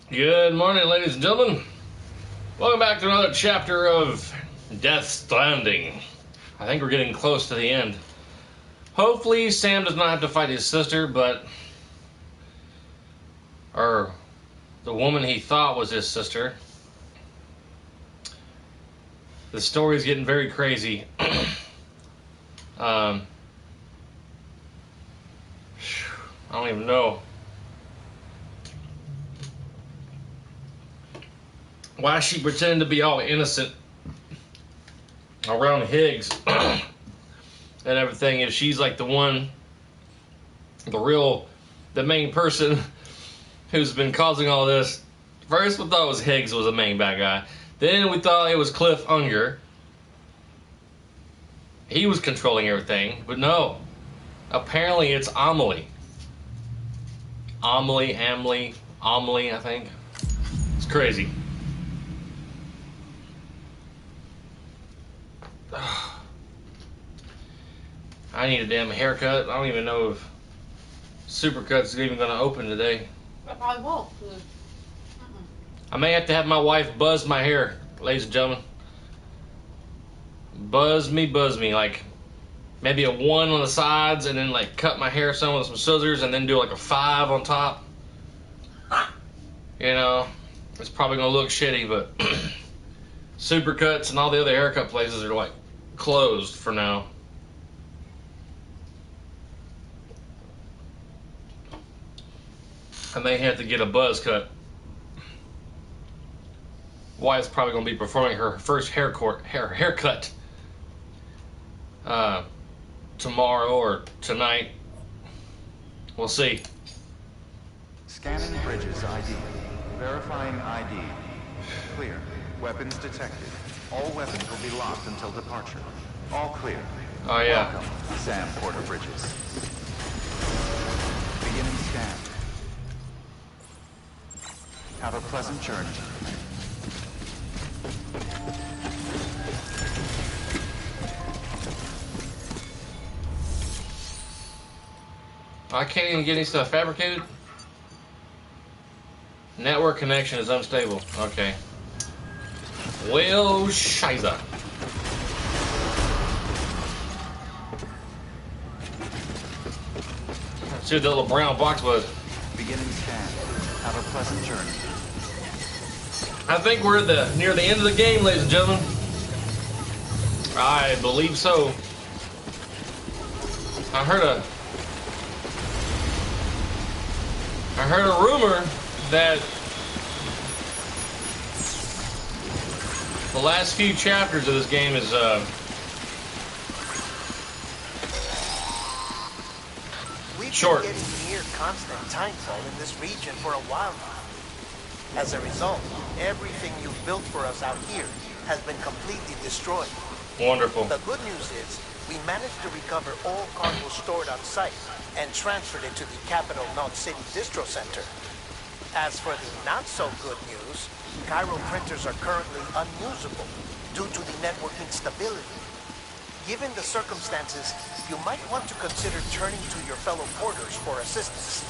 Good morning, ladies and gentlemen. Welcome back to another chapter of Death Stranding. I think we're getting close to the end. Hopefully, Sam does not have to fight his sister, or the woman he thought was his sister. The story's getting very crazy. I don't even know why she pretended to be all innocent around Higgs and everything if she's like the main person who's been causing all this. First we thought it was Higgs was the main bad guy. Then we thought it was Cliff Unger. He was controlling everything, but no. Apparently it's Amelie, I think. It's crazy. I need a damn haircut. I don't even know if Supercut's even going to open today. I probably won't. I may have to have my wife buzz my hair, ladies and gentlemen. Buzz me, like maybe a 1 on the sides, and then like cut my hair some with some scissors, and then do like a 5 on top. You know, it's probably gonna look shitty, but Supercuts and all the other haircut places are like closed for now. I may have to get a buzz cut. Wife's probably gonna be performing her first haircut tomorrow or tonight. We'll see. Scanning bridges ID. Verifying ID. Clear. Weapons detected. All weapons will be locked until departure. All clear. Oh yeah. Welcome, Sam Porter Bridges. Beginning scan. Have a pleasant journey. I can't even get any stuff fabricated. Network connection is unstable. Okay. Well, shiza. Let's see what that little brown box was. Beginning scan. Have a pleasant journey. I think we're near the end of the game, ladies and gentlemen. I believe so. I heard a rumor that the last few chapters of this game is short. We've been getting near constant time zone in this region for a while now. As a result, everything you've built for us out here has been completely destroyed. Wonderful. The good news is, we managed to recover all cargo stored on site and transferred it to the Capital Knot City Distro Center. As for the not-so-good news, Cairo printers are currently unusable due to the network instability. Given the circumstances, you might want to consider turning to your fellow porters for assistance.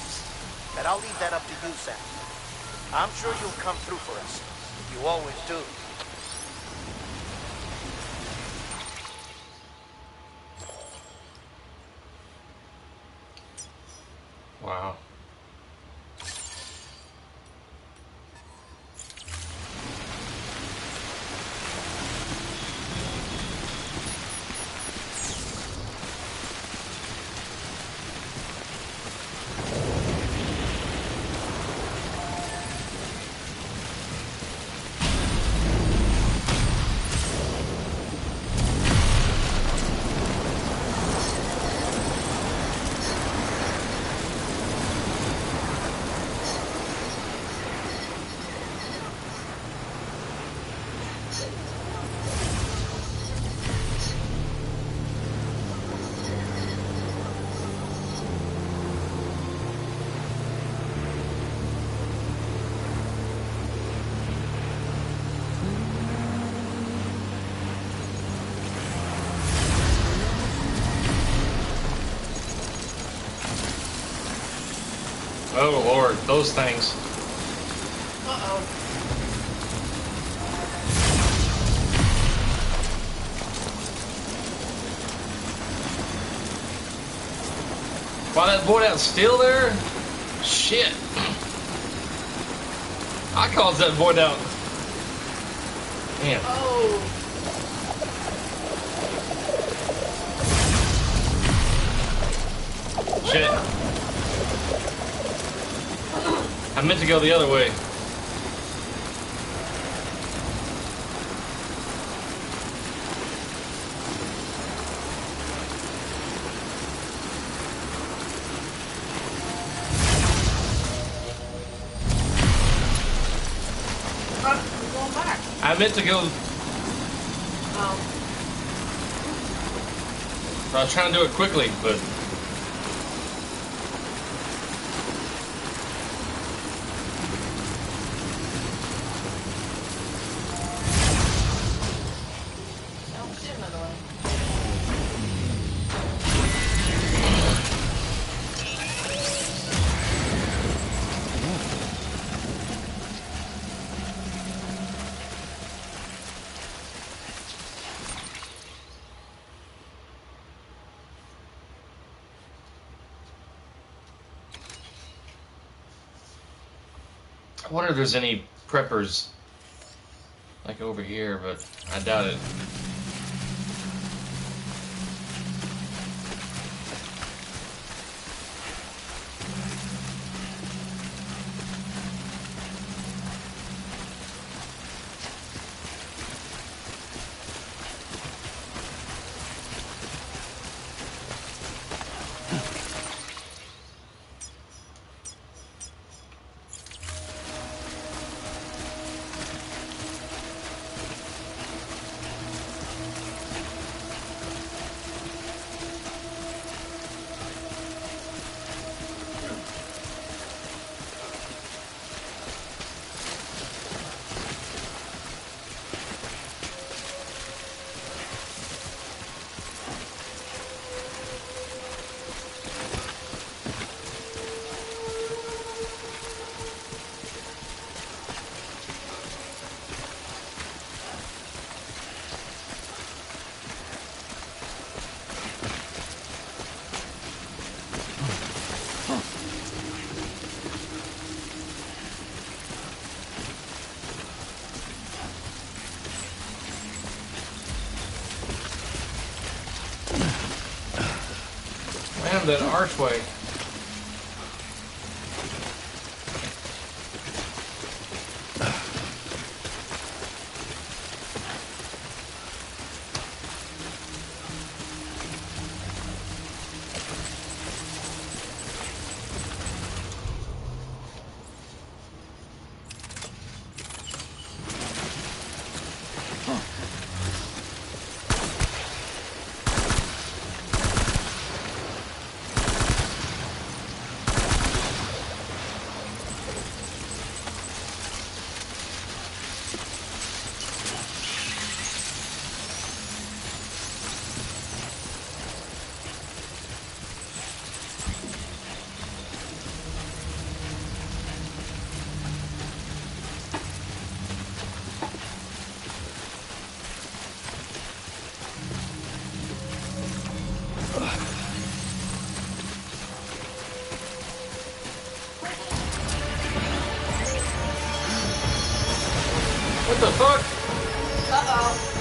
But I'll leave that up to you, Sam. I'm sure you'll come through for us. You always do. Wow. Oh Lord, those things. Uh-oh. Why that void out still there? Shit. I caused that void out. Man. Oh. Shit. I meant to go the other way. We're going back. I meant to go. Oh. I was trying to do it quickly, but. Oh, shit, another one. I wonder if there's any preppers like over here, but I doubt it. Man, that archway. What the fuck? Uh-oh.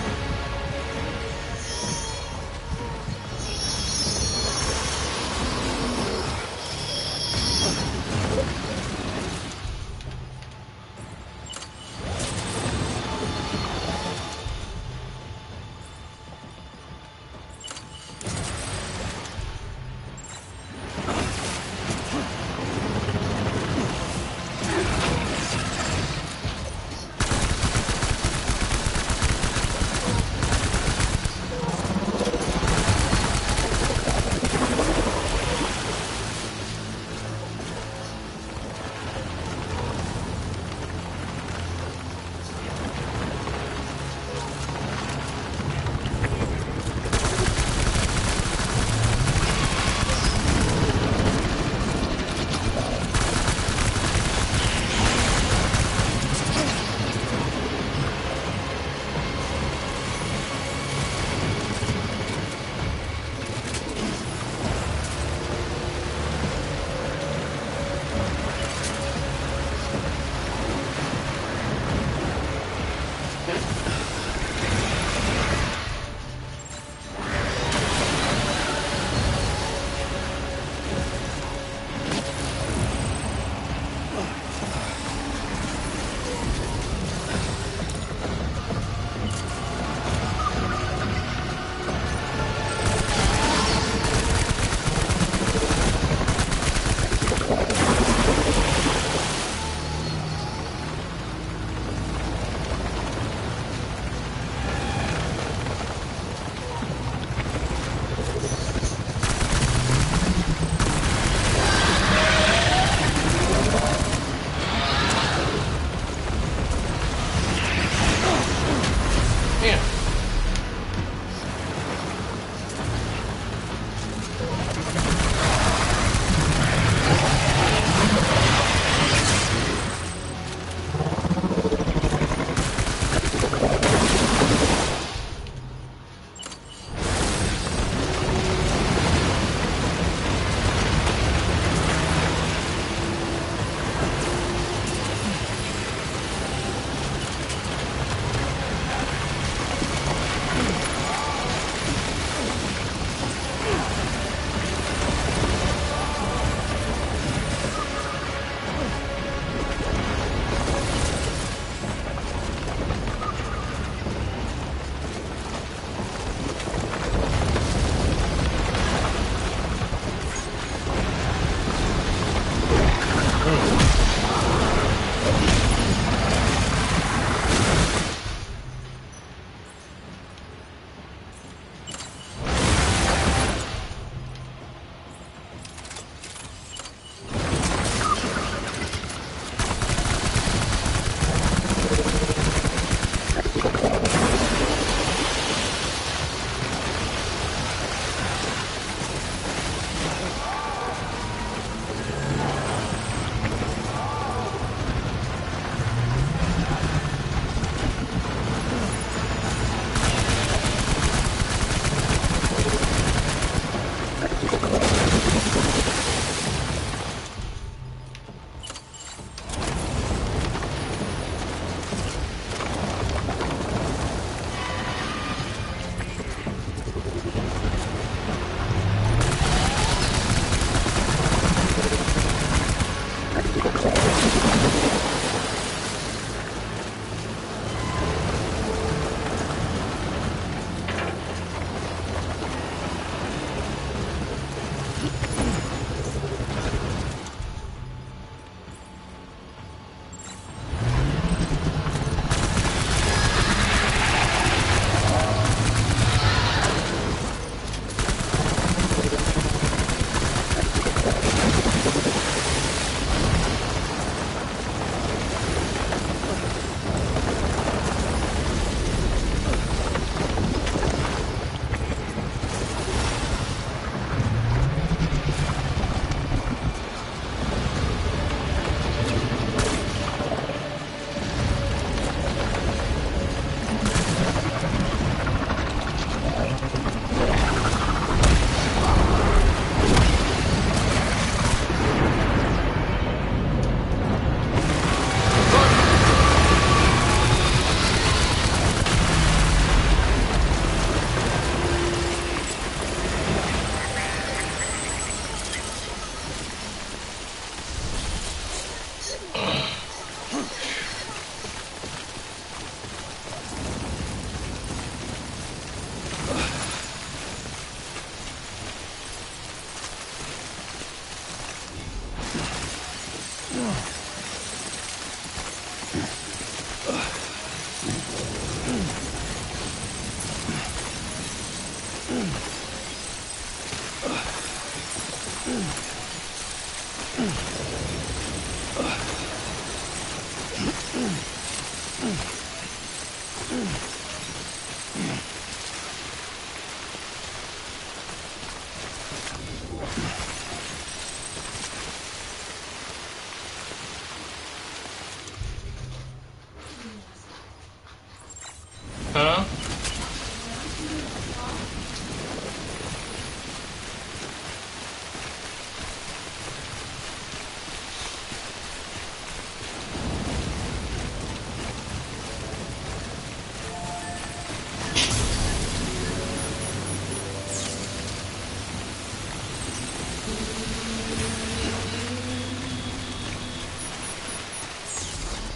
Huh?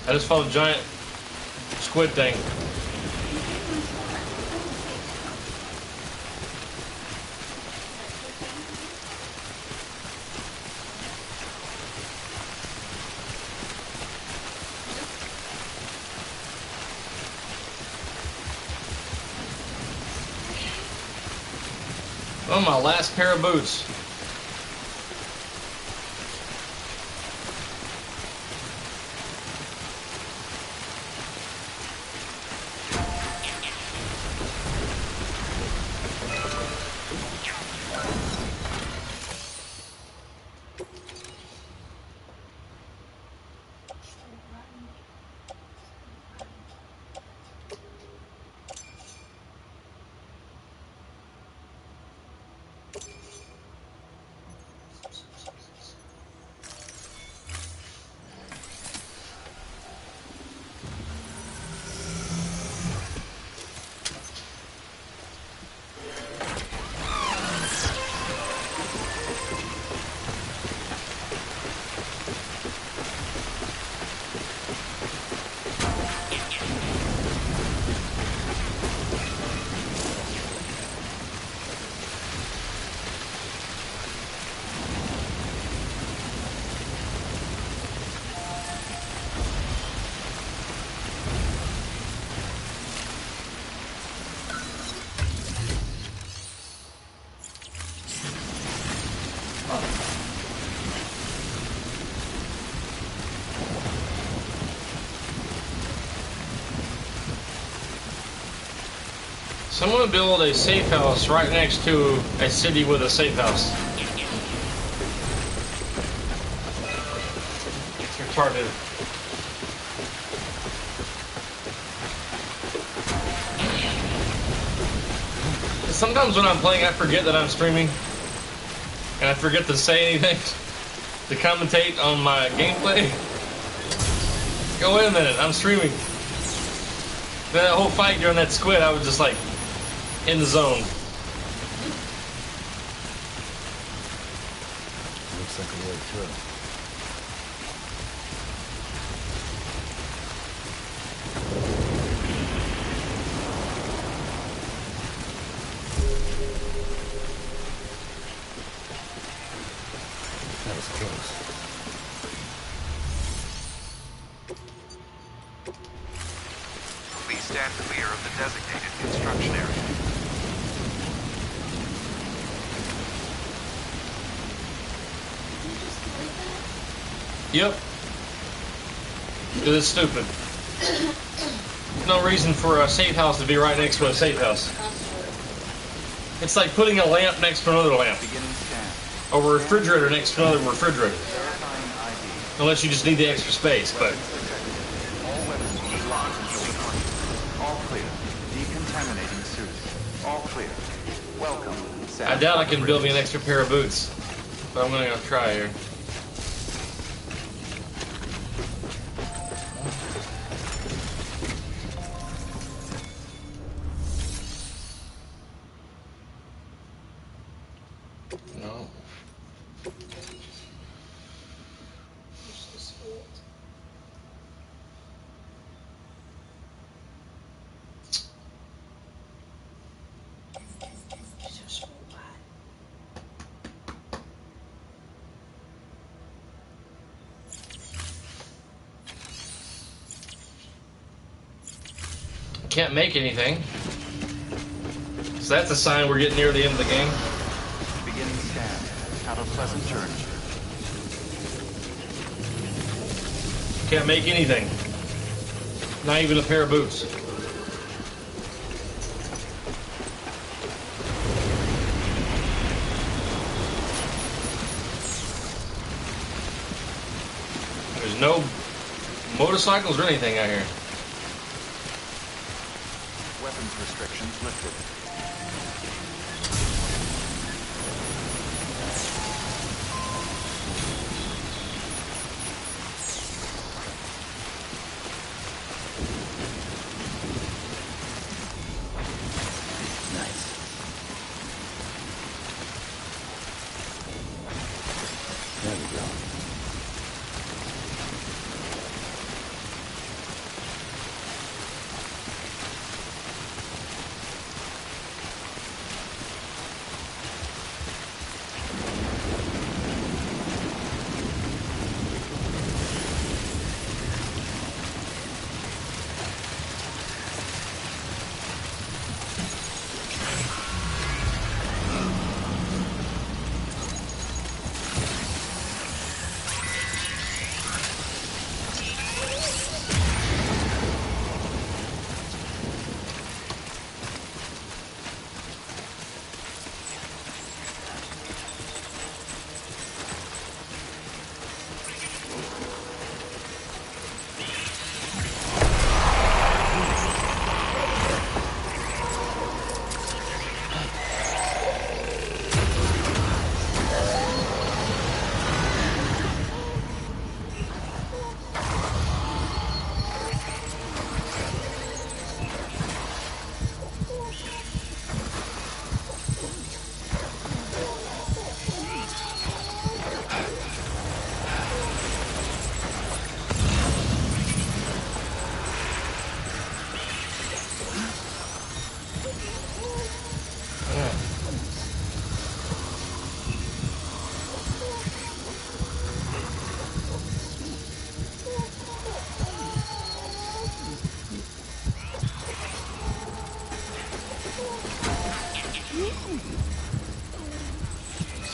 I just found a giant squid thing. Oh, my last pair of boots. So I'm going to build a safe house right next to a city with a safe house. It's retarded. Sometimes when I'm playing, I forget that I'm streaming. And I forget to say anything to commentate on my gameplay. Go, wait a minute, I'm streaming. Then that whole fight during that squid, I was just like, in the zone. Looks like a way through. That was close. Please stand clear of the designated construction area. Yep. Because it's stupid. There's no reason for a safe house to be right next to a safe house. It's like putting a lamp next to another lamp. Beginning scan. Or a refrigerator next to another refrigerator. Verifying ID. Unless you just need the extra space, but... All weapons will be locked until departure. All clear. Decontaminating suit. All clear. Welcome. I doubt I can build me an extra pair of boots. But I'm gonna go try here. No. Can't make anything. So that's a sign we're getting near the end of the game. Beginning scan. Have a pleasant journey. Can't make anything. Not even a pair of boots. There's no motorcycles or anything out here. Weapons restrictions lifted. Nice. There we go.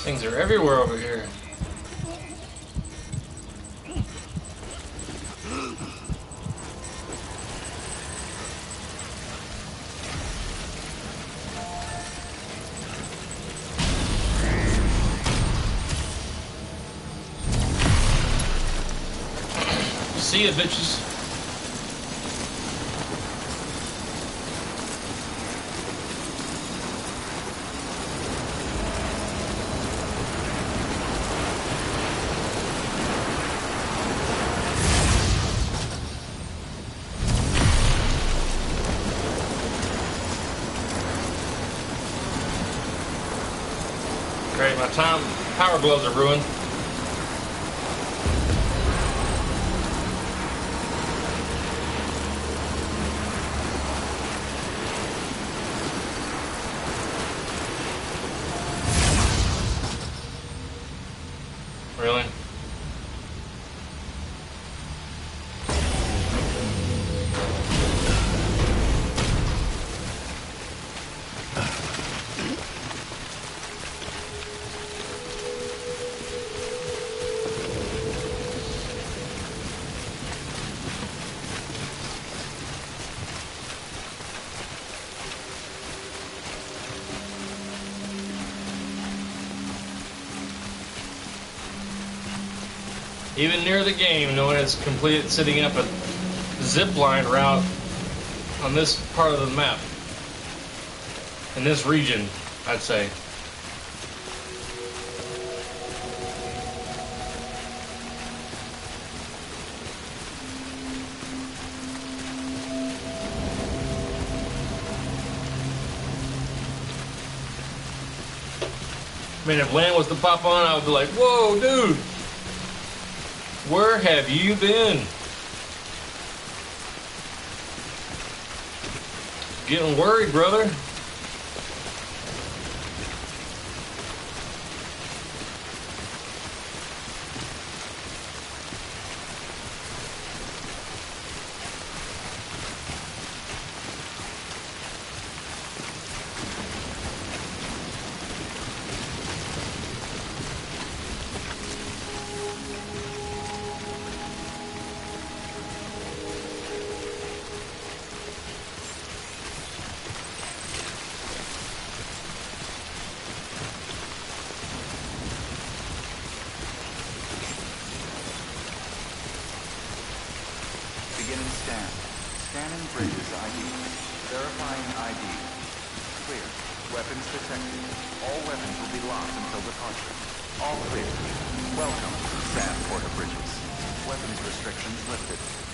Things are everywhere over here. See ya, bitches. Great, my power gloves are ruined. Really? Even near the game, no one has completed setting up a zip line route on this part of the map. In this region, I'd say. I mean, if land was to pop on, I would be like, whoa, dude! Where have you been? Getting worried, brother. Beginning scan. Scanning bridges ID. Verifying ID. Clear. Weapons detected. All weapons will be locked until departure. All clear. Welcome, Sam Porter Bridges. Weapons restrictions lifted.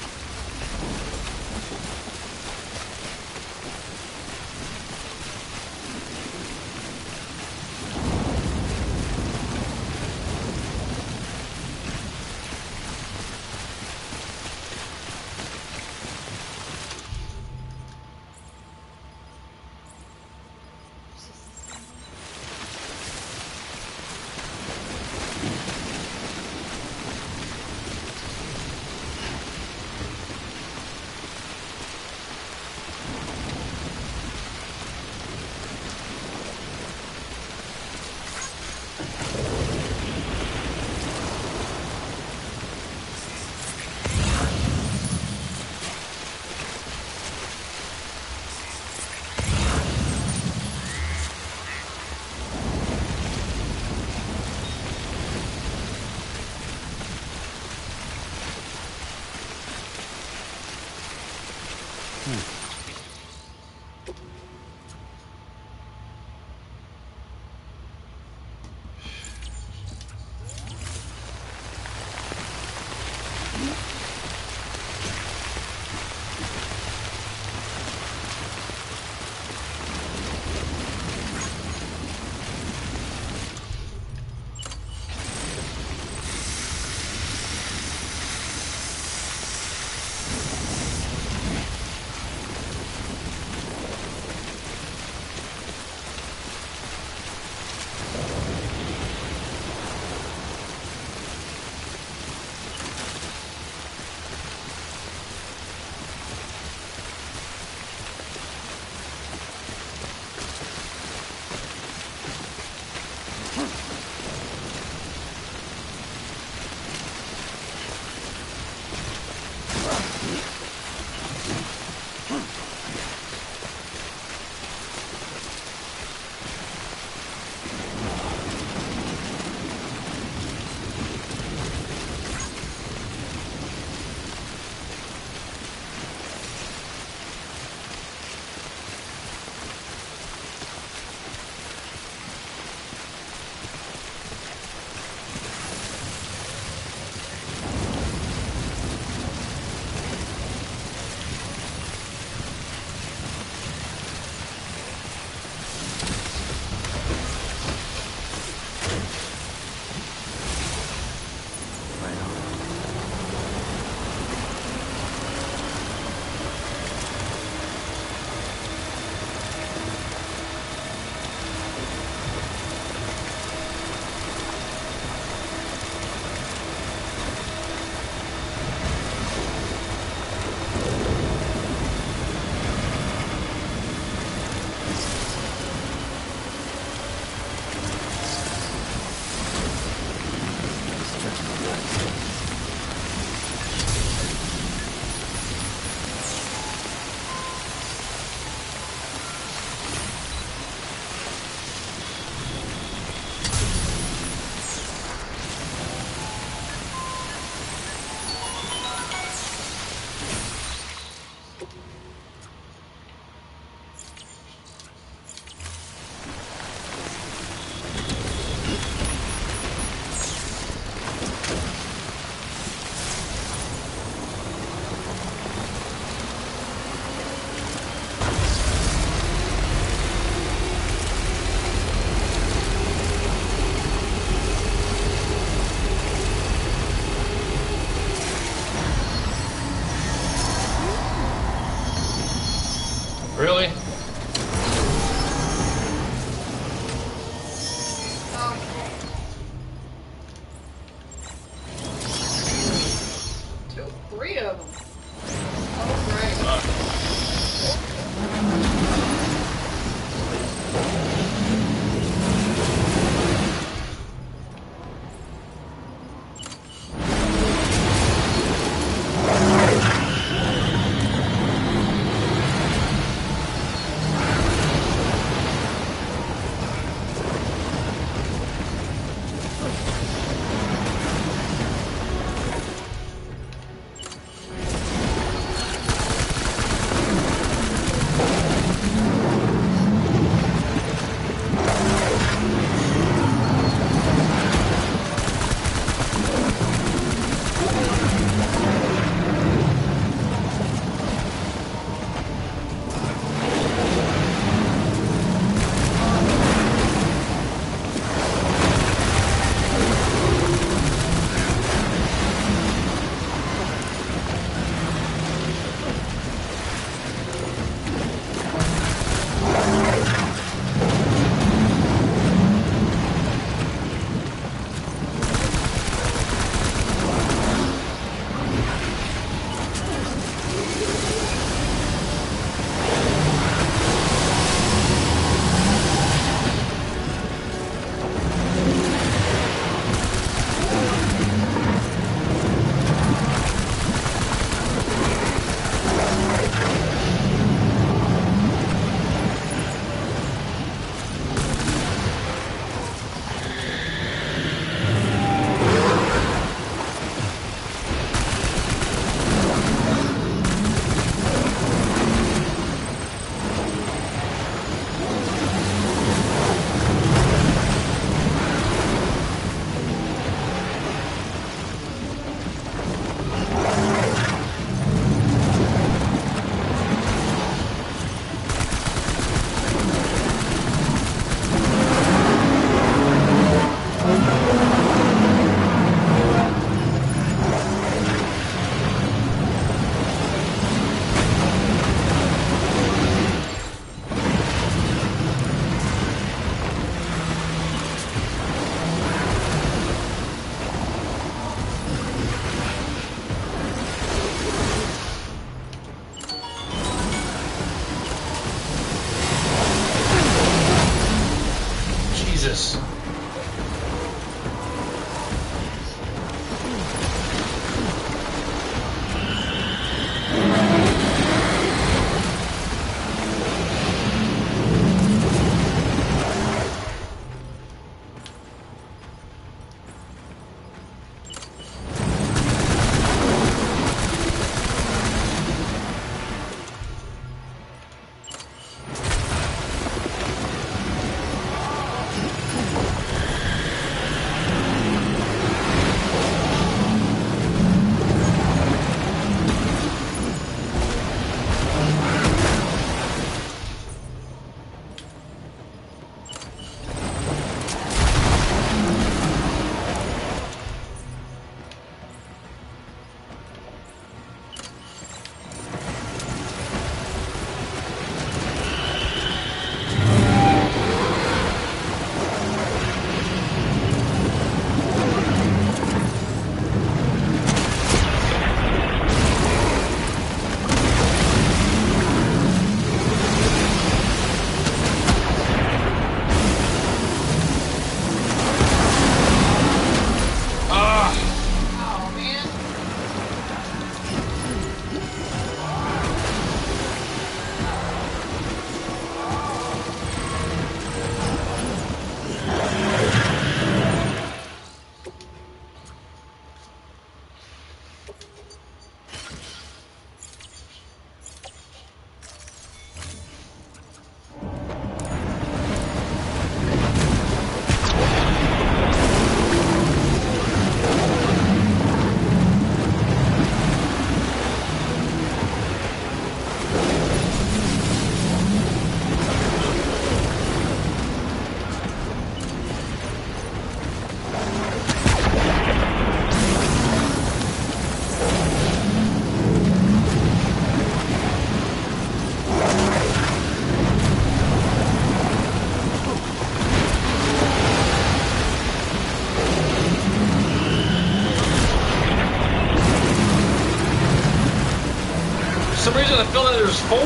some reason I feel that there's 4.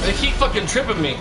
They keep fucking tripping me.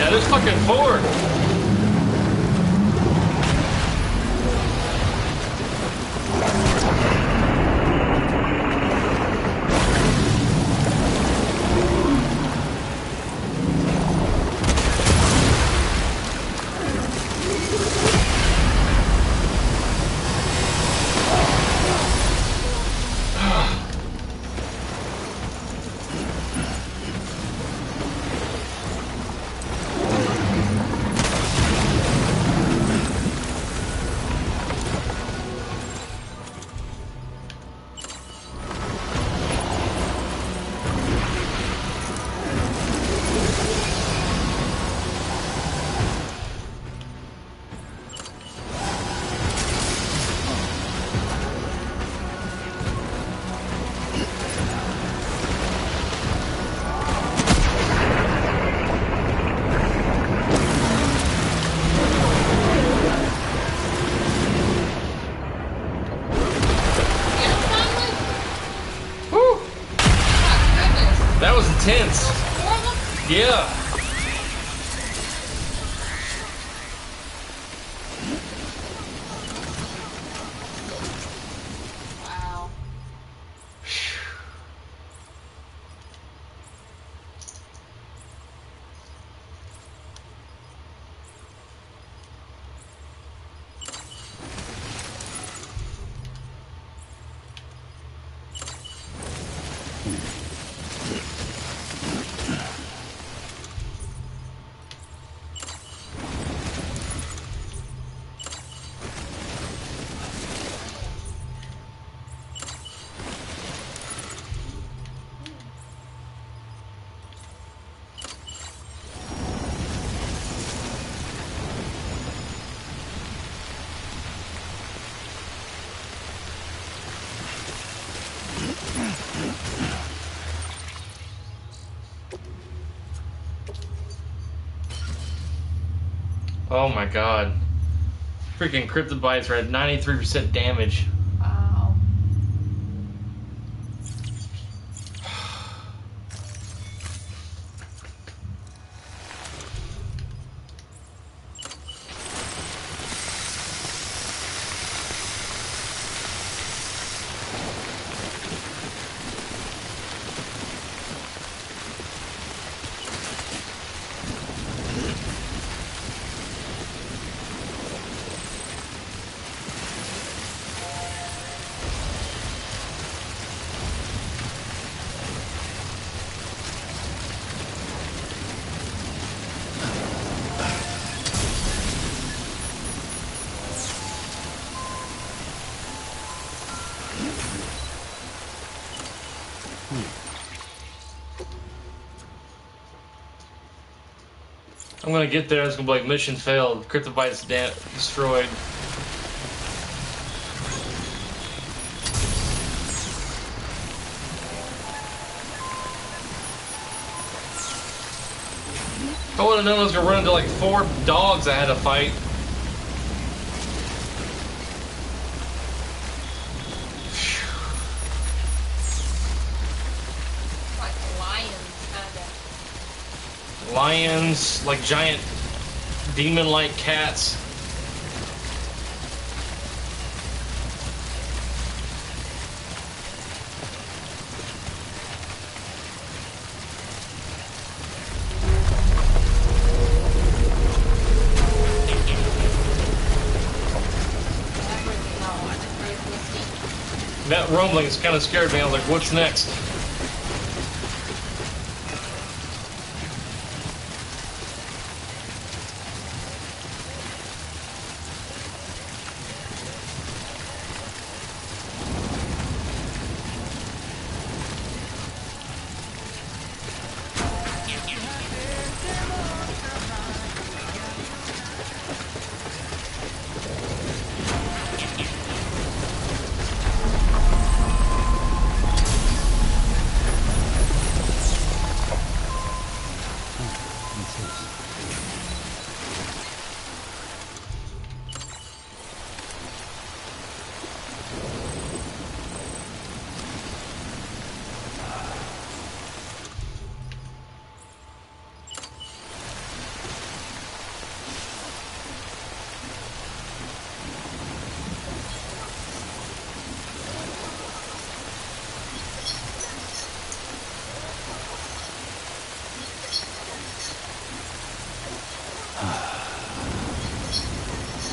There's fucking 4. That was intense. Yeah. Wow. Oh my god. Freaking cryptobites are at 93% damage. Wow. I'm gonna get there. It's gonna be like mission failed. Cryptobite's destroyed. I would have known I was gonna run into like 4 dogs I had to fight. Like lions, kinda. Lions, like giant demon-like cats. That rumbling kind of scared me. I was like, what's next?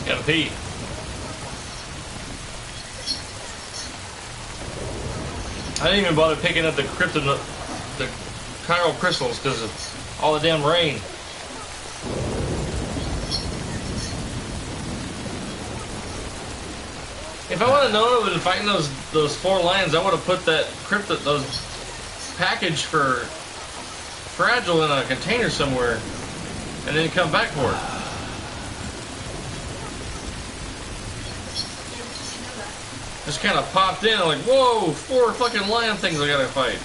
Gotta pee. I didn't even bother picking up the chiral crystals because of all the damn rain. If I would have known I would have been fighting those 4 lions, I would have put that those package for fragile in a container somewhere, and then come back for it. Just kind of popped in, I'm like, whoa, 4 fucking lion things I gotta fight.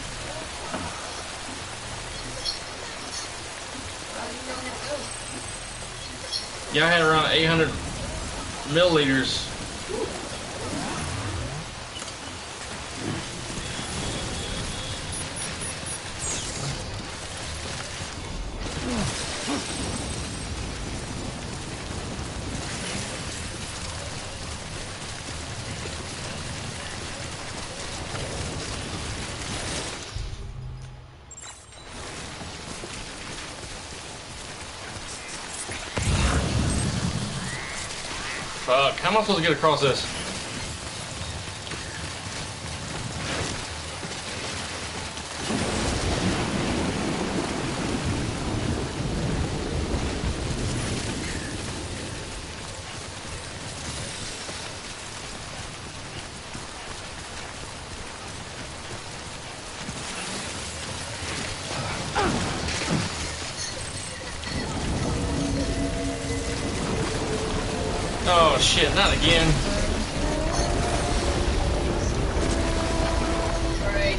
Yeah, I had around 800 milliliters. Fuck, how am I supposed to get across this? Oh shit, not again. Right.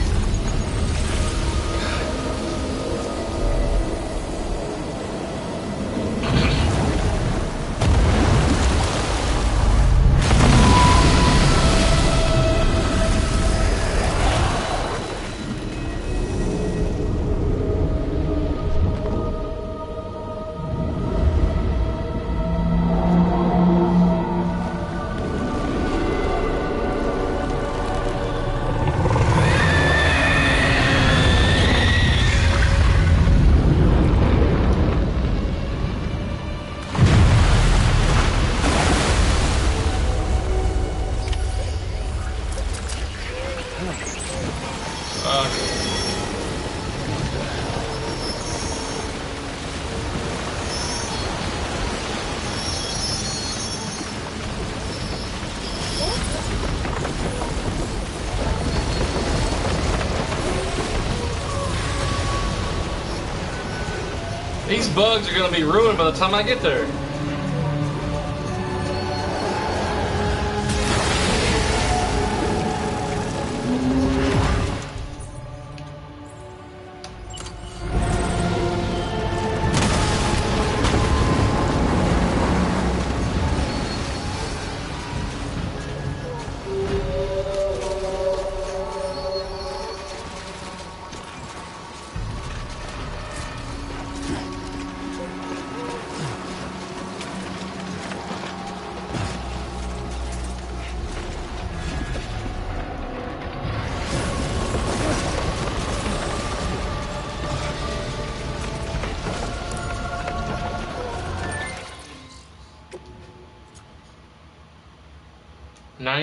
these bugs are going to be ruined by the time I get there.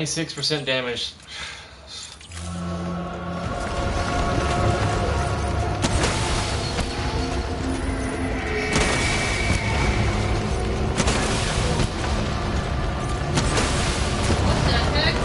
%, damage. What the heck?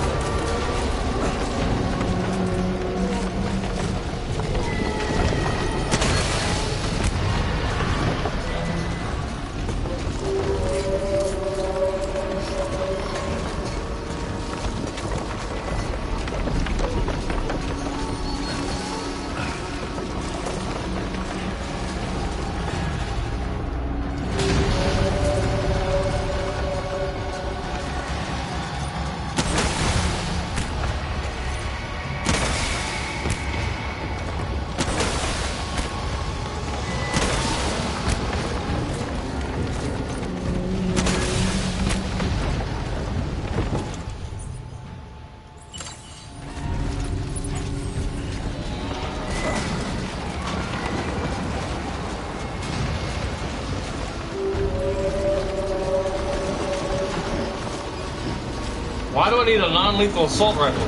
Why do I need a non-lethal assault rifle?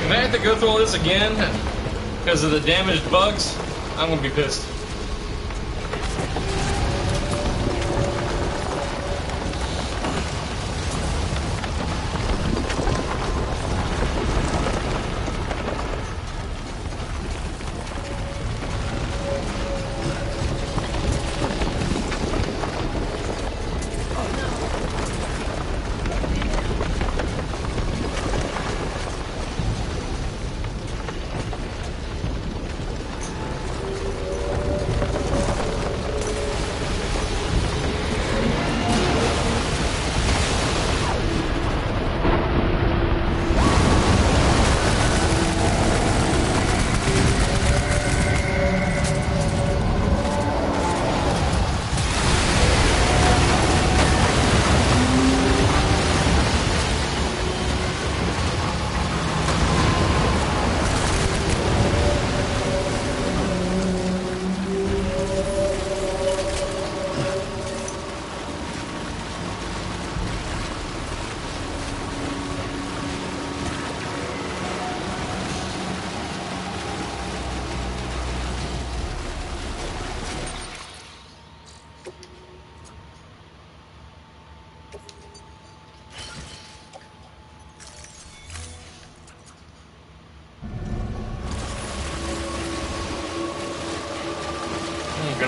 If I have to go through all this again because of the damaged bugs, I'm gonna be pissed.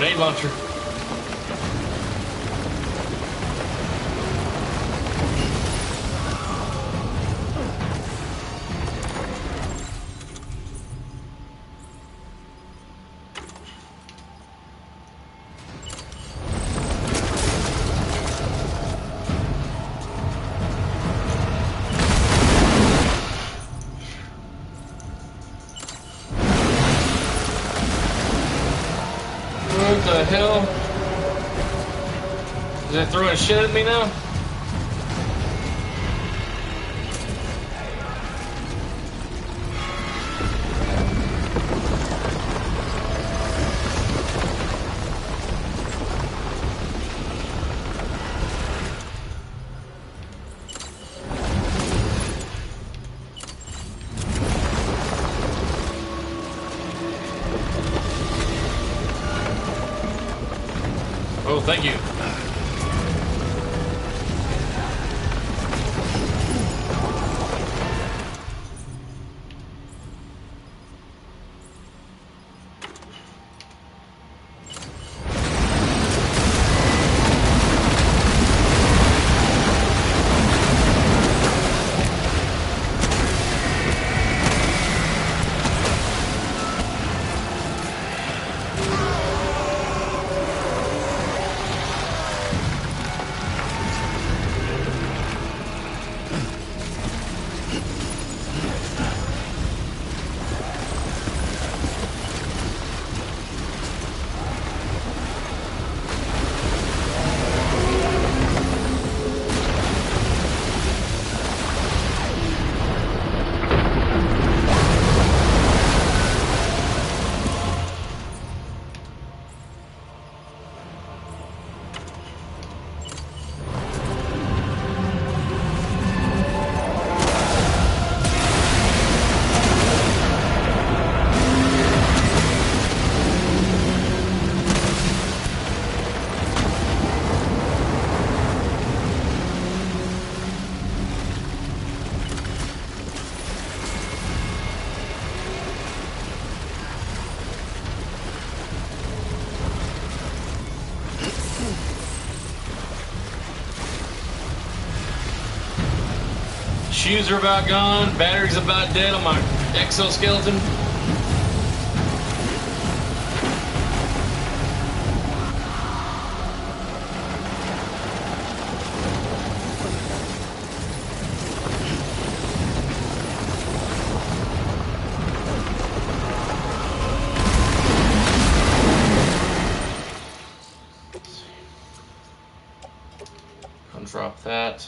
grenade launcher. What the hell? Is it throwing shit at me now? Oh, thank you. Shoes are about gone, battery's about dead on my exoskeleton. Drop that.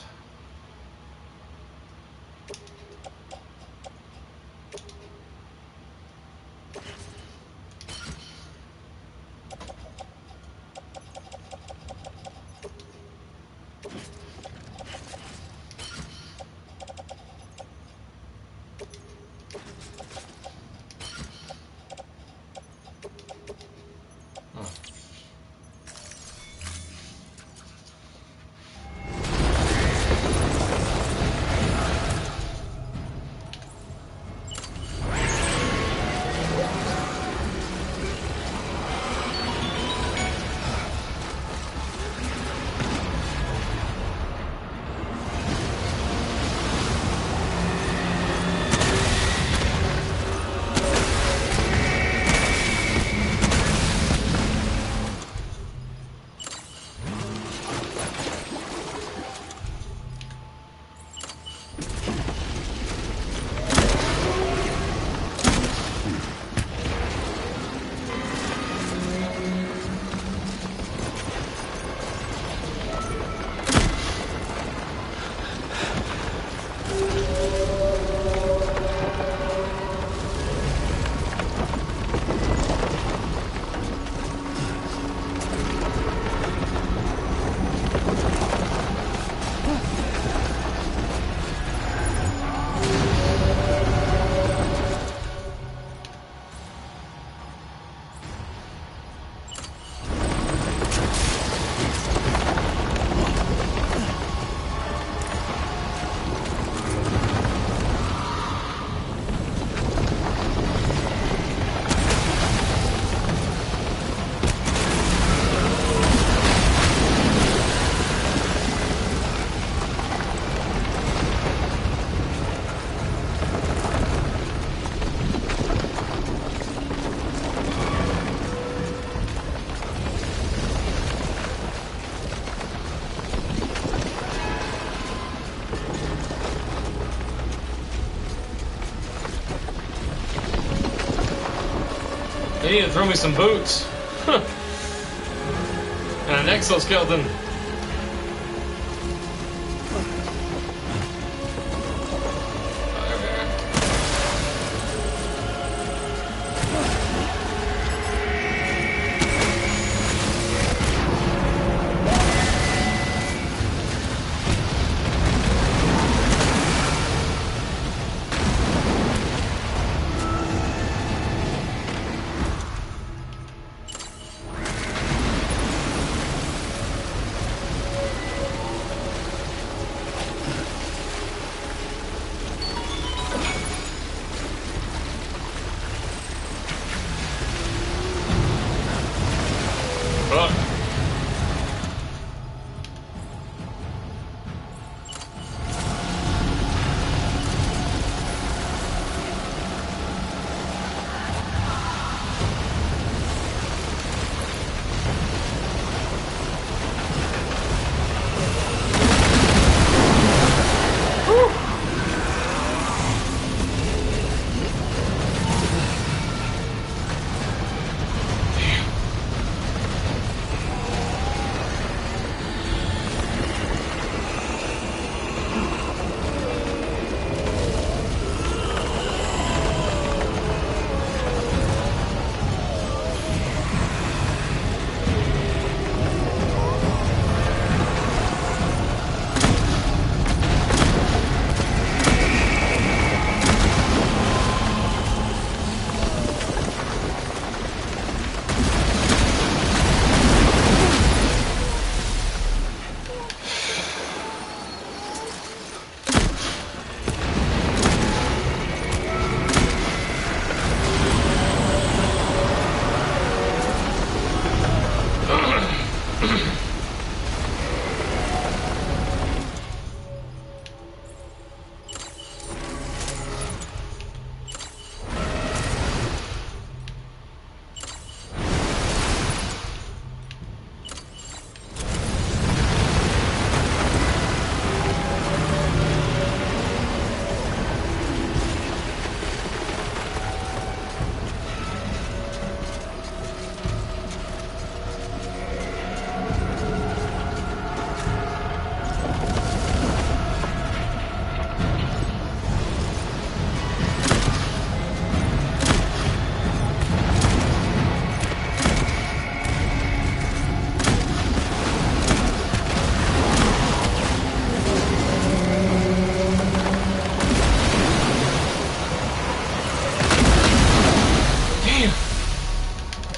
They need to throw me some boots. And an exoskeleton.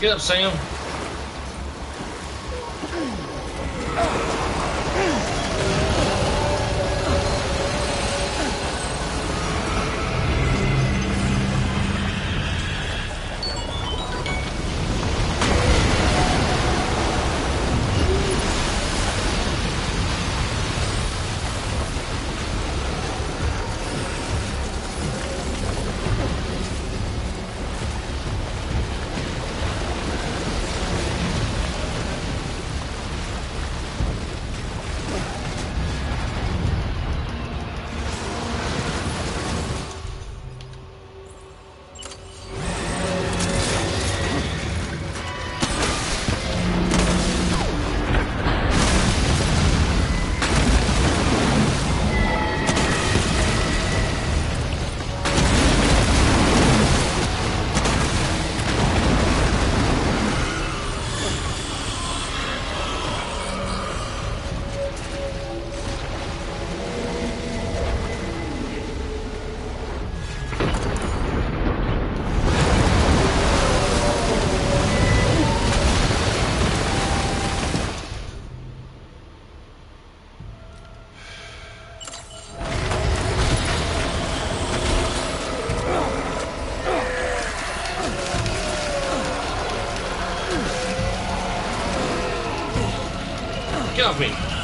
Get up, Sam. Get off me!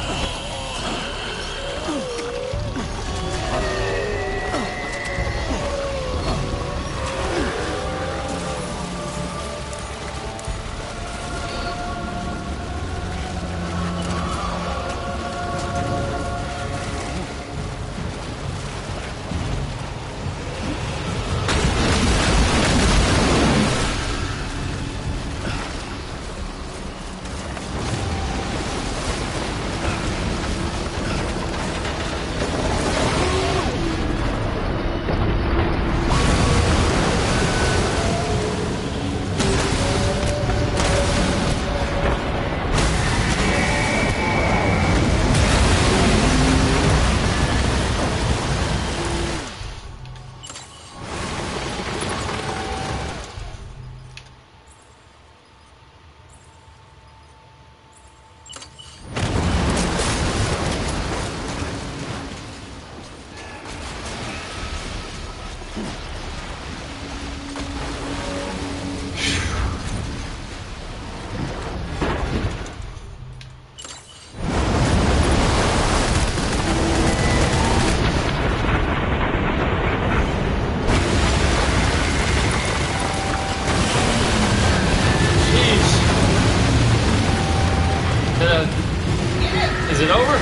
Is it over?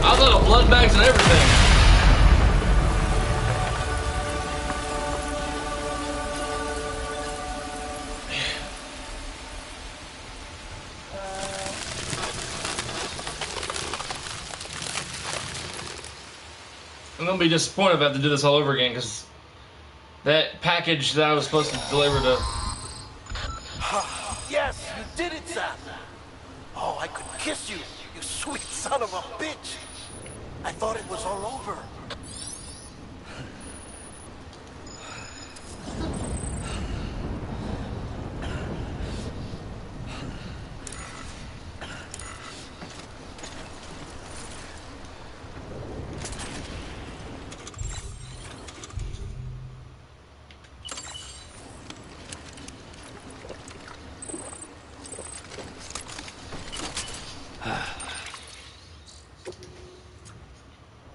I thought of blood bags and everything. I'm gonna be disappointed if I have to do this all over again because that package that I was supposed to deliver to. Yes, you did it, Sam. Oh, I could kiss you, you sweet son of a bitch. I thought it was all over.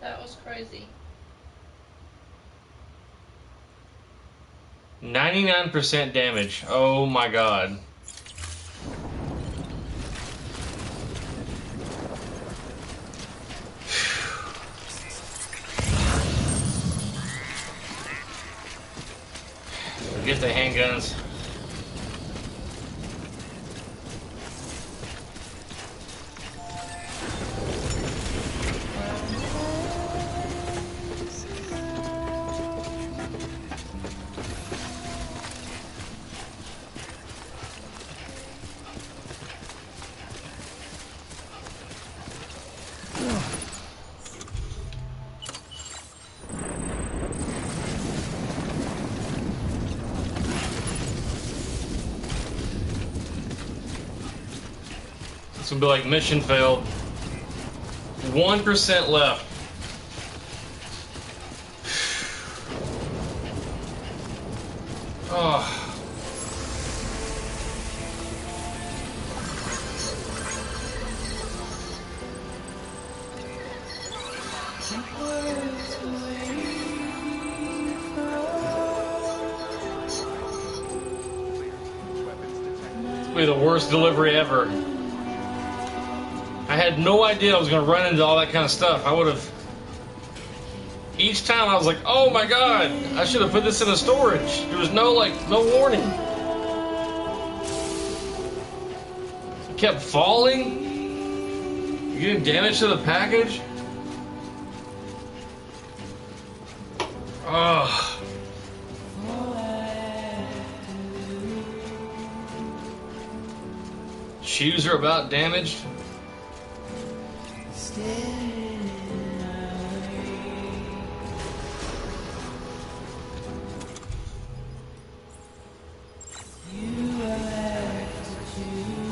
That was crazy. 99% damage. Oh my god. Get the handguns. This will be like mission failed. 1% left. Oh. This will be the worst delivery ever. I had no idea I was going to run into all that kind of stuff. I would have... Each time I was like, oh my god, I should have put this in the storage. There was no warning. It kept falling. Getting damage to the package. Ugh. Shoes are about damaged.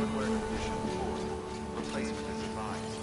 Footwear condition poor. Replacement is advised.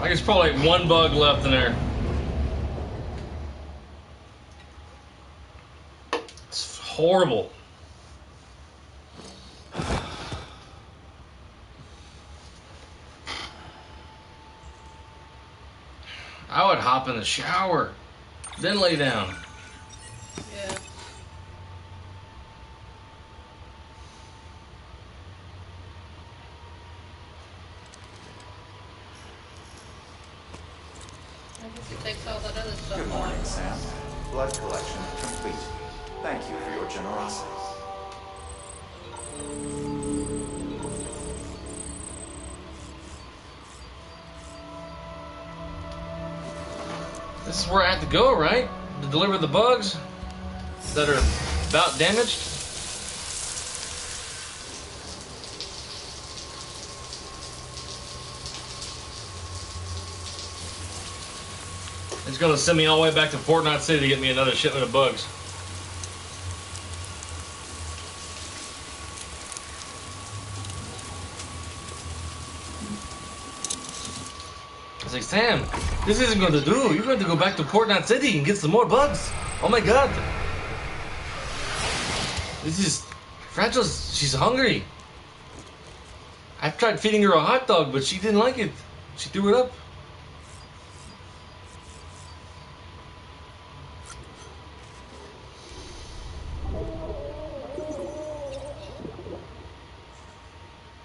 I guess probably like one bug left in there. It's horrible. I would hop in the shower, then lay down. Yeah. I guess it takes all that other stuff Good morning, off. Sam. Blood collection complete. Thank you for your generosity. This is where I have to go, right? To deliver the bugs that are about damaged. It's gonna send me all the way back to Fortnite City to get me another shipment of bugs. I was like, Sam, this isn't going to do. You're going to go back to Fortnite City and get some more bugs. Oh my god. This is... Fragile, she's hungry. I've tried feeding her a hot dog, but she didn't like it. She threw it up.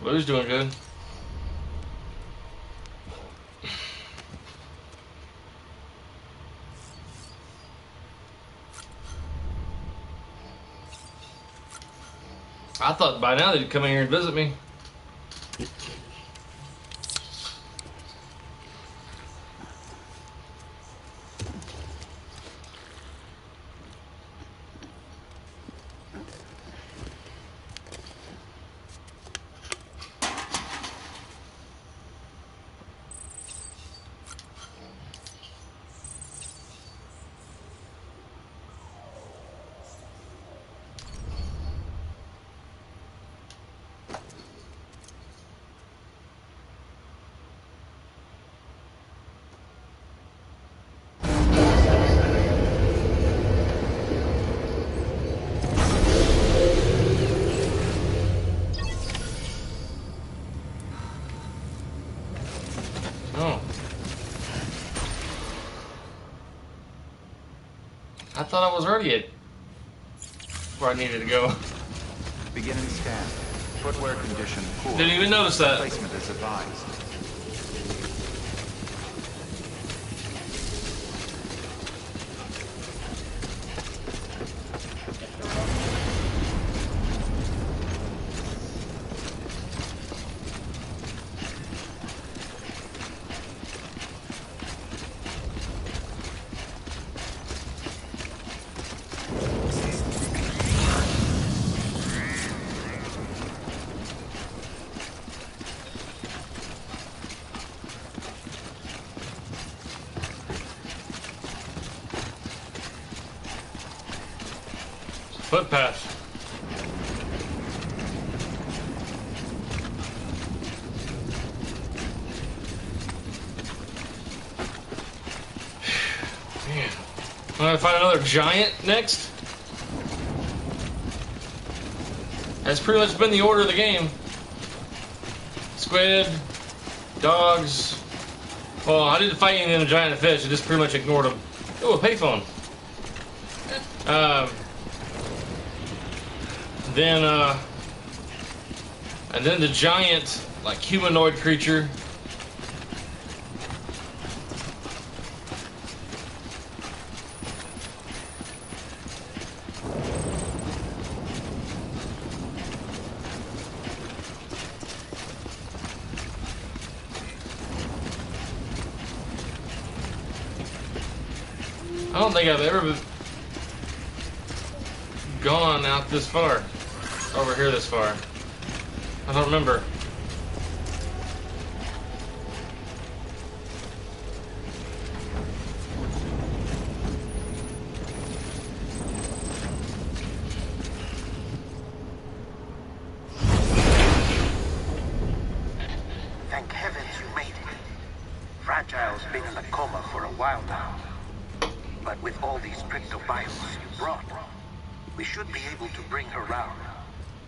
Who's doing good? I thought by now they'd come in here and visit me. Oh. I thought I was already at where I needed to go. Beginning scan. Footwear condition poor. Didn't even notice that. Placement is advised. Footpath. Man. I'm gonna find another giant next. That's pretty much been the order of the game. Squid, dogs. Well, I didn't fight any of the giant fish. I just pretty much ignored them. Oh, a payphone. And then the giant, like, humanoid creature. I don't think I've ever gone out this far. Over here this far. I don't remember. Thank heavens you made it. Fragile's been in a coma for a while now. But with all these cryptobiotes you brought, we should be able to bring her round.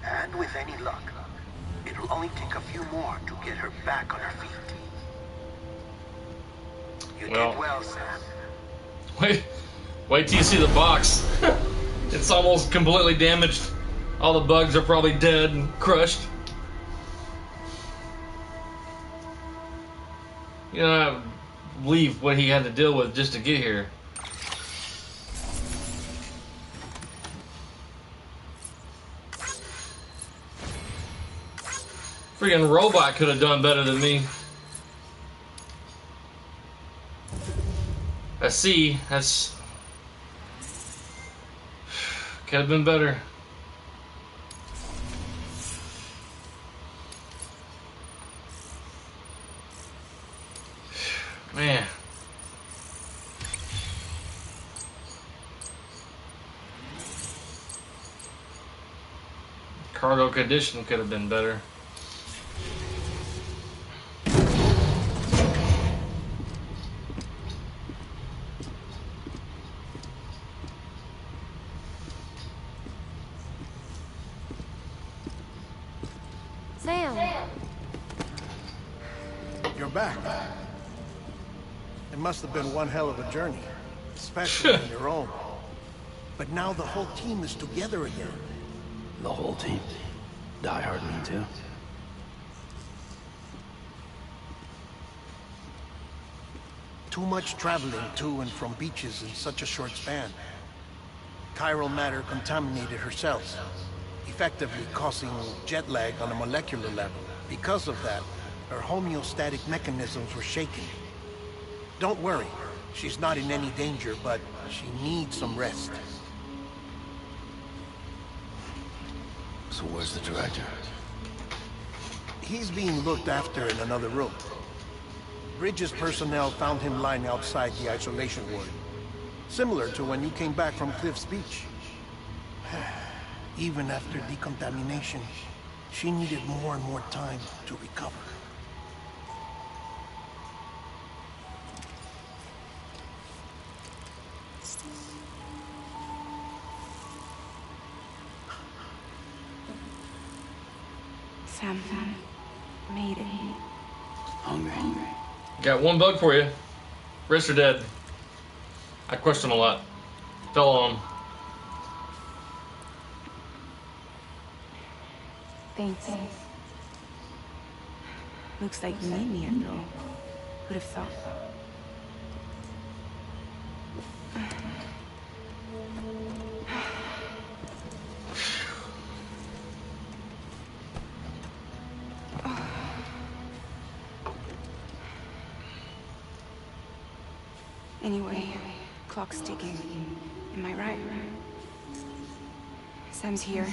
And with any luck, it'll only take a few more to get her back on her feet. You Well. did well, Sam. Wait till you see the box. It's almost completely damaged. All the bugs are probably dead and crushed. You know, I believe what he had to deal with just to get here. Freaking robot could have done better than me. I see. That's could have been better. Man. Cargo condition could have been better. Sam! You're back. It must have been one hell of a journey, especially on your own. But now the whole team is together again. The whole team. Die Hardman too. Too much traveling to and from beaches in such a short span. Chiral matter contaminated her cells, effectively causing jet lag on a molecular level. Because of that, her homeostatic mechanisms were shaken. Don't worry, she's not in any danger, but she needs some rest. So where's the director? He's being looked after in another room. Bridges personnel found him lying outside the isolation ward. Similar to when you came back from Cliff's Beach. Even after decontamination, she needed more and more time to recover. Sam made it. Hungry. Got one bug for you. Rest are dead. I crushed him a lot. Fell on him. Thanks. Looks like you need me after all. Who'd have thought? Anyway, clock's ticking. Am I right? Sam's here.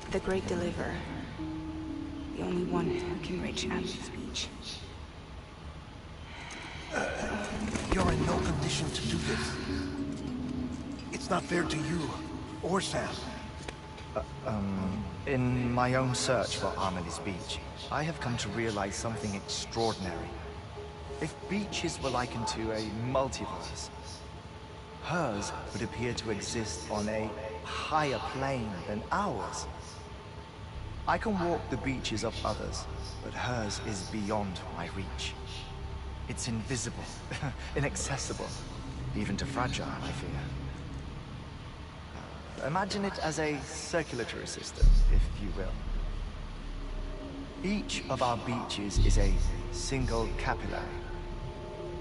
The Great Deliverer. The only one who can reach Amethyst Beach. You're in no condition to do this. It's not fair to you, or Sam. In my own search for Amethyst Beach, I have come to realize something extraordinary. If beaches were likened to a multiverse, hers would appear to exist on a higher plane than ours. I can walk the beaches of others, but hers is beyond my reach. It's invisible, inaccessible, even to Fragile, I fear. Imagine it as a circulatory system, if you will. Each of our beaches is a single capillary.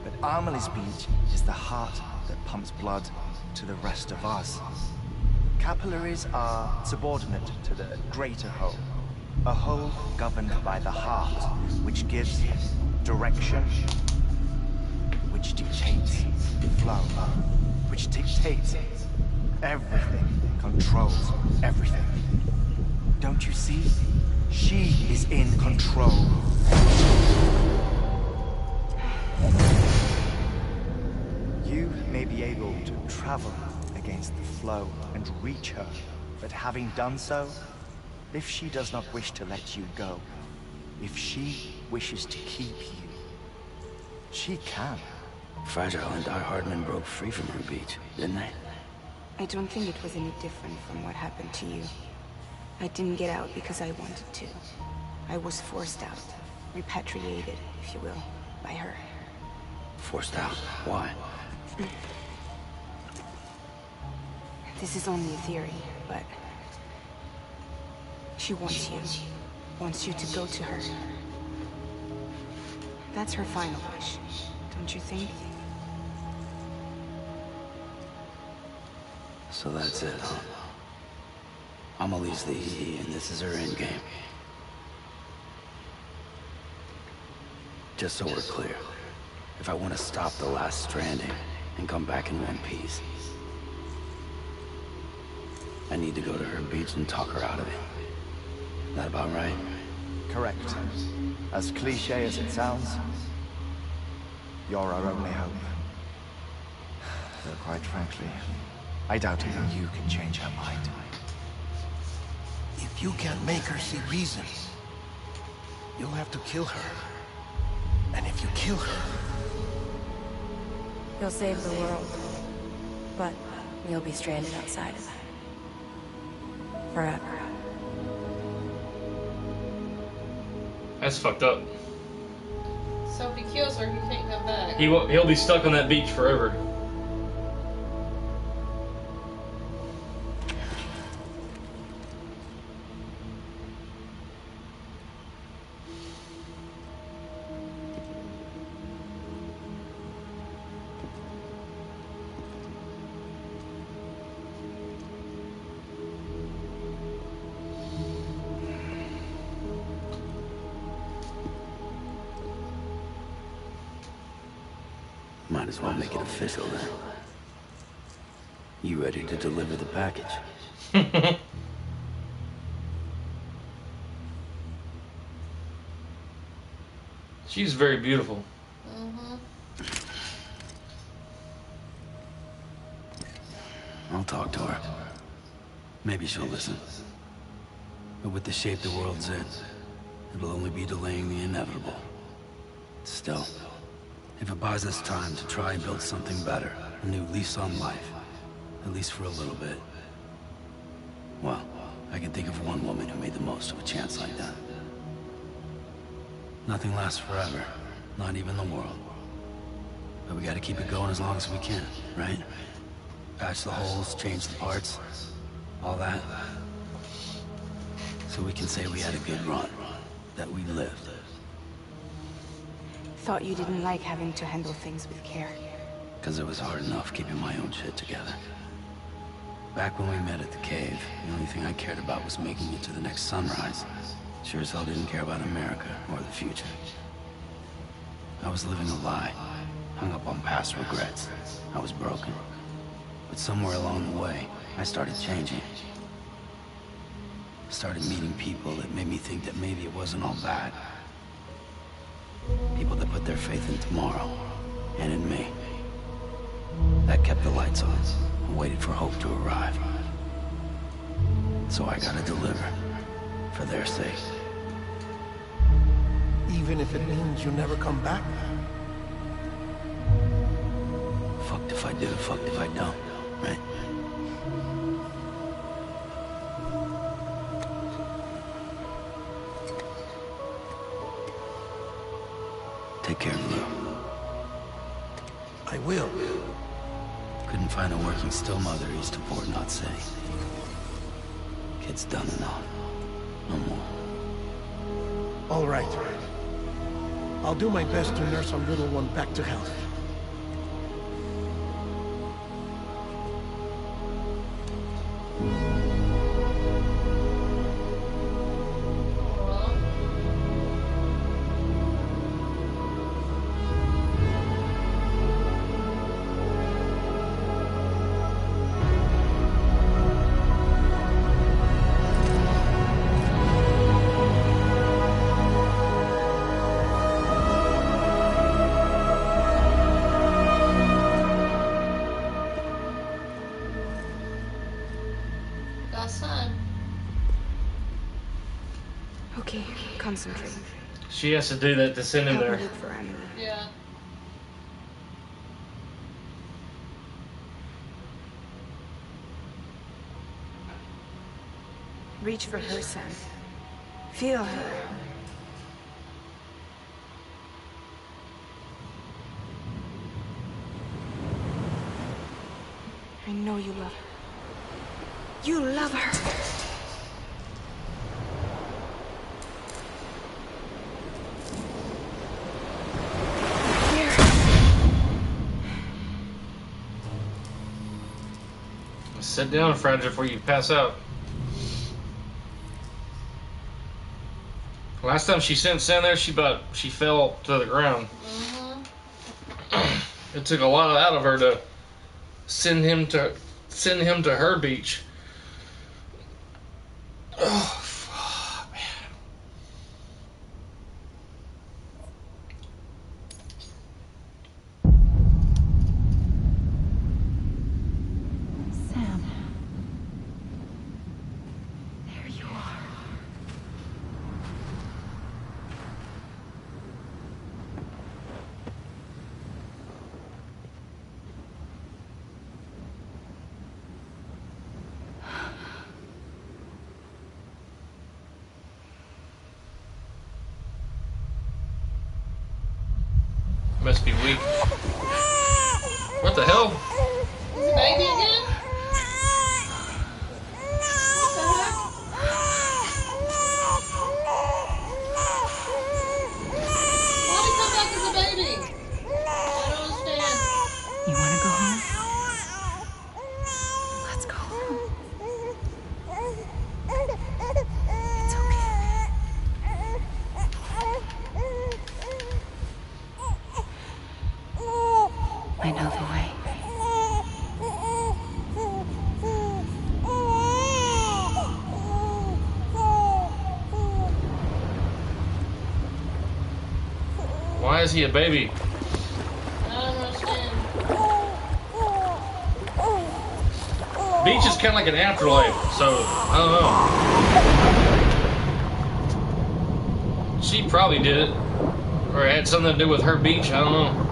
But Amethyst Beach is the heart that pumps blood to the rest of us. Capillaries are subordinate to the greater whole. A whole governed by the heart, which gives direction, which dictates flow, which dictates everything, controls everything. Don't you see? She is in control. You may be able to travel against the flow and reach her, but having done so, if she does not wish to let you go, if she wishes to keep you, she can. Fragile and Die Hardman broke free from her beach, didn't they? I don't think it was any different from what happened to you. I didn't get out because I wanted to. I was forced out, repatriated, if you will, by her. Forced out. Why? This is only a theory, but... she wants you. Wants you to go to her. That's her final wish, don't you think? So that's it, huh? Amelie's the EE, and this is her endgame. Just so we're clear, if I want to stop the last Stranding and come back in one piece, I need to go to her beach and talk her out of it. That about right? Correct. As cliche as it sounds, you're our only hope. Though quite frankly, I doubt even you can change her mind. If you can't make her see reason, you'll have to kill her. And if you kill her... You'll save the world, but we'll be stranded outside of it. Forever. That's fucked up. So if he kills her, he can't come back. He'll be stuck on that beach forever. Might as well make it official then. You ready to deliver the package? She's very beautiful. I'll talk to her. Maybe she'll listen. But with the shape the world's in, it'll only be delaying the inevitable. Still, if it buys us time to try and build something better, a new lease on life, at least for a little bit, well, I can think of one woman who made the most of a chance like that. Nothing lasts forever, not even the world. But we gotta keep it going as long as we can, right? Patch the holes, change the parts, all that. So we can say we had a good run, that we lived. Thought you didn't like having to handle things with care. Because it was hard enough keeping my own shit together. Back when we met at the cave, the only thing I cared about was making it to the next sunrise. Sure as hell didn't care about America or the future. I was living a lie, hung up on past regrets. I was broken. But somewhere along the way, I started changing. Started meeting people that made me think that maybe it wasn't all bad. People that put their faith in tomorrow, and in me. That kept the lights on, and waited for hope to arrive. So I gotta deliver, for their sake. Even if it means you never come back? Fucked if I do, fucked if I don't, right? Take care, Lou. I will. Couldn't find a working still mother east of Port Knot City. Kid's done and on. No more. All right. I'll do my best to nurse our little one back to health. Okay, concentrate. She has to do that to send him Help there. me look for Emily. Yeah. Reach for her, Sam. Feel her. I know you love her. You love her. Here. Sit down, Fred, before you pass out. Last time she sent Sam there, she fell to the ground. It took a lot out of her to send him to her beach. Oh, man. Sam. There you are. Must be weak. What the hell? Is it baby again? What the heck? Why'd he come back as a baby? I don't understand. You want to go home? Let's go home. It's okay. I know the way. Why is he a baby? I don't understand. Beach is kind of like an afterlife, so I don't know. She probably did it, or it had something to do with her beach. I don't know.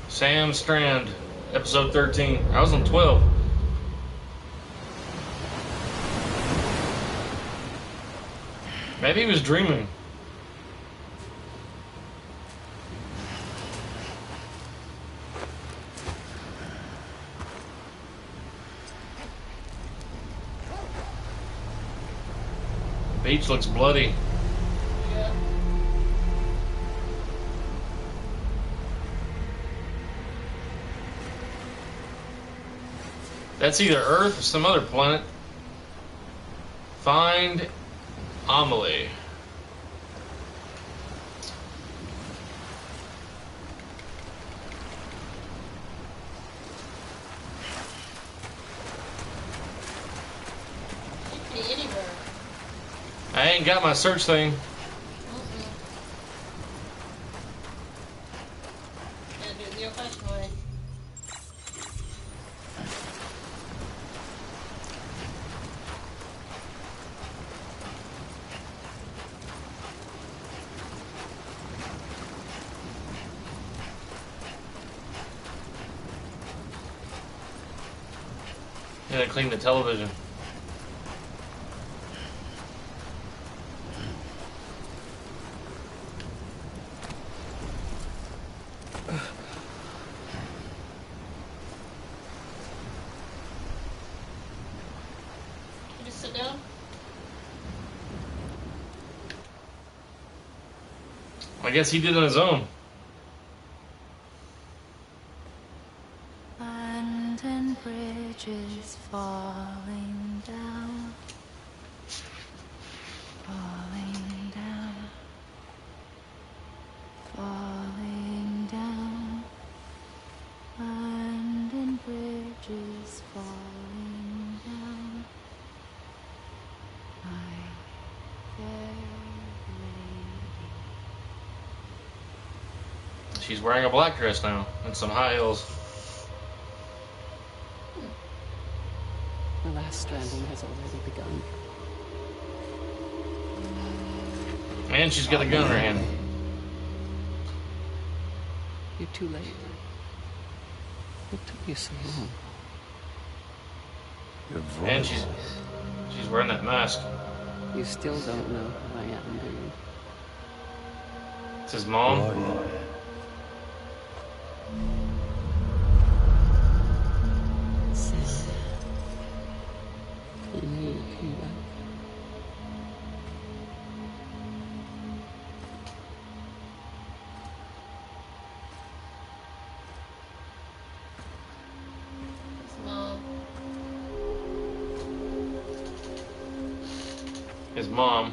Sam Strand, episode 13. I was on 12. Maybe he was dreaming. The beach looks bloody. Yeah. That's either Earth or some other planet. Find Amelie. It could be anywhere. I ain't got my search thing. Gotta do it the old-fashioned way. Yeah, clean the television. You just sit down. I guess he did it on his own. London Bridge is falling down. Falling down. Falling down. London Bridge is falling down. My fair lady. She's wearing a black dress now and some high heels. The last stranding has already begun. And she's got a gun in her hand. You're too late. What took you so long? Your voice. And she's wearing that mask. You still don't know who I am, do you? It's his mom. Who are you? Sis. You knew you'd come back. His mom. His mom.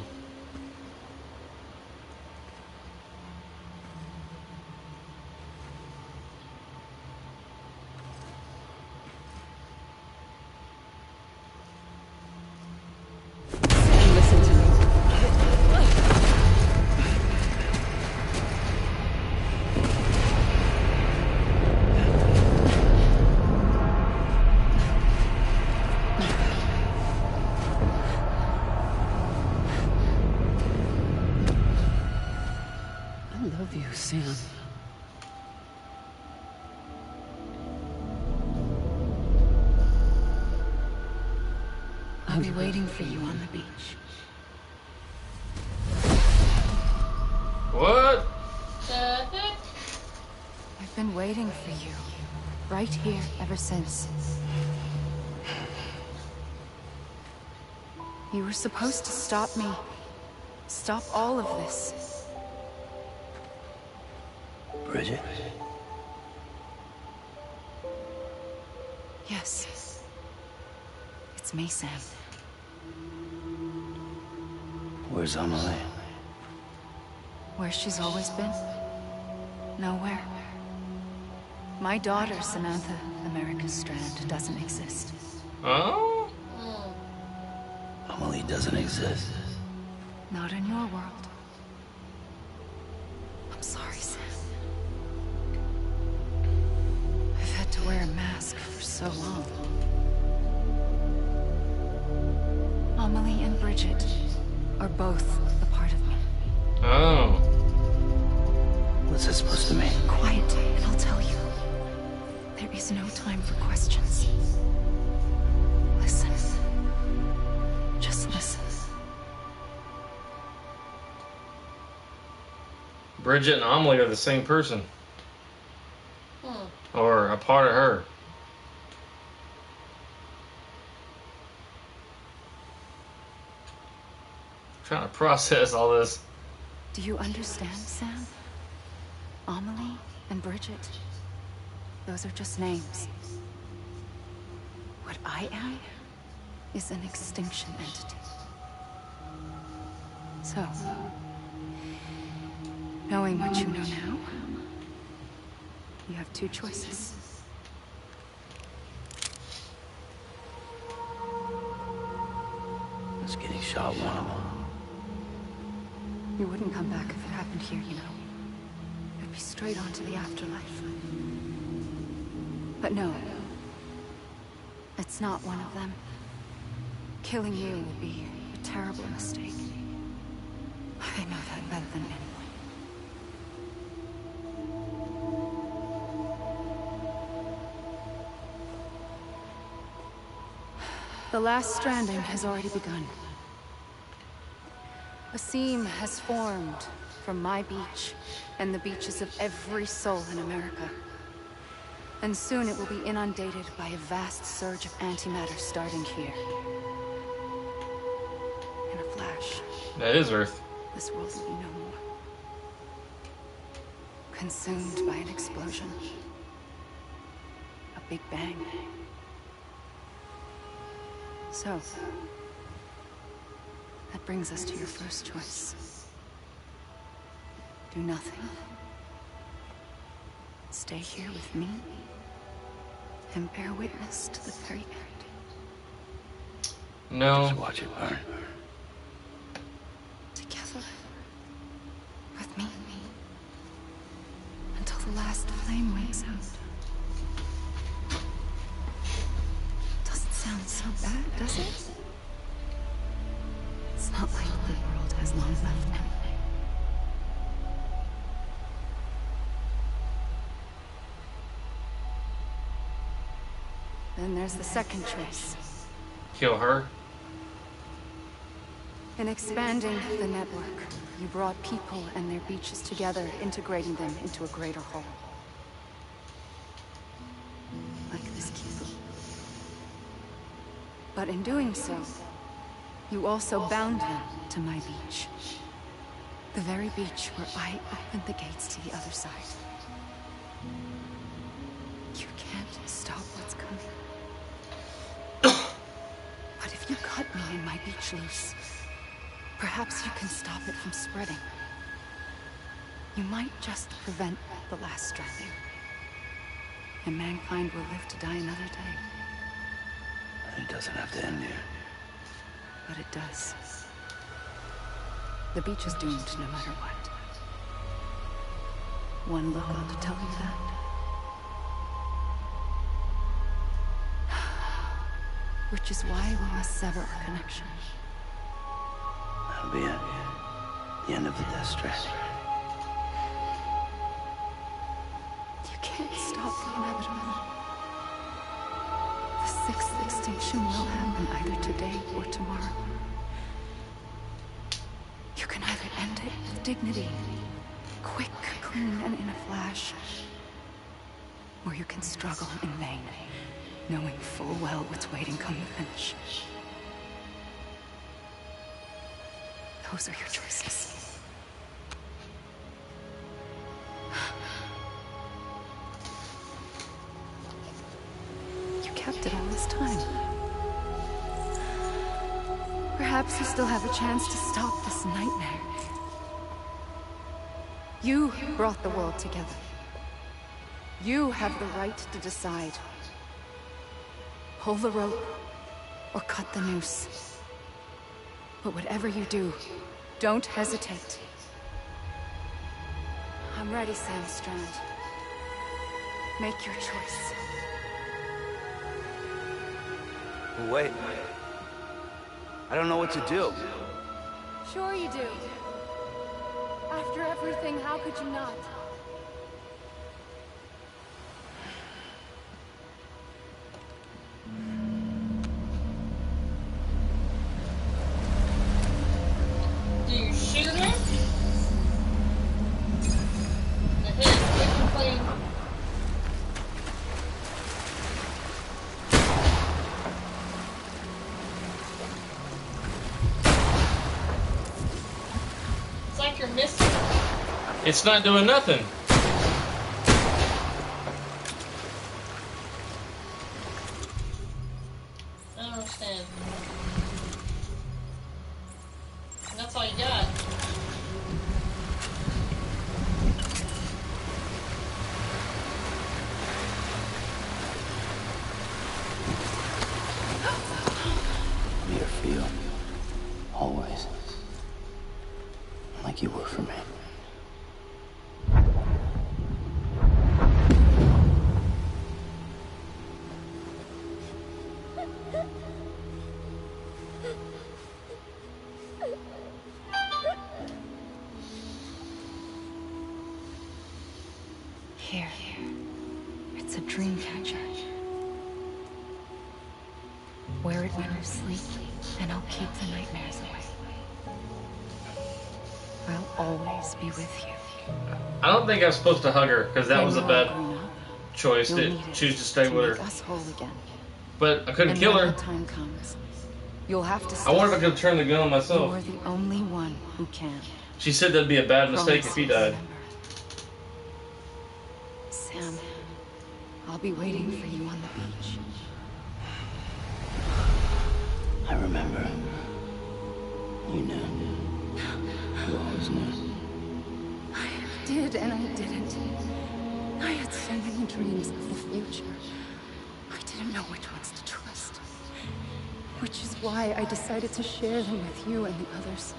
Sam, listen to me. I love you, Sam. I'll be waiting for you on the beach. What? The heck? I've been waiting for you. Right here, ever since. You were supposed to stop me. Stop all of this. Bridget? Yes. It's me, Sam. Where's Amelie? Where she's always been. Nowhere. My daughter, Samantha America Strand, doesn't exist. Oh? Amelie doesn't exist. Not in your world. I'm sorry, Sam. I've had to wear a mask for so long. Amelie and Bridget are both a part of me. Oh. What's that supposed to mean? Quiet, and I'll tell you. There is no time for questions. Listen. Just listen. Bridget and Amelie are the same person. Or a part of her. Trying to process all this. Do you understand, Sam? Amelie and Bridget. Those are just names. What I am is an extinction entity. So, knowing what you know now, you have two choices. Is getting shot one of them. You wouldn't come back if it happened here, you know. It'd be straight on to the afterlife. But no. It's not one of them. Killing you will be a terrible mistake. I know that better than anyone. The last stranding has already begun. A seam has formed from my beach and the beaches of every soul in America. And soon it will be inundated by a vast surge of antimatter starting here. In a flash. That is Earth. This world will be no more. Consumed by an explosion. A big bang. So, that brings us to your first choice. Do nothing. Stay here with me, and bear witness to the very end. No. Just watch it burn. Together. With me. Until the last flame wakes out. Doesn't sound so bad, does it? It's not like the world has long left now. Then there's the second choice. Kill her? In expanding the network, you brought people and their beaches together, integrating them into a greater whole. Like this keeper. But in doing so, you also bound them to my beach. The very beach where I opened the gates to the other side. You can't stop what's coming. But if you cut me and my beach loose, perhaps you can stop it from spreading. You might just prevent the last stranding. And mankind will live to die another day. It doesn't have to end here. But it does. The beach is doomed no matter what. One look ought to tell you that. Which is why we must sever our connection. That'll be it. The end of the Death Stranding. You can't stop the inevitable. The sixth extinction will happen either today or tomorrow. You can either end it with dignity, quick, clean, and in a flash, or you can struggle in vain, knowing full well what's waiting come the finish. Those are your choices. You kept it all this time. Perhaps you still have a chance to stop this nightmare. You brought the world together. You have the right to decide. Pull the rope or cut the noose. But whatever you do, don't hesitate. I'm ready, Sam Strand. Make your choice. Wait. I don't know what to do. Sure you do. After everything, how could you not? Do you shoot her? The head quick and clean. It's like you're missing. It's not doing nothing. I don't understand. And that's all you got. I'm here for you. Always. Like you were for me. Here. It's a dream catcher. Wear it when you sleep, and I'll keep the nightmares away. I'll always be with you. I don't think I'm supposed to hug her, because that When was a we're all bad grown up, choice you'll to need it choose to stay to with make her. us whole again. But I couldn't And kill when her. the time comes, you'll have to stay. I wondered if I could turn the gun on myself. You're the only one who can. She said that'd be a bad mistake if he died. Remember. Sam, I'll be waiting for you on the beach. I remember. You knew. You always knew. I did and I didn't. I had so many dreams of the future. I didn't know which ones to trust. Which is why I decided to share them with you and the others.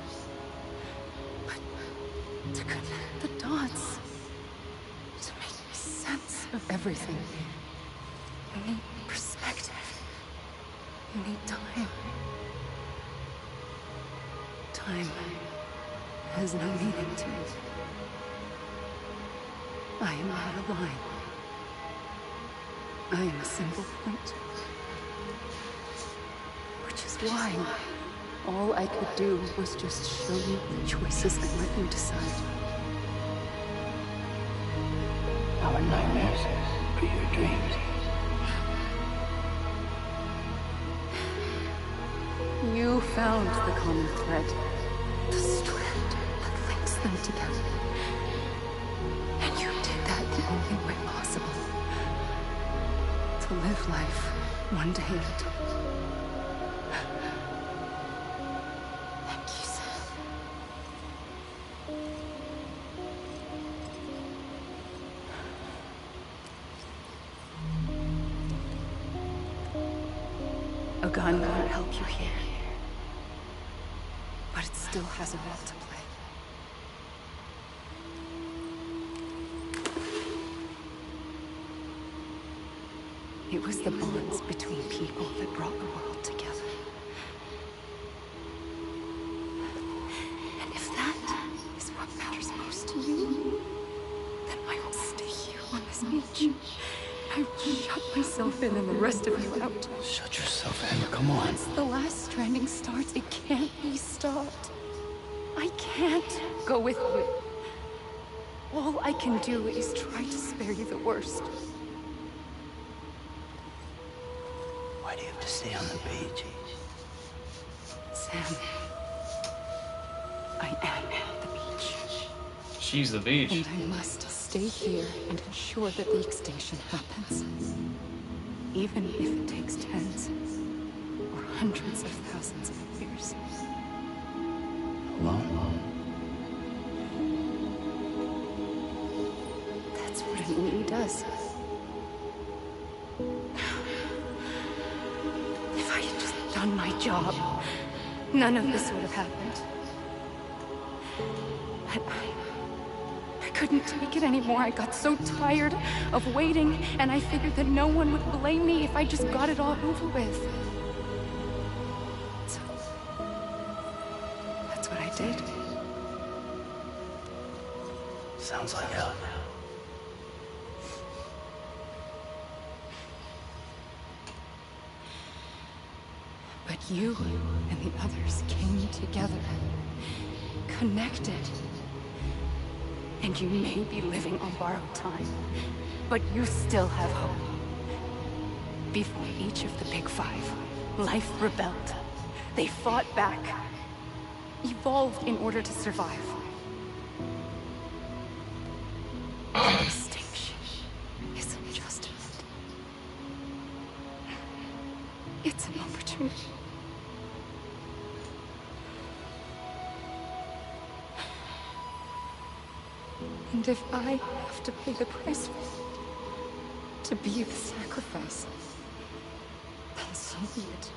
But to connect the dots, to make sense of everything, you need perspective. You need time. Time has no meaning to me. I am out of line. I am a single point, which just lying. All I could do was just show you the choices and let you decide. Our nightmares are your dreams. You found the common thread, the strand that links them together. And you did that the only way possible. To live life one day at a time. Thank you, Sam. A gun won't help you here. But it still has a role to play. It was the bonds between people that brought the world together. And if that is what matters most to you, then I will stay here on this beach. I will shut myself in and the rest of you out. Shut yourself in. Come on. Once the last stranding starts, it can't be stopped. I can't go with you. All I can do is try to spare you the worst. Why do you have to stay on the beach? Sam, I am the beach. She's the beach. And I must stay here and ensure that the extinction happens. Even if it takes tens or hundreds of thousands of years. Alone? That's what an Uli does. If I had just done my job, none of this would have happened. But I couldn't take it anymore. I got so tired of waiting, and I figured that no one would blame me if I just got it all over with. So, that's what I did. Sounds like hell. But you and the others came together, connected. And you may be living on borrowed time, but you still have hope. Before each of the Big Five, life rebelled. They fought back, evolved in order to survive. Extinction isn't just an end. It's an opportunity. And if I have to pay the price for it, to be the sacrifice, then so be it.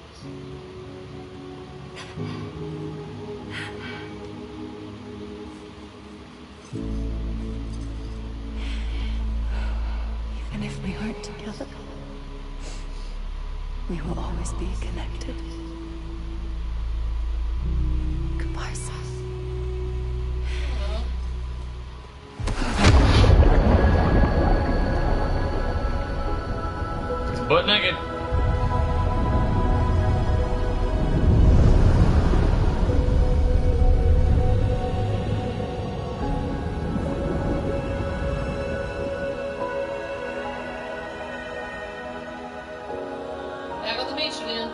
Even if we aren't together, we will always be connected. Goodbye, Sam. Butt naked. Back on the beach again.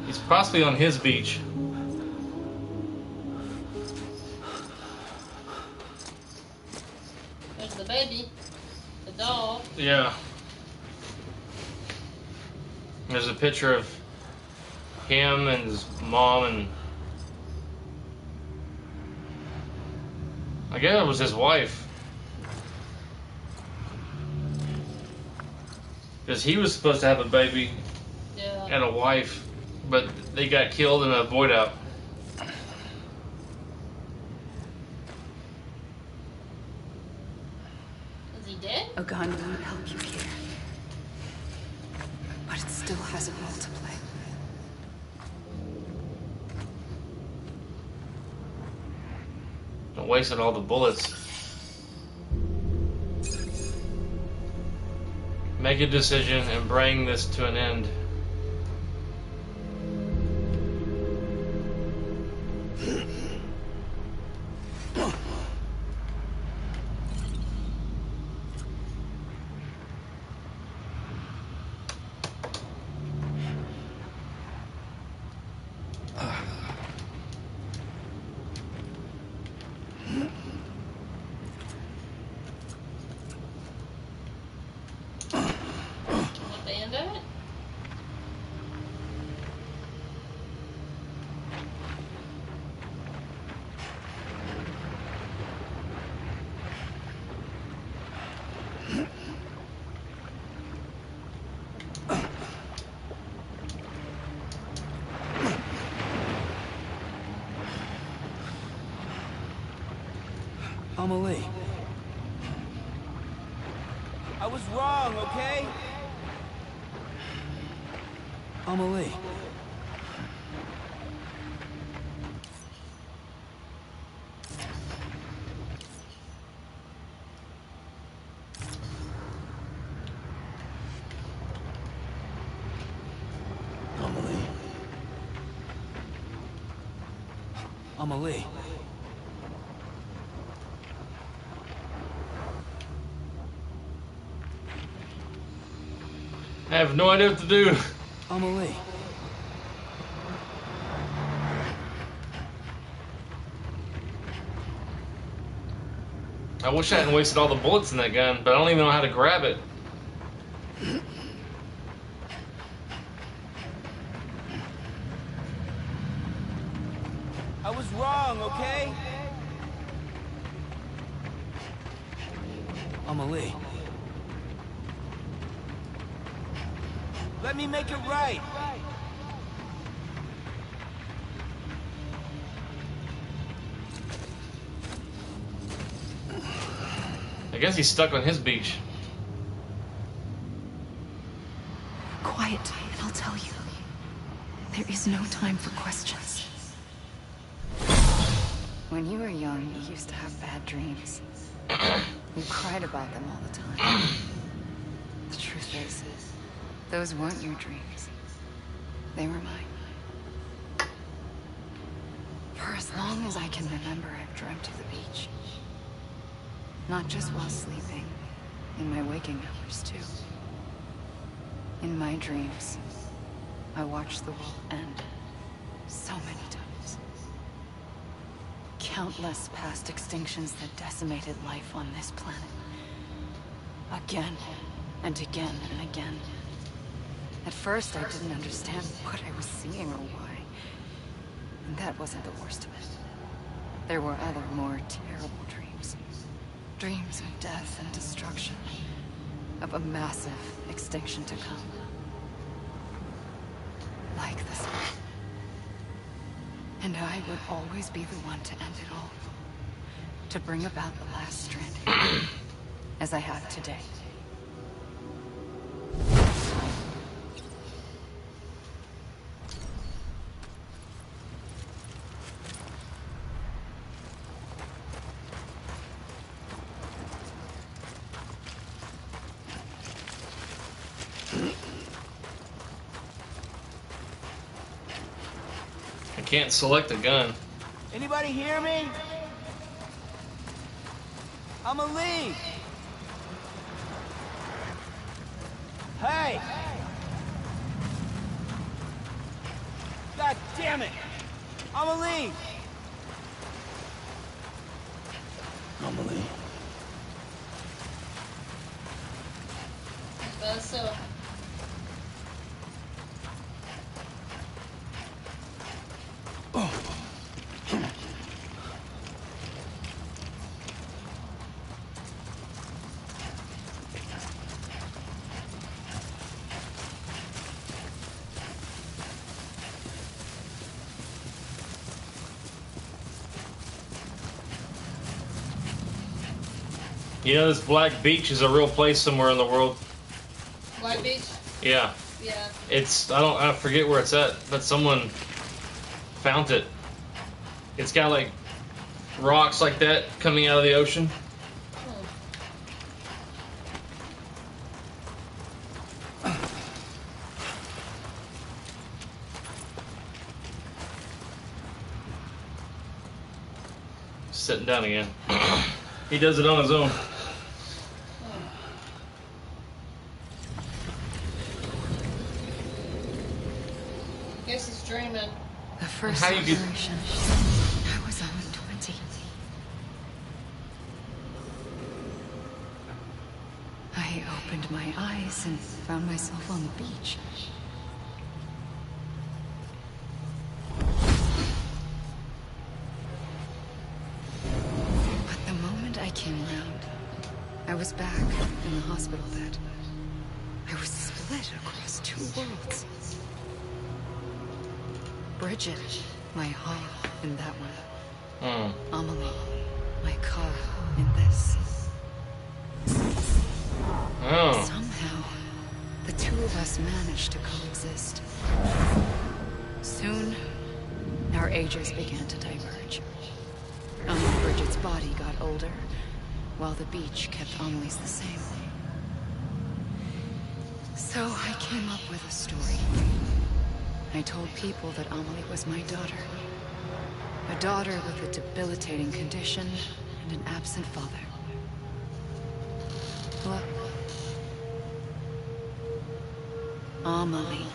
He's possibly on his beach. There's the baby. The doll. Yeah. There's a picture of him and his mom, and I guess it was his wife. Because he was supposed to have a baby and a wife, but they got killed in a void out. Is he dead? A gun won't help you here. But it still has a role to play. Don't waste all the bullets. Make a decision and bring this to an end. Bandit? Amelie. I was wrong, okay? Amelie. Amelie. Amelie. I have no idea what to do. Amelie. I wish I hadn't wasted all the bullets in that gun, but I don't even know how to grab it. I was wrong, okay? Amelie. Let me make it right. I guess he's stuck on his beach. Quiet, and I'll tell you. There is no time for questions. When you were young, you used to have bad dreams. You cried about them all the time. The truth is, those weren't your dreams. They were mine. For as long as I can remember, I've dreamt of the beach. Not just while sleeping, in my waking hours too. In my dreams, I watched the world end so many times. Countless past extinctions that decimated life on this planet. Again, and again, and again. At first, I didn't understand what I was seeing or why. And that wasn't the worst of it. There were other, more terrible dreams. Dreams of death and destruction. Of a massive extinction to come. Like this one. And I would always be the one to end it all. To bring about the last stranding. As I have today. I can't select a gun. Anybody hear me? Amelie! Hey! God damn it! Amelie! Amelie. So. You know, this Black Beach is a real place somewhere in the world. Black Beach? Yeah. Yeah. It's, I forget where it's at, but someone found it. It's got like rocks like that coming out of the ocean. sitting down again. He does it on his own. Guess he's dreaming. The first How you get- operation. I was only 20. I opened my eyes and found myself on the beach. But the moment I came around, I was back in the hospital bed. I was split across two worlds. Bridget, my heart in that one. Amelie, my car in this. Oh. Somehow, the two of us managed to coexist. Soon, our ages began to diverge. Bridget's body got older, while the beach kept Amelie's the same. So I came up with a story. I told people that Amelie was my daughter. A daughter with a debilitating condition and an absent father. Look. Amelie.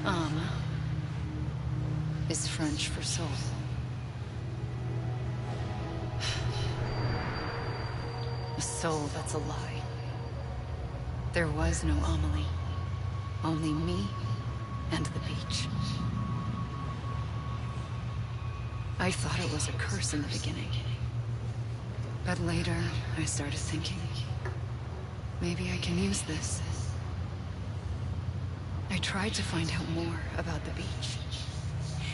Âme is French for soul. A soul that's a lie. There was no Amelie. Only me and the beach. I thought it was a curse in the beginning. But later, I started thinking, maybe I can use this. I tried to find out more about the beach.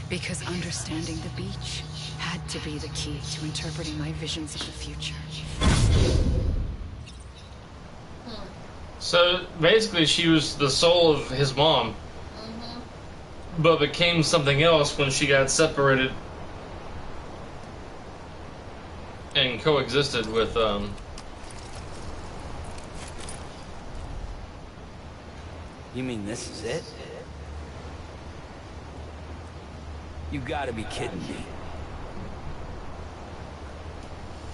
Because understanding the beach had to be the key to interpreting my visions of the future. So basically, she was the soul of his mom, but became something else when she got separated and coexisted with. You mean this is it? You gotta be kidding me.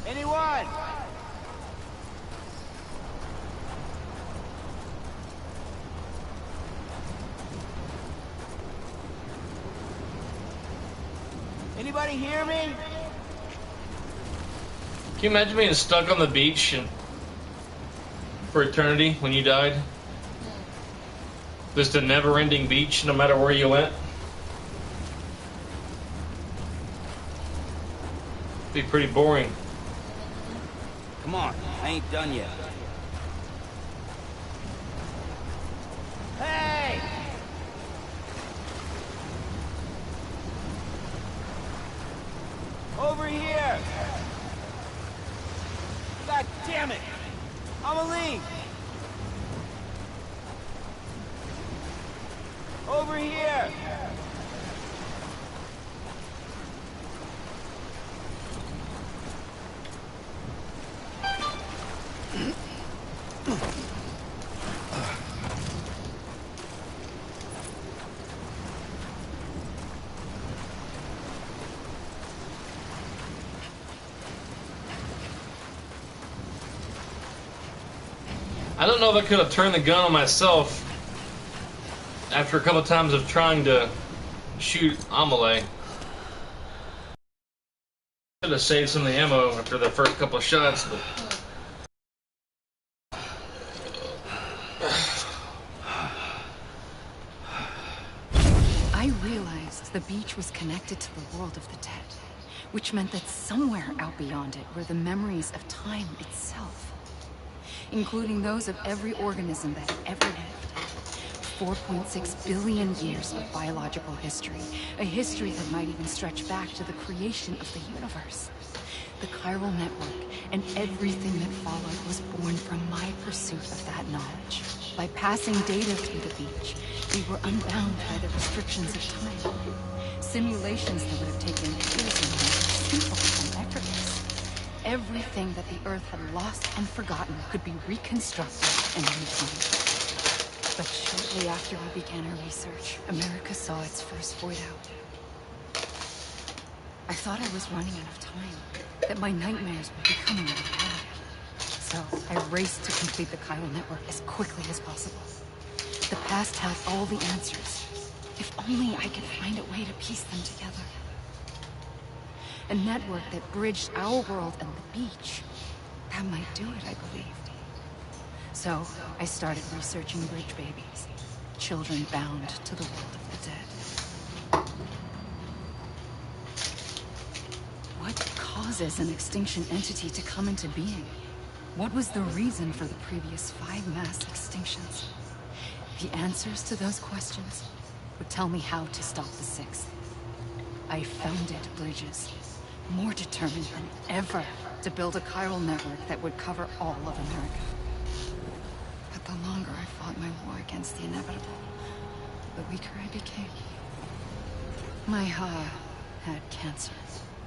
Anyone? Anybody hear me? Can you imagine being stuck on the beach and for eternity when you died? Just a never-ending beach, no matter where you went. Be pretty boring. Come on, I ain't done yet. Hey! Over here! God damn it! Amelie! Over here! I don't know if I could have turned the gun on myself after a couple of times of trying to shoot Amelie. Should have saved some of the ammo after the first couple of shots, but... I realized the beach was connected to the world of the dead, which meant that somewhere out beyond it were the memories of time itself, including those of every organism that ever lived. 4.6 billion years of biological history, a history that might even stretch back to the creation of the universe. The chiral network and everything that followed was born from my pursuit of that knowledge. By passing data through the beach, we were unbound by the restrictions of time. Simulations that would have taken years and years, simple and effortless. Everything that the Earth had lost and forgotten could be reconstructed and reclaimed. But shortly after we began our research, America saw its first void out. I thought I was running out of time, that my nightmares were becoming a reality. So I raced to complete the chiral network as quickly as possible. The past held all the answers. If only I could find a way to piece them together. A network that bridged our world and the beach. That might do it, I believed. So I started researching bridge babies. Children bound to the world of the dead. What causes an extinction entity to come into being? What was the reason for the previous 5 mass extinctions? The answers to those questions would tell me how to stop the 6th. I founded bridges, more determined than ever to build a chiral network that would cover all of America. But the longer I fought my war against the inevitable, the weaker I became. My Ha had cancer.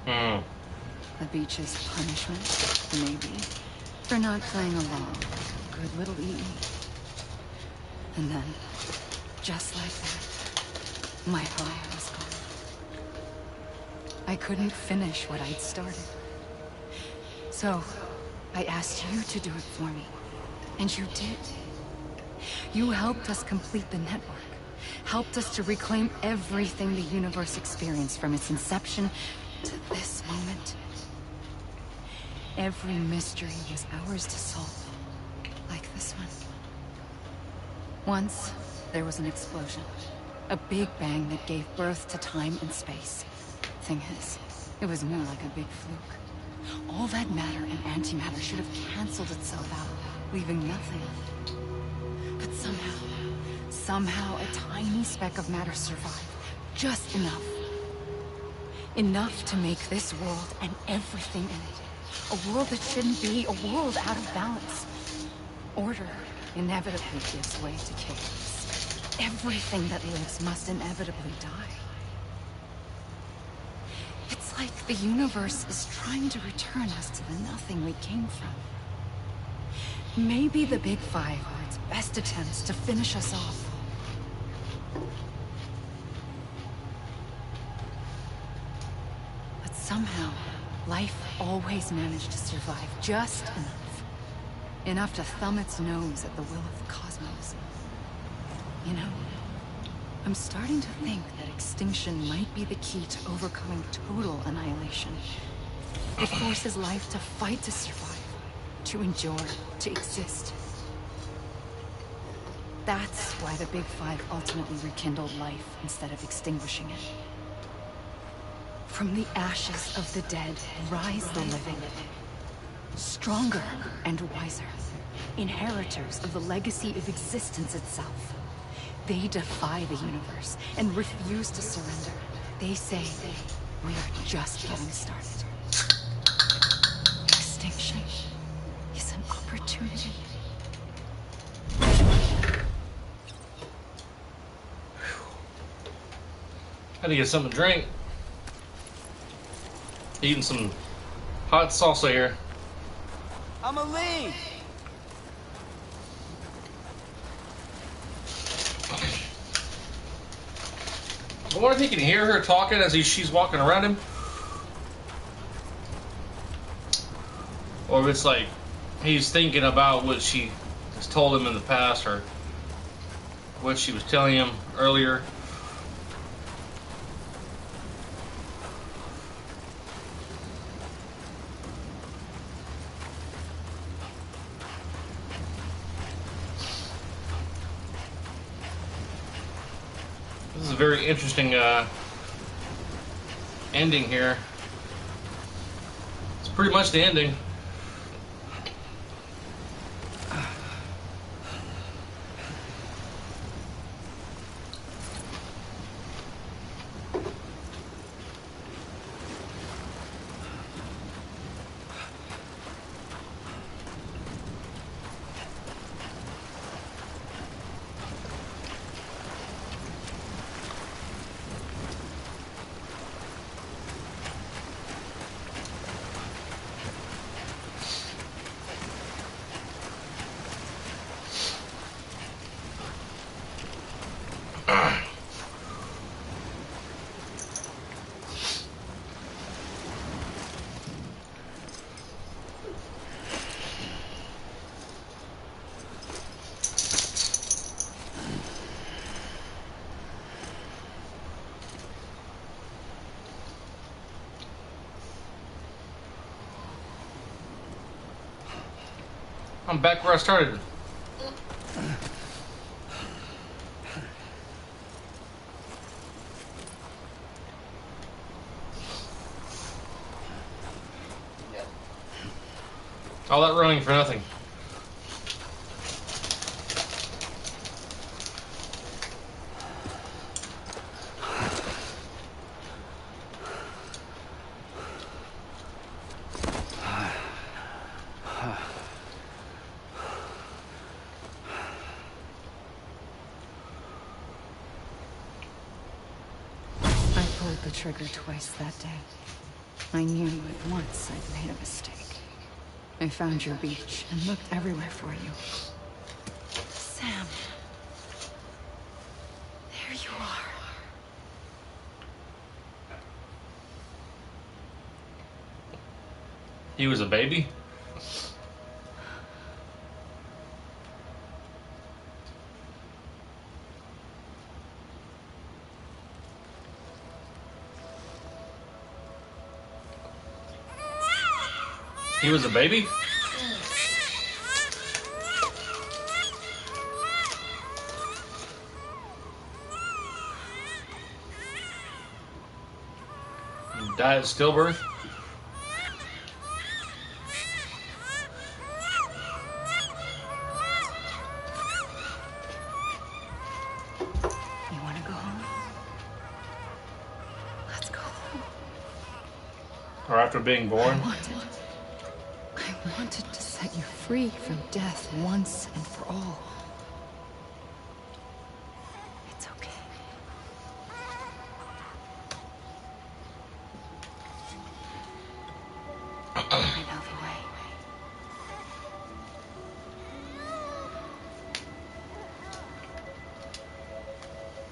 The beach's punishment, maybe, for not playing along. Good little Edie. And then, just like that, my Ha was gone. I couldn't finish what I'd started. So, I asked you to do it for me. And you did. You helped us complete the network. Helped us to reclaim everything the universe experienced from its inception to this moment. Every mystery was ours to solve. Like this one. Once, there was an explosion. A big bang that gave birth to time and space. Thing is, it was more like a big fluke. All that matter and antimatter should have canceled itself out, leaving nothing. But somehow a tiny speck of matter survived. Just enough. Enough to make this world and everything in it. A world that shouldn't be, a world out of balance. Order inevitably gives way to chaos. Everything that lives must inevitably die. It's like the universe is trying to return us to the nothing we came from. Maybe the Big Five were its best attempts to finish us off. But somehow, life always managed to survive just enough. Enough to thumb its nose at the will of the cosmos. You know, I'm starting to think that extinction might be the key to overcoming total annihilation. It forces life to fight to survive. To endure, to exist. That's why the Big Five ultimately rekindled life instead of extinguishing it. From the ashes of the dead rise the living. Stronger and wiser. Inheritors of the legacy of existence itself. They defy the universe and refuse to surrender. They say, we are just getting started. Extinction is an opportunity. Had to get something to drink. Eating some hot salsa here. I'm a lead. I wonder if he can hear her talking as she's walking around him. Or if it's like he's thinking about what she has told him in the past or what she was telling him earlier. This is a very interesting ending here. It's pretty much the ending. I'm back where I started. All that running for nothing. I pulled the trigger twice that day. I knew at once I'd made a mistake. I found your beach and looked everywhere for you. Sam. There you are. He was a baby? He was a baby? Died at stillbirth? You want to go home? Let's go home. Or after being born? I wanted to set you free from death once and for all. It's okay. I know the way.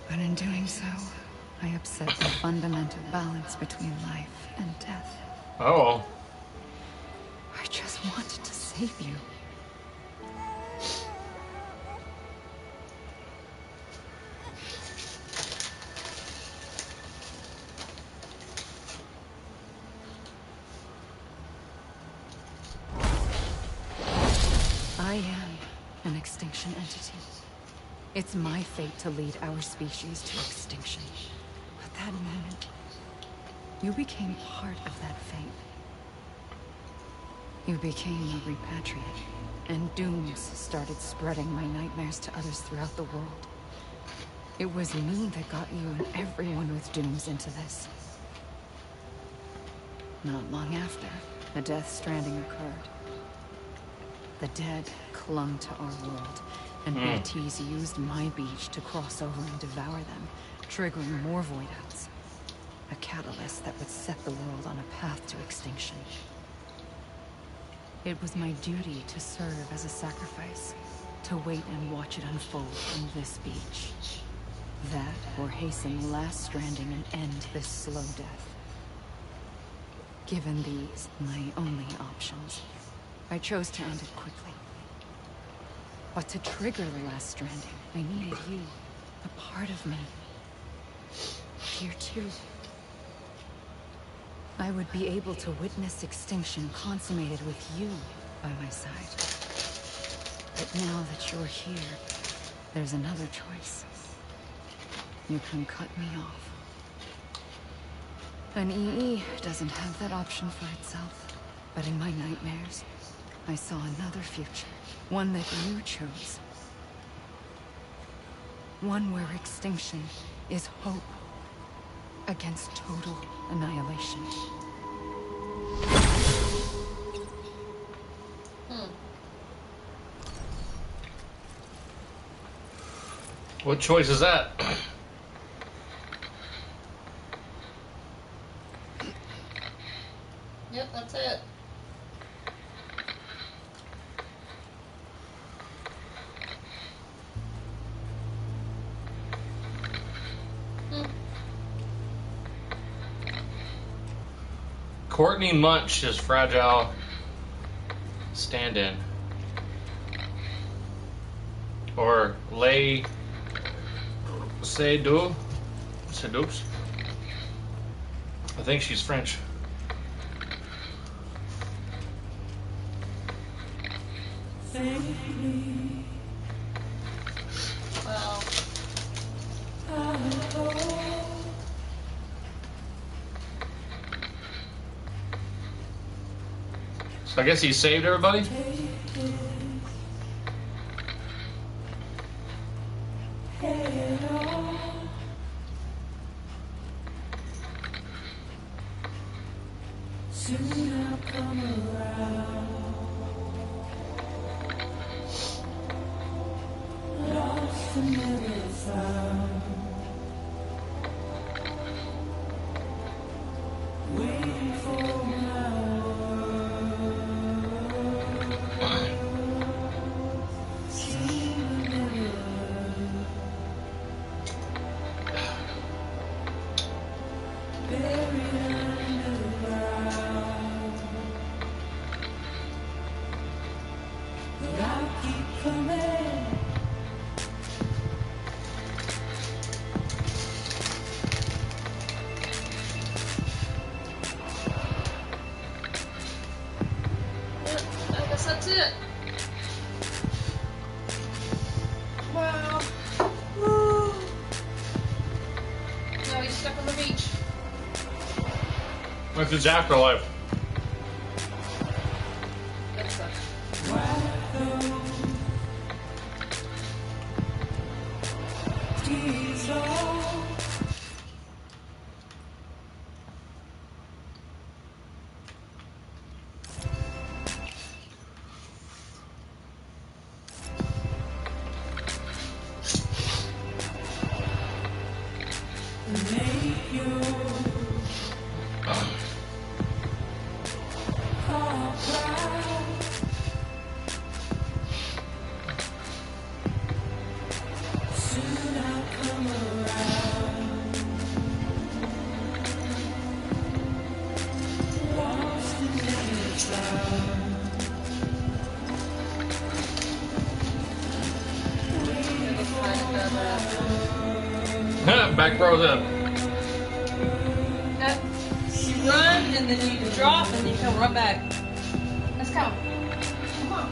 But in doing so, I upset the fundamental balance between life and death. Oh. I just wanted to save you. I am an extinction entity. It's my fate to lead our species to extinction. But that moment, you became part of that fate. You became a repatriate, and dooms started spreading my nightmares to others throughout the world. It was me that got you and everyone with dooms into this. Not long after, the Death Stranding occurred. The dead clung to our world, and BTs used my beach to cross over and devour them, triggering more void outs. A catalyst that would set the world on a path to extinction. It was my duty to serve as a sacrifice, to wait and watch it unfold on this beach. That, or hasten the last stranding and end this slow death. Given these, my only options, I chose to end it quickly. But to trigger the last stranding, I needed you, a part of me. Here too. I would be able to witness extinction consummated with you by my side. But now that you're here, there's another choice. You can cut me off. An EE doesn't have that option for itself. But in my nightmares, I saw another future. One that you chose. One where extinction is hope against total annihilation. What choice is that? Yep, that's it. Courtney Munch is fragile. Stand-in. Or Lay Seydoux. Sedoups. I think she's French. Well, So I guess he saved everybody? I guess that's it. Wow. Woo. Now he's stuck on the beach. What's his afterlife? That sucks. Back rows up. You run and then you drop and you can run back. Let's go. Come on.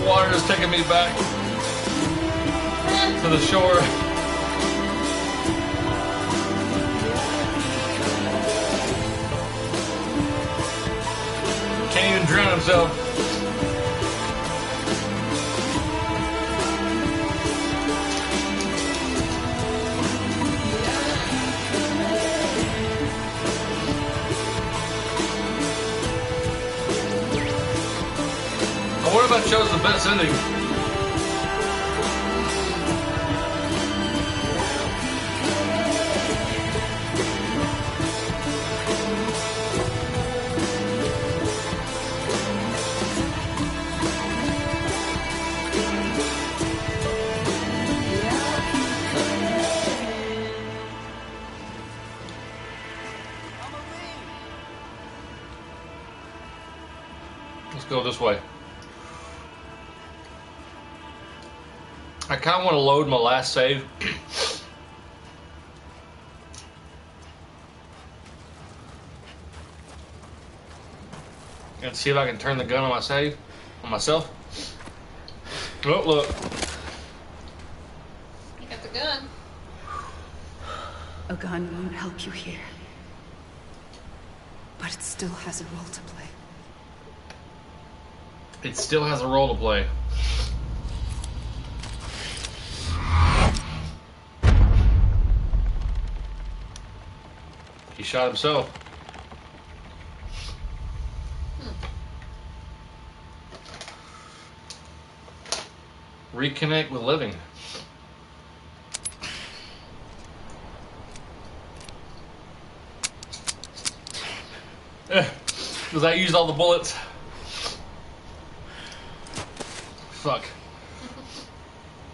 Water is taking me back to the shore. Can't even drown himself. What if I chose the best ending? Go this way. I kind of want to load my last save. And see if I can turn the gun on my save, on myself. Oh, look. You got the gun. A gun won't help you here. But it still has a role to play. It still has a role to play. He shot himself. Reconnect with living. Because I used all the bullets. Fuck.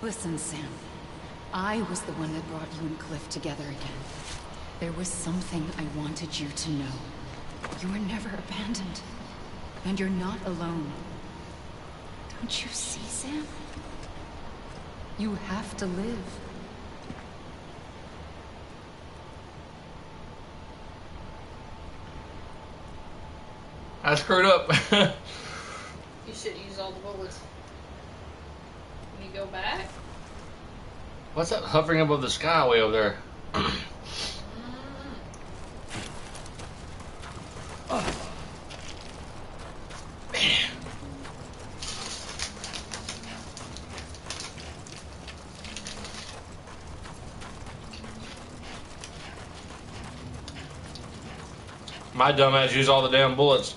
Listen, Sam. I was the one that brought you and Cliff together again. There was something I wanted you to know. You were never abandoned. And you're not alone. Don't you see, Sam? You have to live. I screwed up. You should use all the bullets. Can you go back? What's that hovering above the sky way over there? My dumbass used all the damn bullets.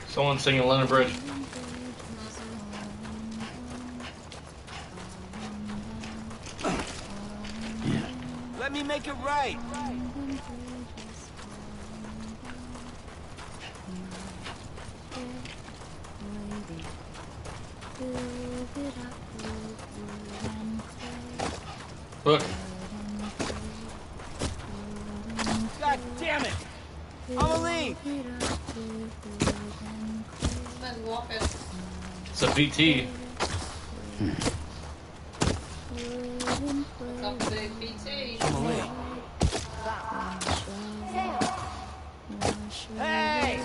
Someone singing London Bridge. Let me make it right. Look. God damn it! Amelie! Then walk it. It's a VT. What's up, big BT? Amelie. Hey!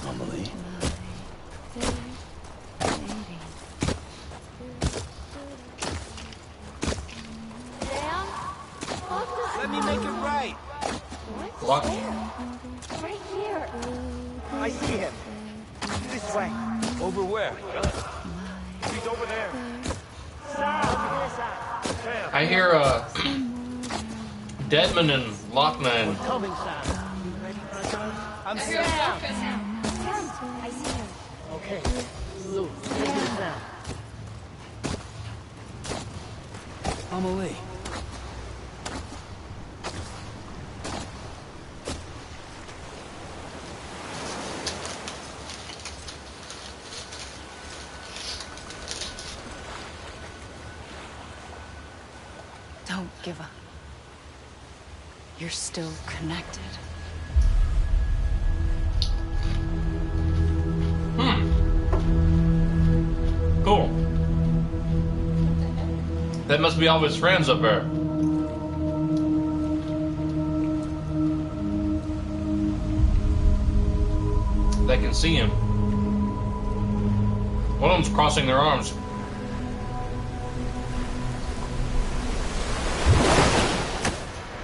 Amelie. Let me make it right. Lock. Right here. I see him. This way. Over where? He's over there. I hear Deadman and Lockman. I'm I hear him Sam. walking. I see him. Okay. Lou, take this down. Amelie. Don't give up. You're still connected. Cool. That must be all of his friends up there. They can see him. One of them's crossing their arms.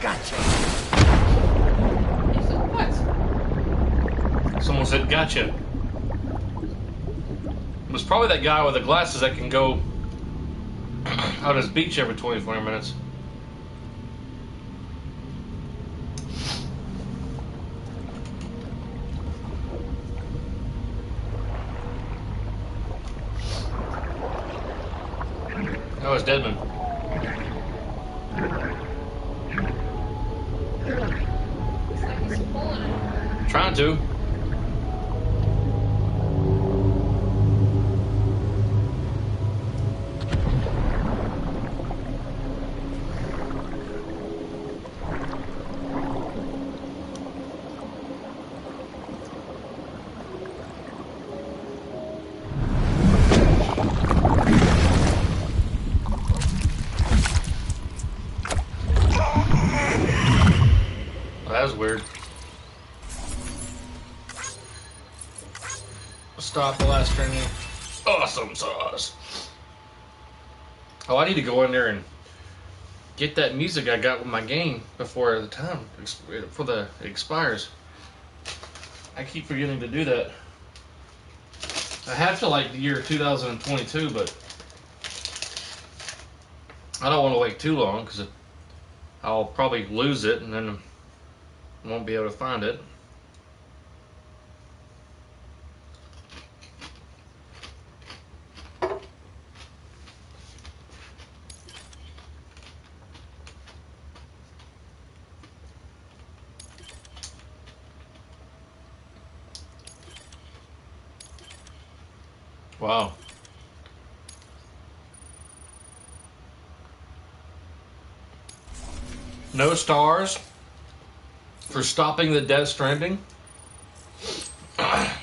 Gotcha. He said, what? Someone said, gotcha. It was probably that guy with the glasses that can go out on his beach every 24 minutes. That was Deadman. Trying to. That was weird. Stop the last Stranding. Awesome sauce. Oh, I need to go in there and get that music I got with my game before the time it expires. I keep forgetting to do that. I have to like the year 2022, but I don't want to wait too long because I'll probably lose it and then I won't be able to find it. Wow. No stars for stopping the Death Stranding. I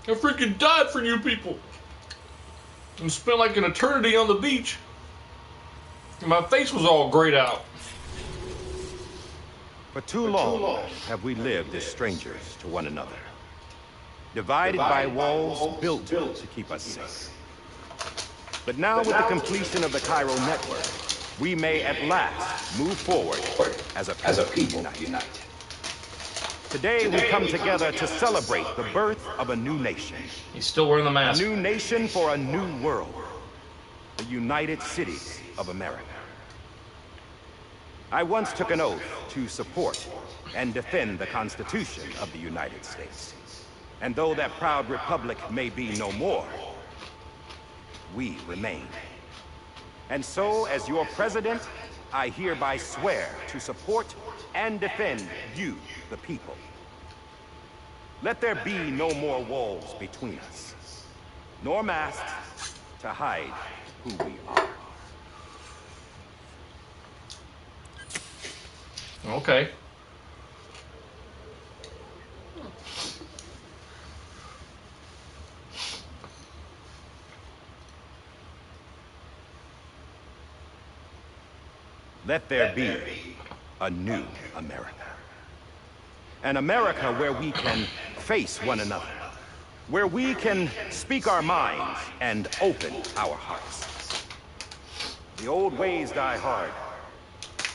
freaking died for you people and spent like an eternity on the beach. And my face was all grayed out. For too long have we lived as strangers to one another, divided by walls built to keep us safe. But now with the completion of the Cairo network, we may at last move forward as a people united. Today we come together to celebrate the birth of a new nation. He's still wearing the mask. A new nation for a new world. The United Cities of America. I once took an oath to support and defend the Constitution of the United States. And though that proud republic may be no more, we remain. And so, as your president, I hereby swear to support and defend you, the people. Let there be no more walls between us, nor masks to hide who we are. Okay. Let there be a new America. An America where we can face one another. Where we can speak our minds and open our hearts. The old ways die hard.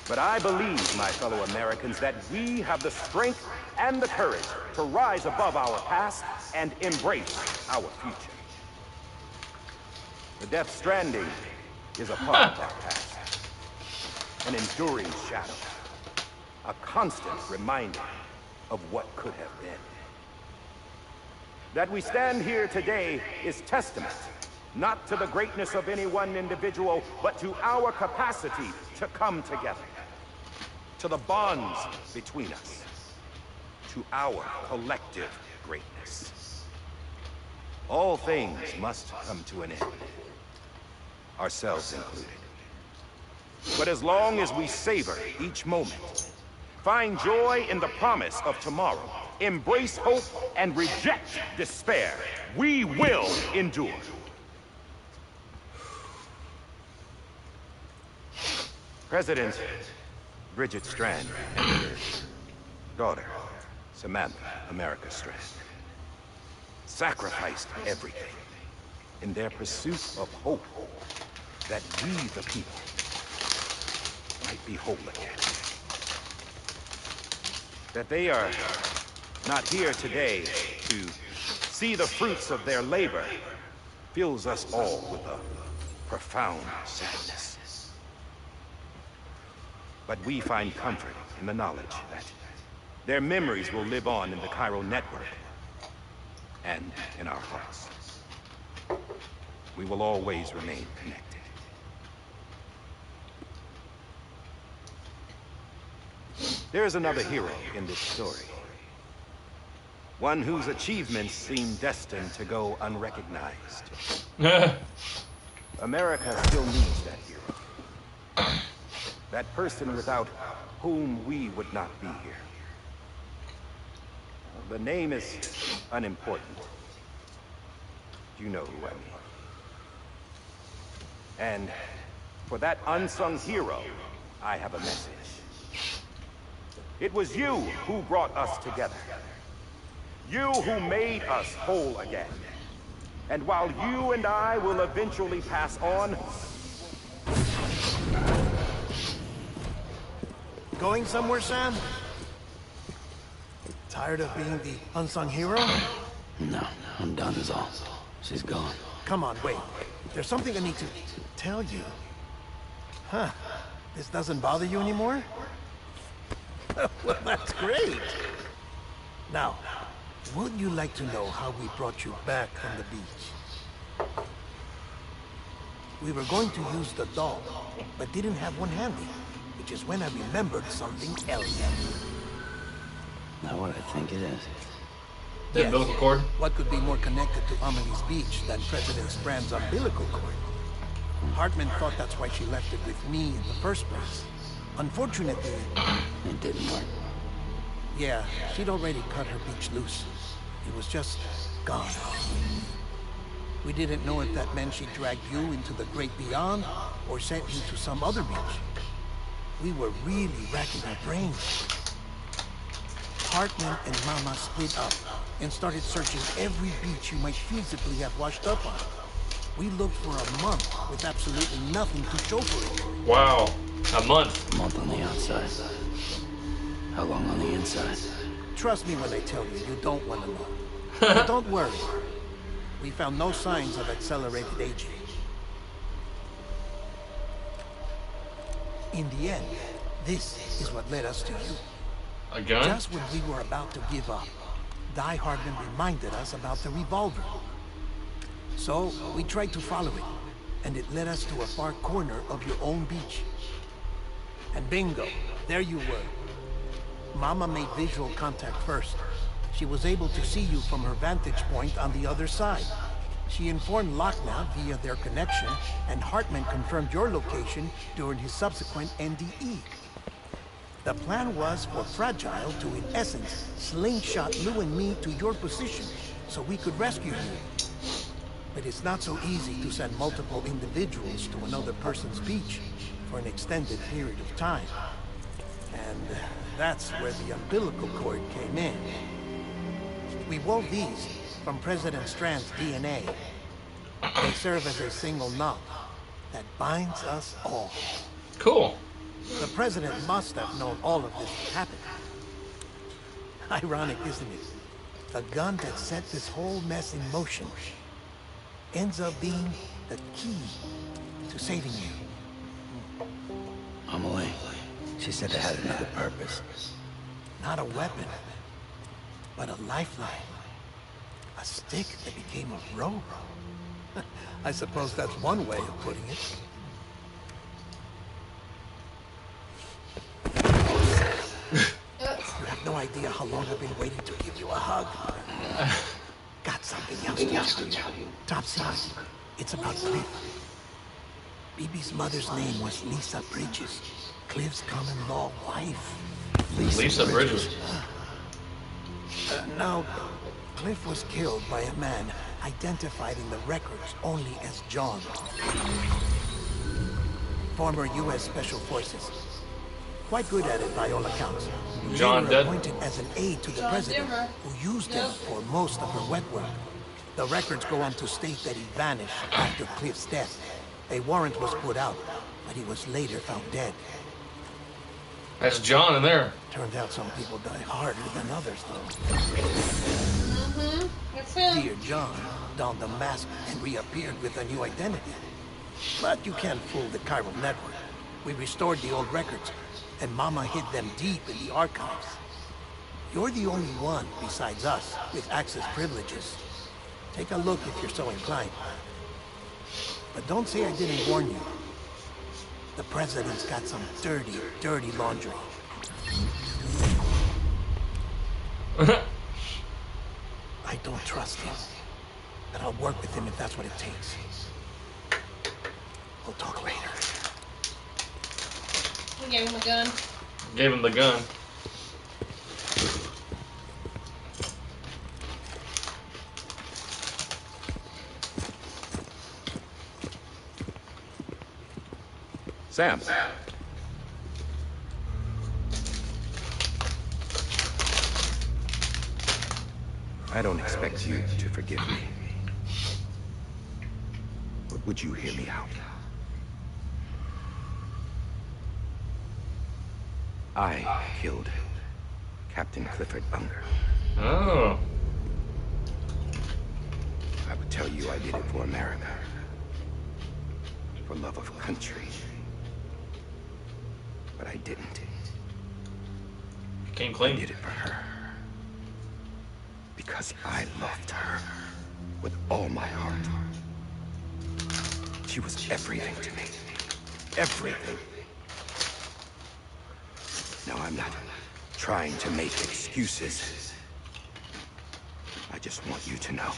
But I believe, my fellow Americans, that we have the strength and the courage to rise above our past and embrace our future. The Death Stranding is a part of our past. An enduring shadow. A constant reminder of what could have been. That we stand here today is testament, not to the greatness of any one individual, but to our capacity to come together. To the bonds between us. To our collective greatness. All things must come to an end. Ourselves included. But as long as we savor each moment, find joy in the promise of tomorrow, embrace hope and reject despair, we will endure. President Bridget Strand and her daughter, Samantha America Strand, sacrificed everything in their pursuit of hope that we, the people, might be whole again. That they are not here today to see the fruits of their labor fills us all with a profound sadness. But we find comfort in the knowledge that their memories will live on in the Cairo network and in our hearts. We will always remain connected. There's another hero in this story. One whose achievements seem destined to go unrecognized. America still needs that hero. That person without whom we would not be here. The name is unimportant. You know who I mean. And for that unsung hero, I have a message. It was you who brought us together. You who made us whole again. And while you and I will eventually pass on... Going somewhere, Sam? Tired of being the unsung hero? No, I'm done is all. She's gone. Come on, wait. There's something I need to tell you. Huh. This doesn't bother you anymore? Well, that's great. Now, would you like to know how we brought you back from the beach? We were going to use the doll, but didn't have one handy, which is when I remembered something else. Not what I think it is. The umbilical cord? What could be more connected to Amelie's beach than President Strand's umbilical cord? Hartman thought that's why she left it with me in the first place. Unfortunately... It didn't work. Yeah, she'd already cut her beach loose. It was just gone. We didn't know if that meant she dragged you into the great beyond, or sent you to some other beach. We were really racking our brains. Hartman and Mama split up and started searching every beach you might feasibly have washed up on. We looked for a month with absolutely nothing to show for it. Wow, a month. A month on the outside. How long on the inside? Trust me when I tell you, you don't want to know. But don't worry. We found no signs of accelerated aging. In the end, this is what led us to you. A gun? Just when we were about to give up, Die Hardman reminded us about the revolver. So, we tried to follow it, and it led us to a far corner of your own beach. And bingo, there you were. Mama made visual contact first. She was able to see you from her vantage point on the other side. She informed Locknaw via their connection, and Hartman confirmed your location during his subsequent NDE. The plan was for Fragile to, in essence, slingshot Lou and me to your position, so we could rescue you. But it's not so easy to send multiple individuals to another person's beach for an extended period of time. And that's where the umbilical cord came in. We wove these from President Strand's DNA. They serve as a single knot that binds us all. Cool. The President must have known all of this would happen. Ironic, isn't it? The gun that set this whole mess in motion ends up being the key to saving you. Amelie, she said it had another purpose. Not a weapon, but a lifeline. A stick that became a rope. I suppose that's one way of putting it. You have no idea how long I've been waiting to give you a hug. Got something else to tell you. Top secret. It's about Cliff. BB's mother's name was Lisa Bridges. Cliff's common-law wife. Lisa Bridges. No, Cliff was killed by a man identified in the records only as John. Former U.S. Special Forces. Quite good at it by all accounts. John Later dead? appointed as an aide to the president, who used him for most of her wet work. The records go on to state that he vanished after Cliff's death. A warrant was put out, but he was later found dead. That's John in there. Turned out some people die harder than others, though. That's him. Dear John donned a mask and reappeared with a new identity. But you can't fool the chiral network. We restored the old records, and Mama hid them deep in the archives. You're the only one, besides us, with access privileges. Take a look if you're so inclined. But don't say I didn't warn you. The President's got some dirty, dirty laundry. I don't trust him. But I'll work with him if that's what it takes. We'll talk later. We gave him a gun. Gave him the gun. Sam. I don't expect you to forgive me. But would you hear me out? I killed Captain Clifford Unger. Oh. I would tell you I did it for America. For love of country. But I didn't. Came clean. I did it for her. Because I loved her with all my heart. She was everything to me. Everything. No, I'm not trying to make excuses. I just want you to know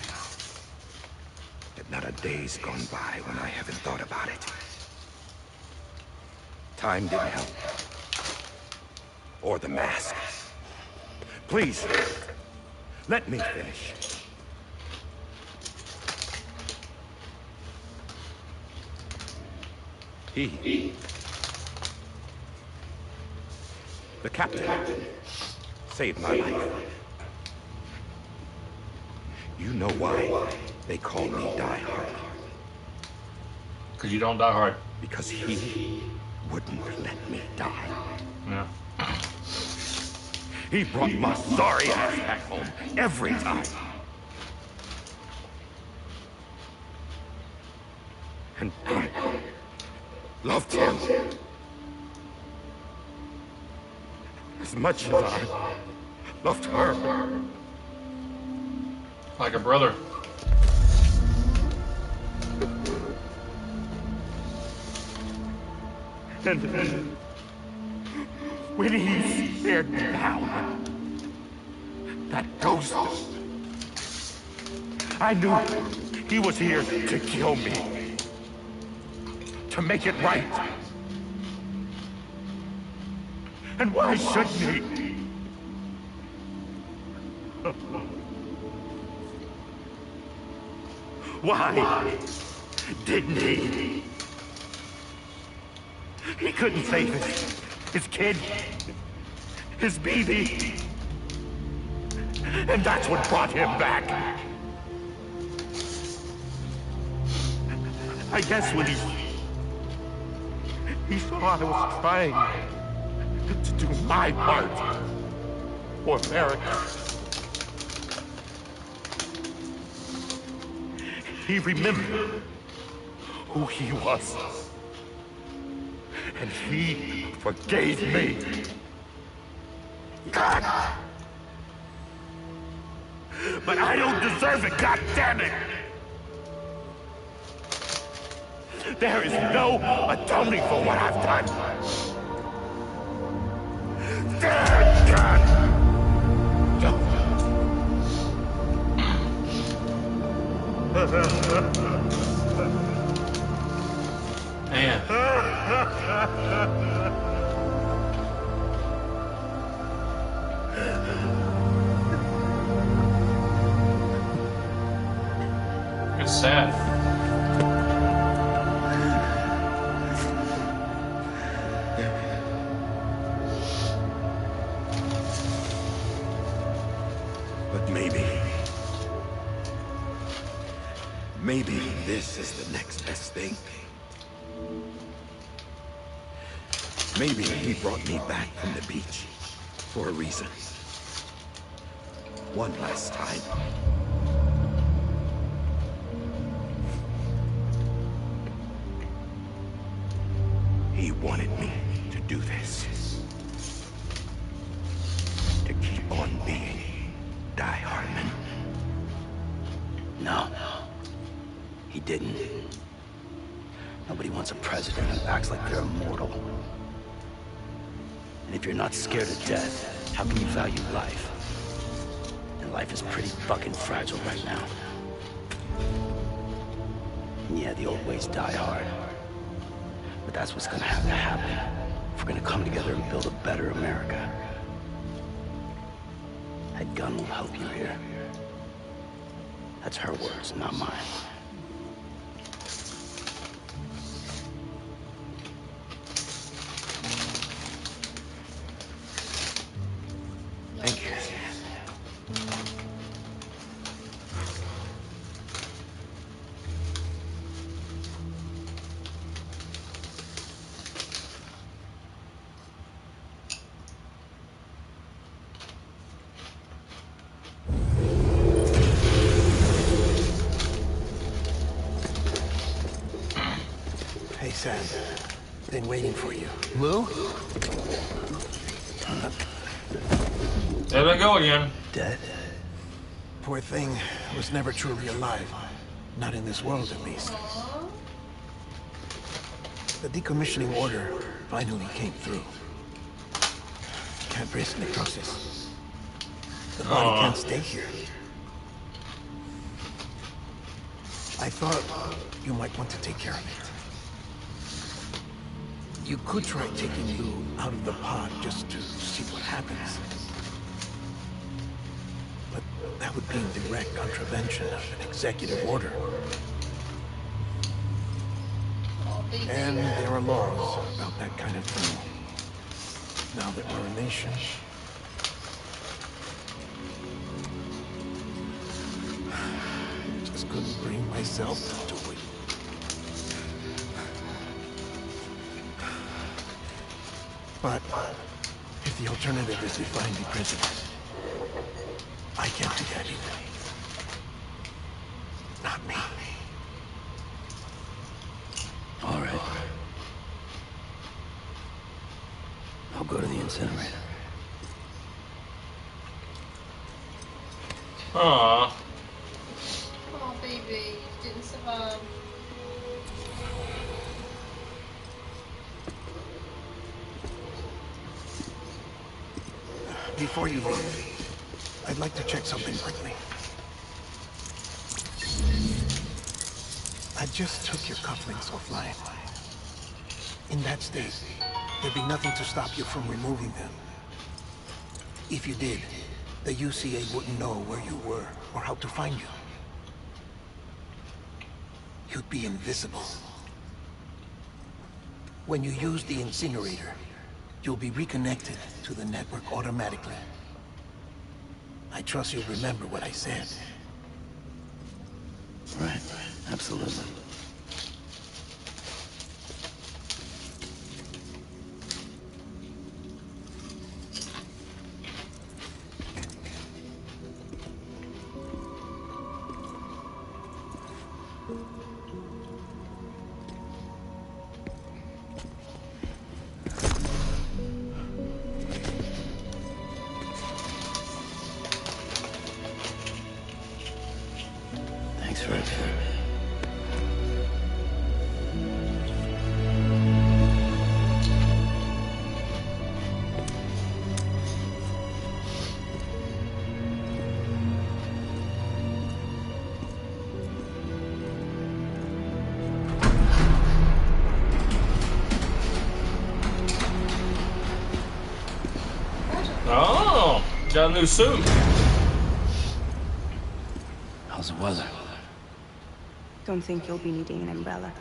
that not a day's gone by when I haven't thought about it. Time didn't help. Or the mask. Please, let me finish. The captain saved my life. You know why they call me Die Hard? Because you don't die hard. Because he wouldn't let me die. Yeah. He brought my sorry ass back home every time. And I loved him as much as I loved her. Like a brother. And when he stared me down, that ghost, I knew he was here to kill me. To make it right. And why shouldn't he? Why didn't he? He couldn't save his kid, his baby. And that's what brought him back. I guess when he saw I was trying to do my part for America. He remembered who he was. And he forgave me. God! But I don't deserve it, God damn it! There is no atoning for what I've done. Damn God! Man. It's sad. But maybe this is the next best thing. Maybe he brought me back from the beach for a reason. One last time. He wanted me to do this. To keep on being Die Hardman. No. He didn't. Nobody wants a president who acts like they're immortal. And if you're not scared of death, how can you value life? life is pretty fucking fragile right now. And yeah, the old ways die hard. But that's what's gonna have to happen if we're gonna come together and build a better America. That gun will help you here. That's her words, not mine. Thank you. Hey, Sam. Been waiting for you. Lou? There they go again. Dead? Poor thing was never truly alive. Not in this world, at least. The decommissioning order finally came through. Can't risk necrosis. The body can't stay here. I thought you might want to take care of it. You could try taking Lou out of the pod just to see what happens. But that would be in direct contravention of an executive order. And there are laws about that kind of thing. Now that we're a nation. Just couldn't bring myself to do it. But if the alternative is to find me prisoners, I can't do that either. Not me. All right. I'll go to the incinerator. Aww. Oh, baby, you didn't survive. Before you leave, I'd like to check something quickly. I just took your cufflinks offline. In that state, there'd be nothing to stop you from removing them. If you did, the UCA wouldn't know where you were or how to find you. You'd be invisible. When you use the incinerator, you'll be reconnected to the network automatically. I trust you'll remember what I said. Right, absolutely. Thanks for everything. Oh, got a new suit. How's the weather? Don't think you'll be needing an umbrella.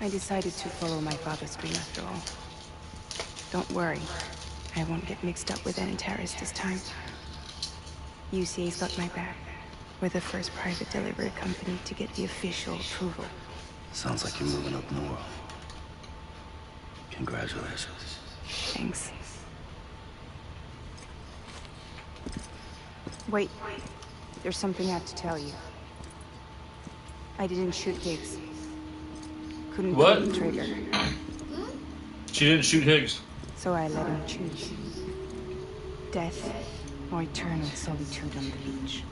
I decided to follow my father's dream after all. Don't worry, I won't get mixed up with any terrorists this time. UCA's got my back. We're the first private delivery company to get the official approval. Sounds like you're moving up north. Congratulations. Thanks. Wait, there's something I have to tell you. I didn't shoot Higgs. Couldn't pull What? the trigger. She didn't shoot Higgs. So I let him choose. Death or eternal solitude on the beach.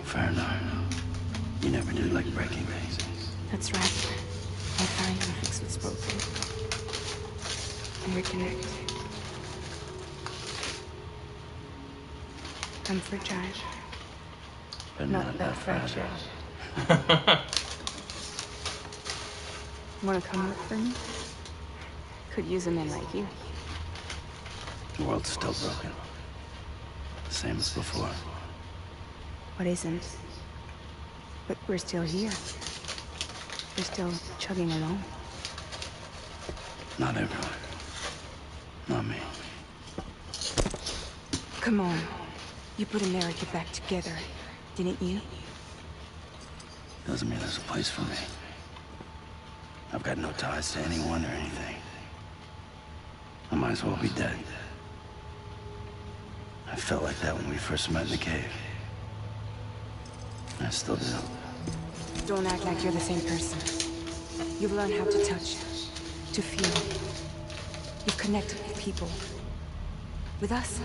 Fair enough. You never did like breaking things. That's right. I finally fixed what's broken. and reconnect. I'm fragile. But Not that fragile. Wanna come work for me? Could use a man like you. The world's still broken. The same as before. What isn't? But we're still here. We're still chugging along. Not everyone. Not me. Come on. You put America back together, didn't you? Doesn't mean there's a place for me. I've got no ties to anyone or anything. I might as well be dead. I felt like that when we first met in the cave. I still do. Don't act like you're the same person. You've learned how to touch, to feel. You've connected with people. With us.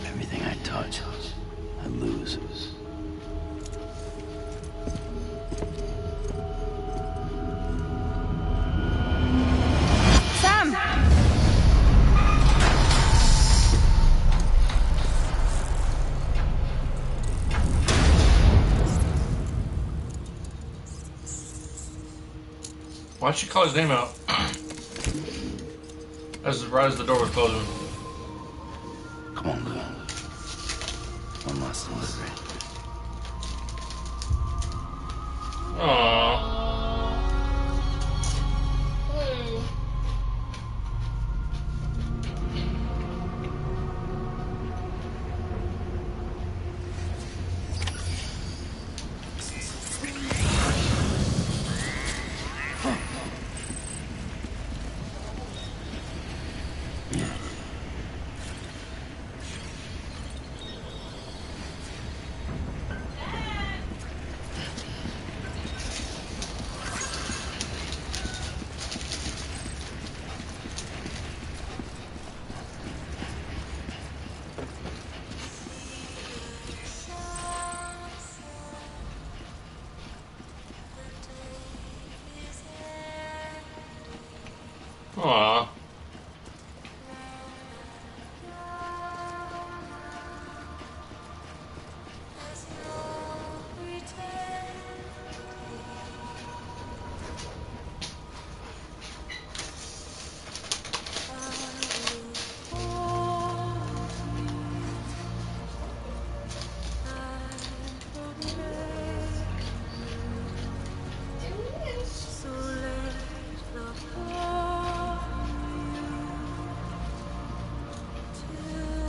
Everything I touch, I lose. Sam! Why'd she call his name out? Right as the door was closing. Come on, Lou. One last delivery. Aww. Aww.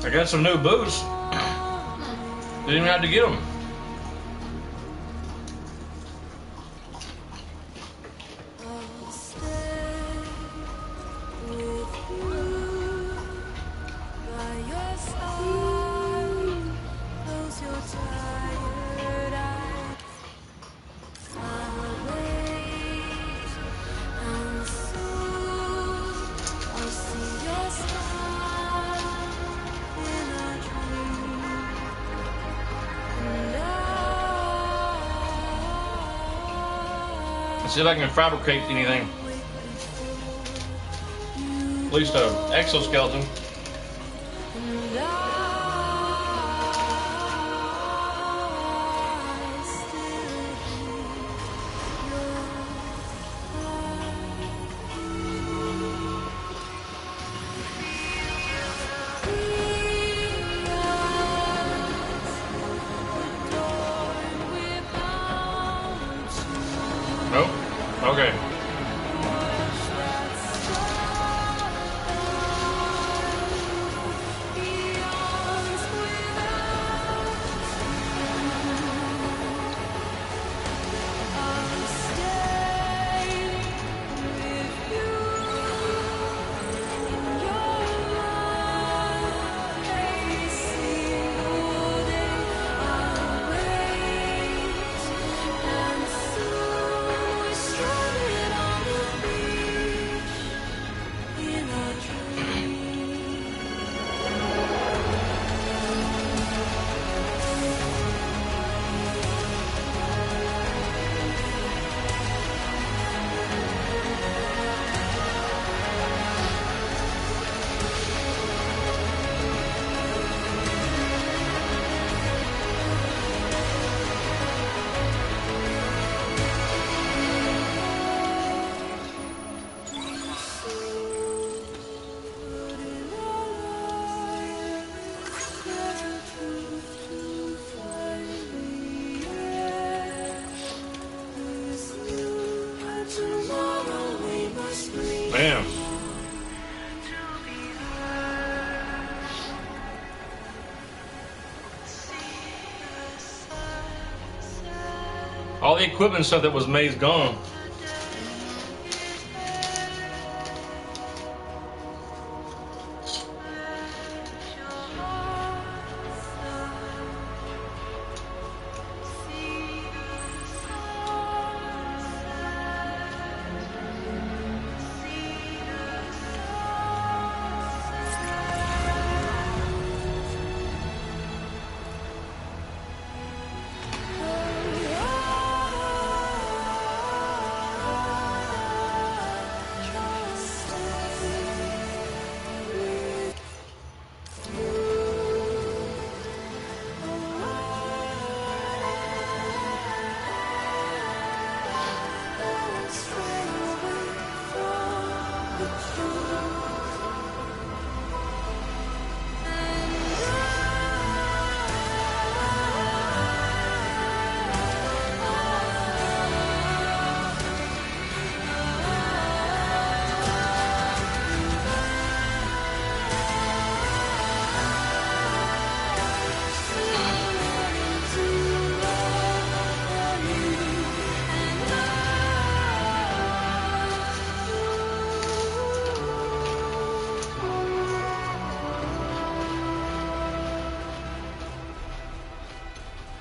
I got some new boots. Didn't even have to get them. Let's see if I can fabricate anything. At least an exoskeleton. Nope. Okay. Man. All the equipment stuff that was made is gone.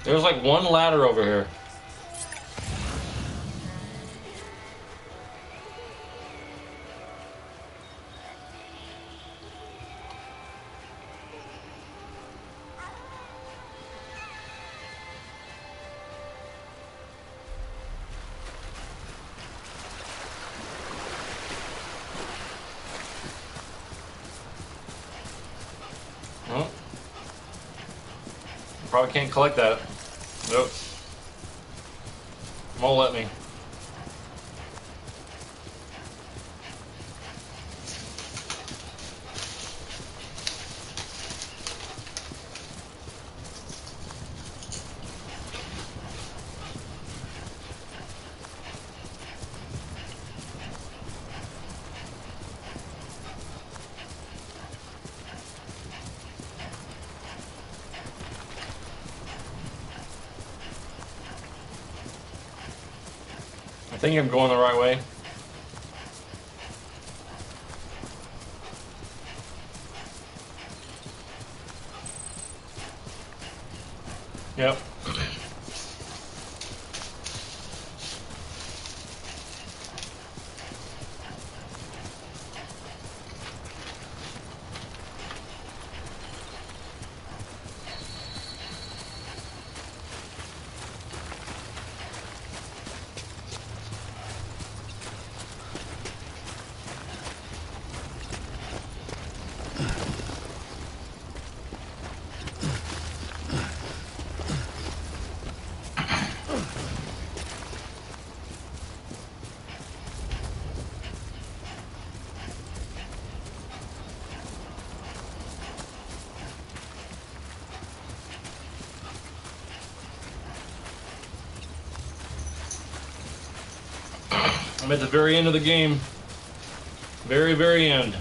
There's like one ladder over here. Well, probably can't collect that. Nope. Won't let me. I think I'm going the right way. Yep. I'm at the very end of the game. Very, very end.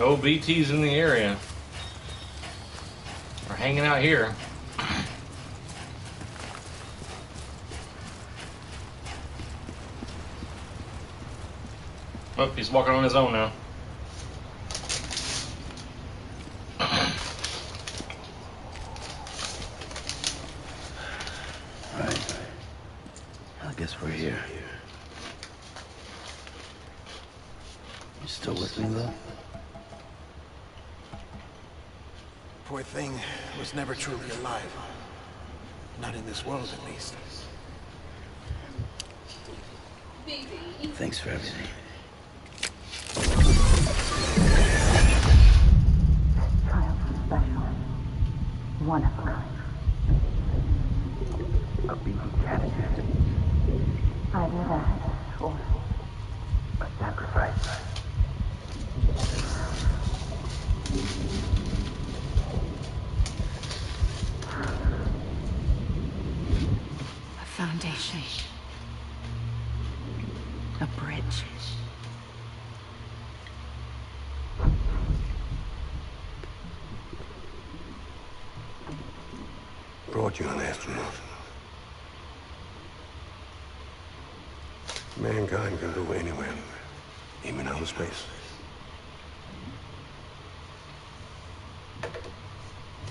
No BTs in the area. We're hanging out here. Oh, he's walking on his own now. Right. I guess we're here. You still with me, though? Poor thing was never truly alive. Not in this world, at least. Thanks for everything. Child special. One of a kind. A beaten cat. Either that, or A sacrifice. a foundation. A bridge. Brought you an astronaut. Mankind can go anywhere, even outer space.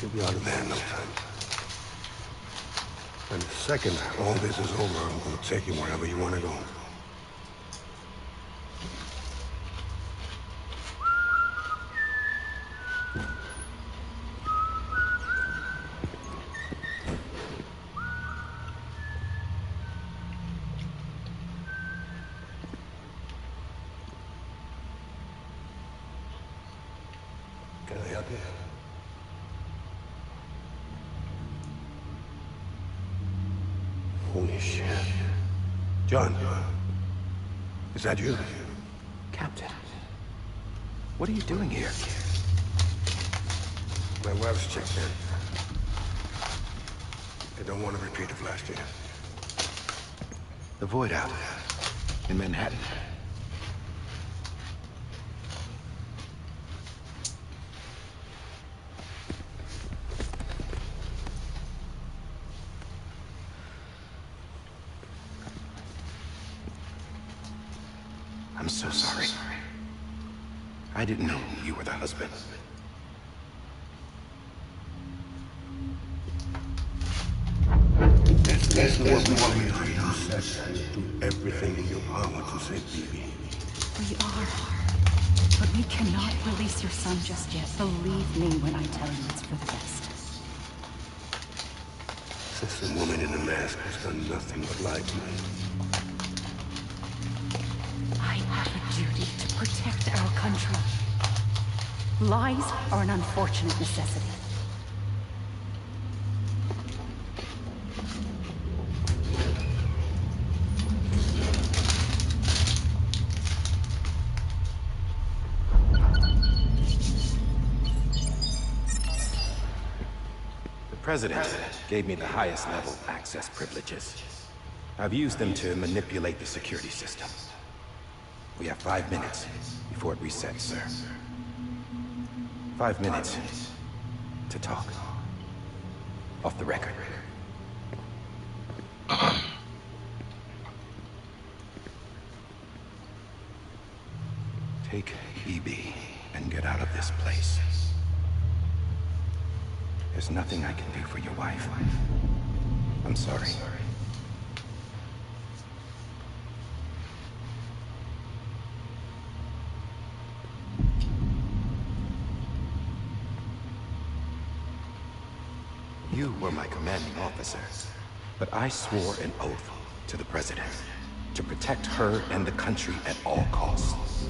You'll be out of there in no time. And the second all this is over, I'm gonna take you wherever you want to go. Can I help you? Holy shit. John, is that you? Captain, what are you doing here? My wife's checked in. I don't want to repeat of last year. The Void Out in Manhattan. I'm so sorry. I didn't know you were the husband. That's what we want you to do. Do everything in your power to save Bibi. We are. But we cannot release your son just yet. Believe me when I tell you it's for the best. This woman in the mask has done nothing but lie to me. I have a duty to protect our country. Lies are an unfortunate necessity. The President gave me the highest level access privileges. I've used them to manipulate the security system. We have 5 minutes before it resets, sir. 5 minutes to talk. Off the record. Take EB and get out of this place. There's nothing I can do for your wife. I'm sorry. You were my commanding officer, but I swore an oath to the President to protect her and the country at all costs.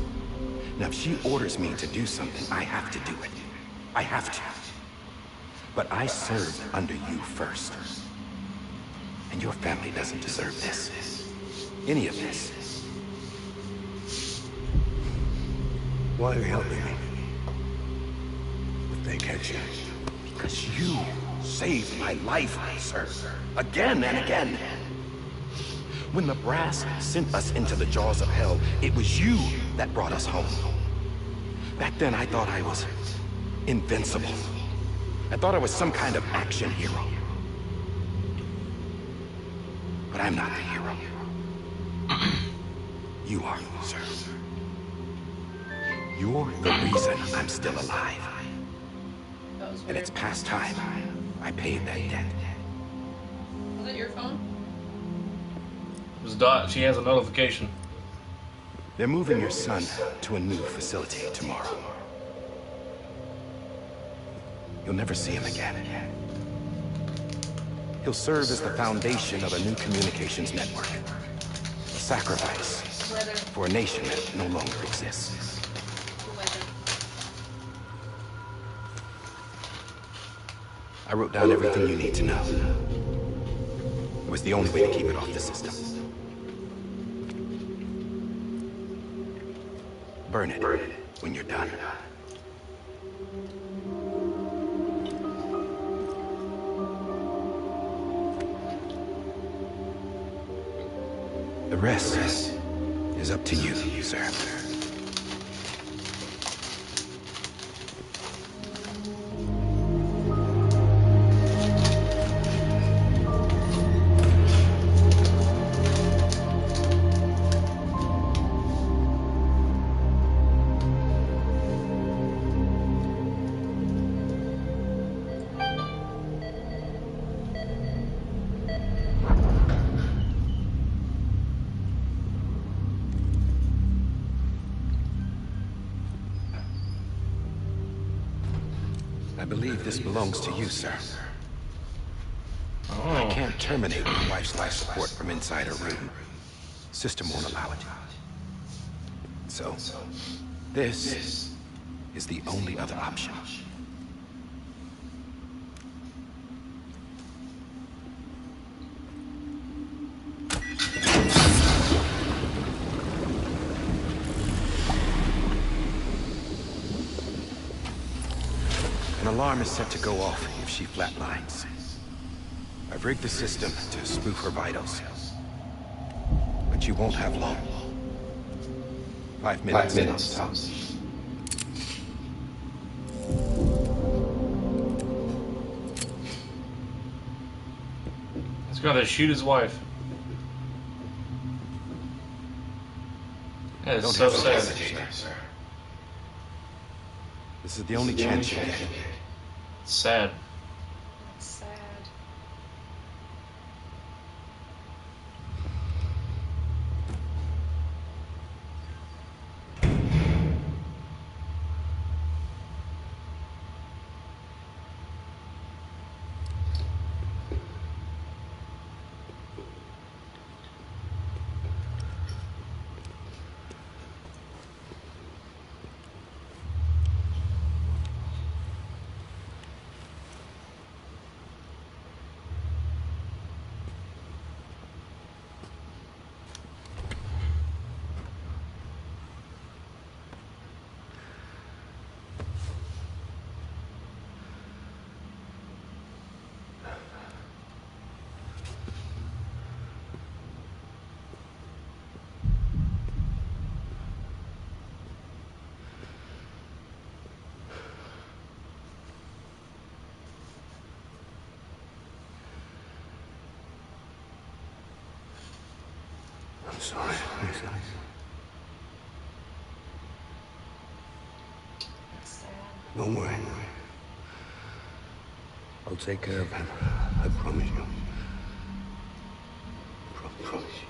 Now, if she orders me to do something, I have to do it. I have to. But I served under you first. And your family doesn't deserve this. Any of this. Why are you helping me? If they catch you. Because you saved my life, sir. Again and again. When the brass sent us into the jaws of hell, it was you that brought us home. Back then, I thought I was invincible. I thought I was some kind of action hero. But I'm not the hero. You are, sir. You're the reason I'm still alive. And it's past time I paid that debt. Was that your phone? It was Dot. She has a notification. They're moving your son to a new facility tomorrow. You'll never see him again. He'll serve as the foundation of a new communications network. A sacrifice for a nation that no longer exists. I wrote down everything you need to know. It was the only way to keep it off the system. Burn it when you're done. The rest is up to you, sir. I believe this belongs to you, sir. Oh. I can't terminate my wife's life support from inside her room. System won't allow it. So, this is the only other option. An alarm is set to go off if she flatlines. I've rigged the system to spoof her vitals. But you won't have long. 5 minutes. 5 minutes, tops. He's gotta shoot his wife. That is so sad. Sir. This is the only chance you get. Sad. Sad. I'm sorry, Lisa. Don't worry. I'll take care of him. I promise you. Promise you.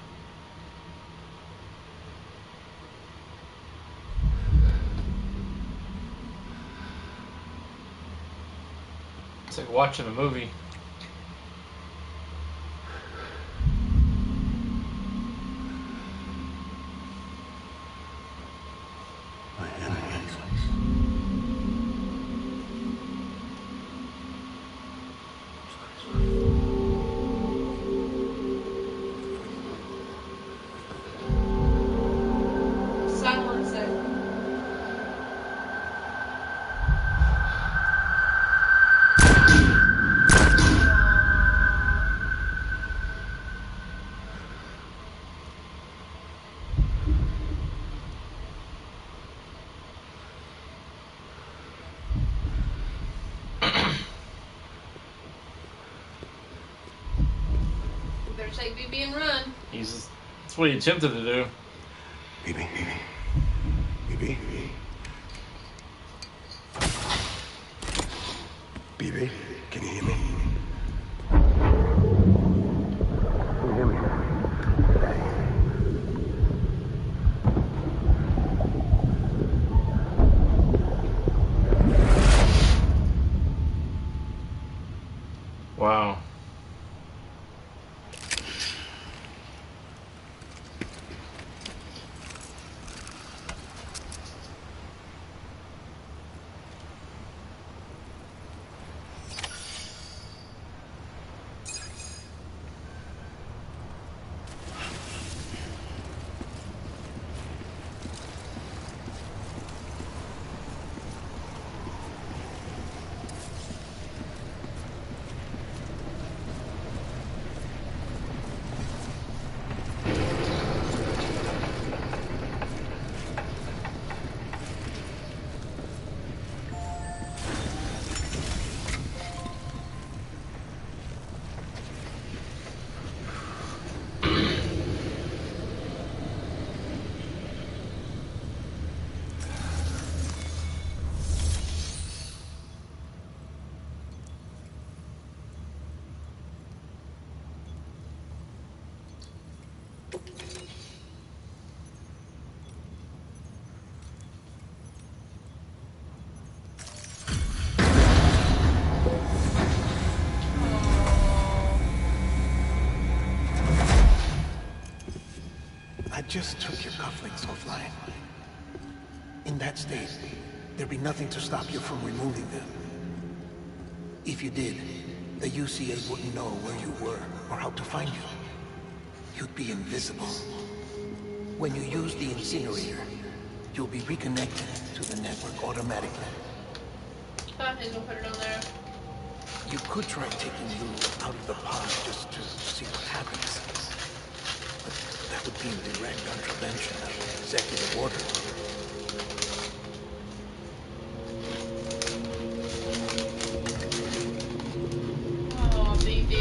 It's like watching a movie. Silence it. Better take BB and run. That's what he attempted to do. BB. BB. BB, can you hear me? Can you hear me? Wow. I just took your cufflinks offline. In that state, there'd be nothing to stop you from removing them. If you did, the UCA wouldn't know where you were or how to find you. You'd be invisible. When you use the incinerator, you'll be reconnected to the network automatically. Thought he was gonna put it on there. You could try taking you out of the pod just to see what happens. But that would be in direct contravention of executive order. Oh, BB.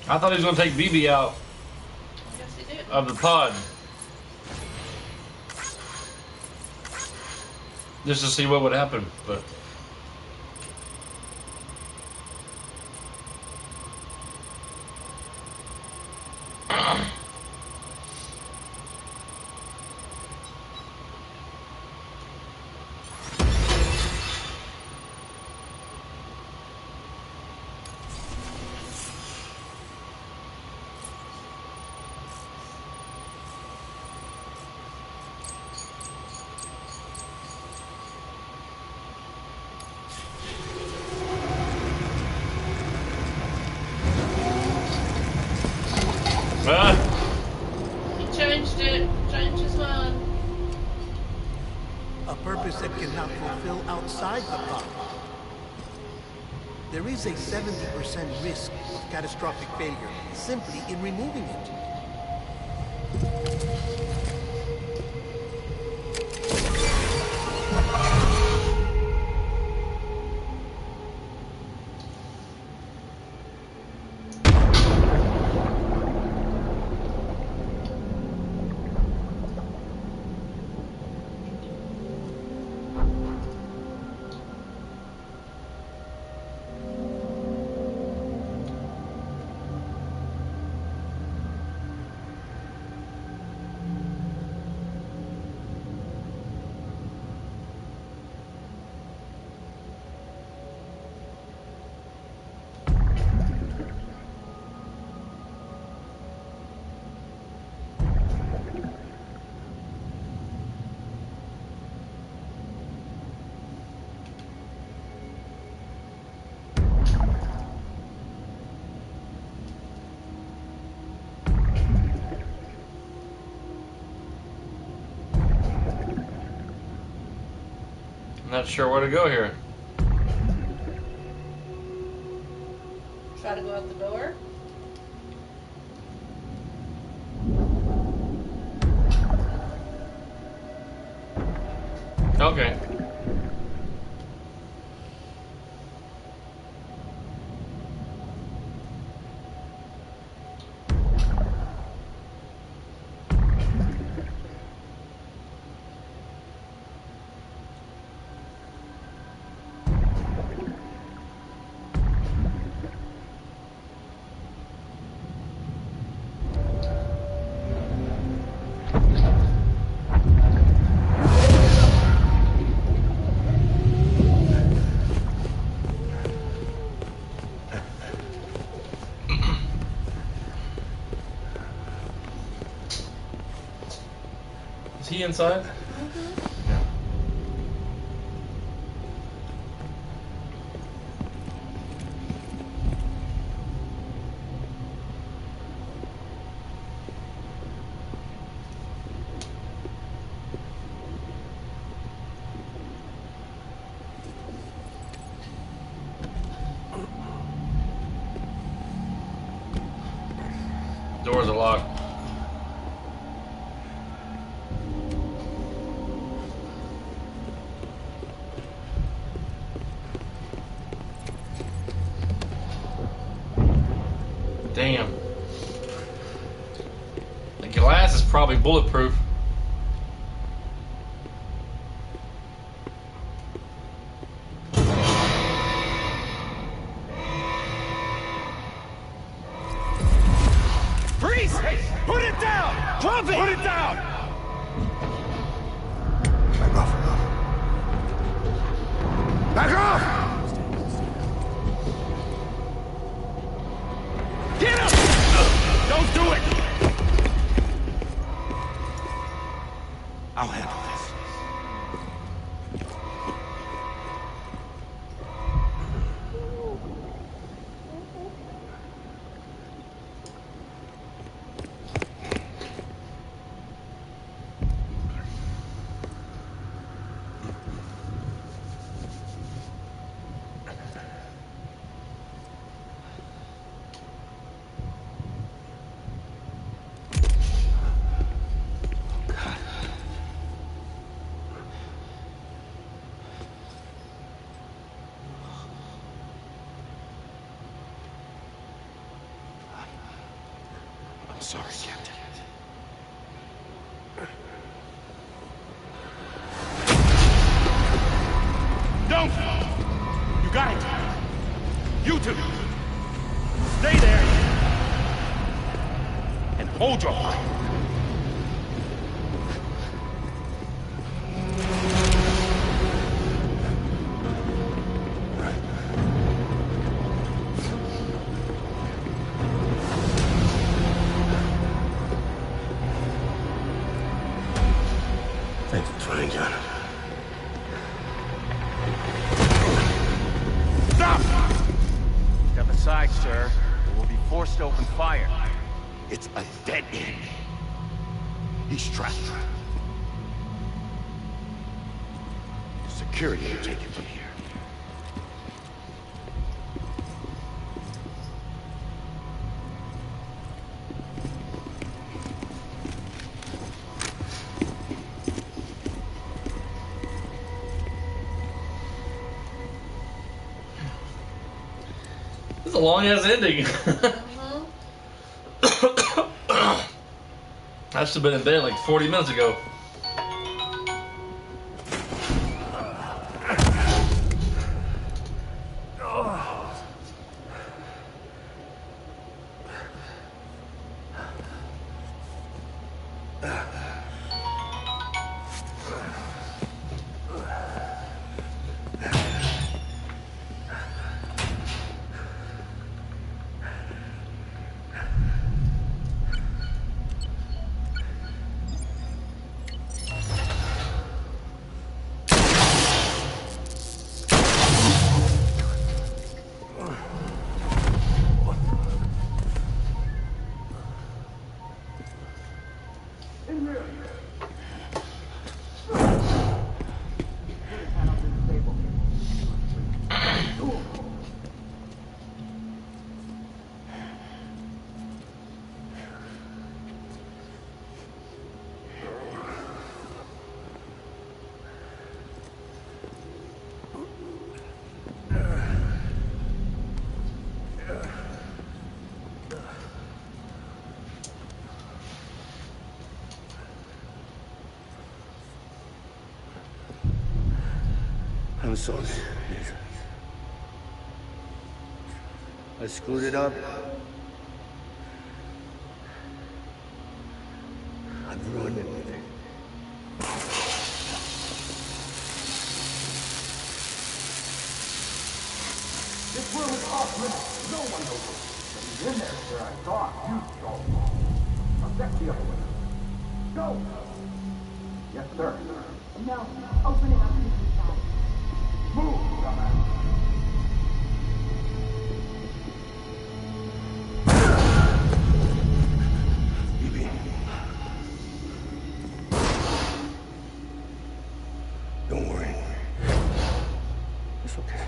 I thought he was going to take BB out of the pod. Just to see what would happen, but... He changed it. Changed his mind. A purpose that cannot fulfill outside the pod. There is a 70% risk of catastrophic failure simply in removing it. Not sure where to go here. Try to go out the door. Okay. Is he inside? Doors are locked. Damn. The glass is probably bulletproof. Freeze! Hey, put it down! Drop it! Put it down! Back off. Back off! Get him! Don't do it! I'll handle this. I'm sorry, Captain. Don't! You got it! You two! Stay there! And hold your fire! Thanks for trying, John. Stop! Step aside, sir, or we'll be forced to open fire. It's a dead end. He's trapped. Security will take you from here. This is a long ass ending. I should have been in bed like 40 minutes ago. sorry. I screwed it up. I've ruined everything. This room is off limits. No one knows it. But he's in there, sir. I saw him. You saw him. Now check the other way. Go! Yes, sir. No, open it up to the inside. Move, dumbass. Evie. Don't worry. It's okay.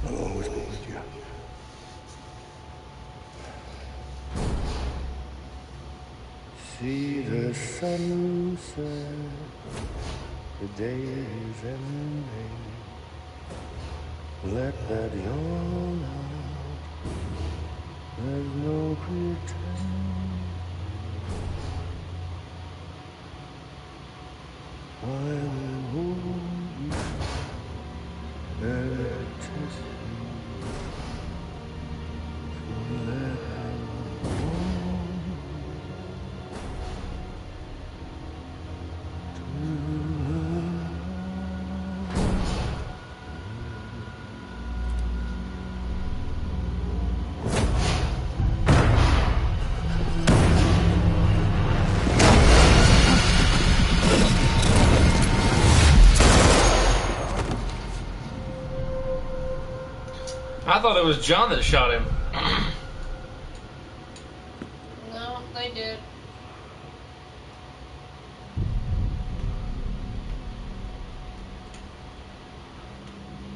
I'll always be with you. See the sunset, the days and rain. Let that yawn out. There's no pretend. I will hold you and test you. So let I thought it was John that shot him. No, they did.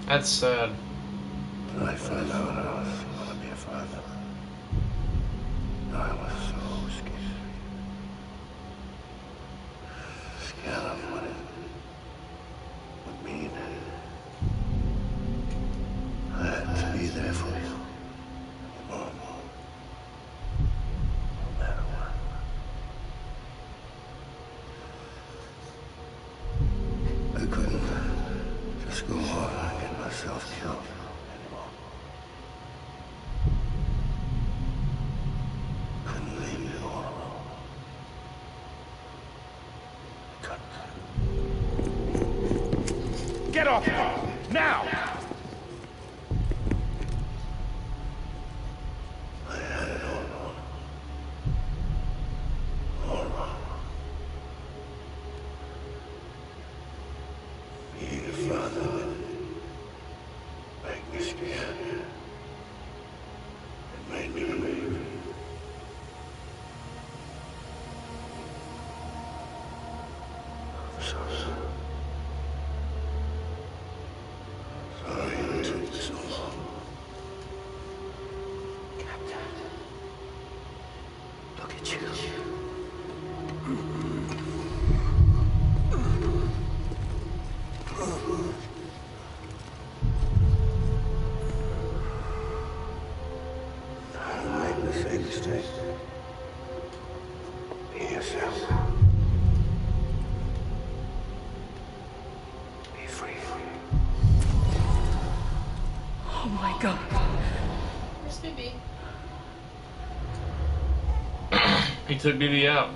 That's sad. I found out I was going to be a father. I was so scared. Scared of what it would mean. I had to be there for you, Mom. No matter what. I couldn't just go off and get myself killed anymore. Couldn't leave you all alone. Couldn't. Get off me! Now! I had it all wrong. All wrong. Being a father didn't make me scared. It made me brave. I'm sorry. Sorry it took so long. Captain, look at you. Don't make the same mistake. Be yourself. Be free. Oh my god. Where's BB? He took BB out.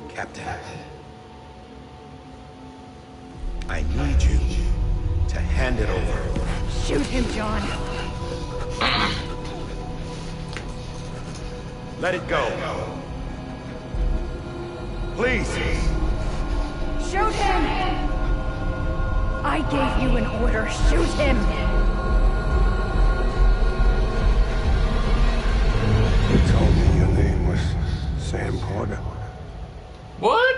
Captain, I need you to hand it over. Shoot him, John. Let it go. Please. Shoot him! I gave you an order. Shoot him! You told me your name was Sam Porter. What?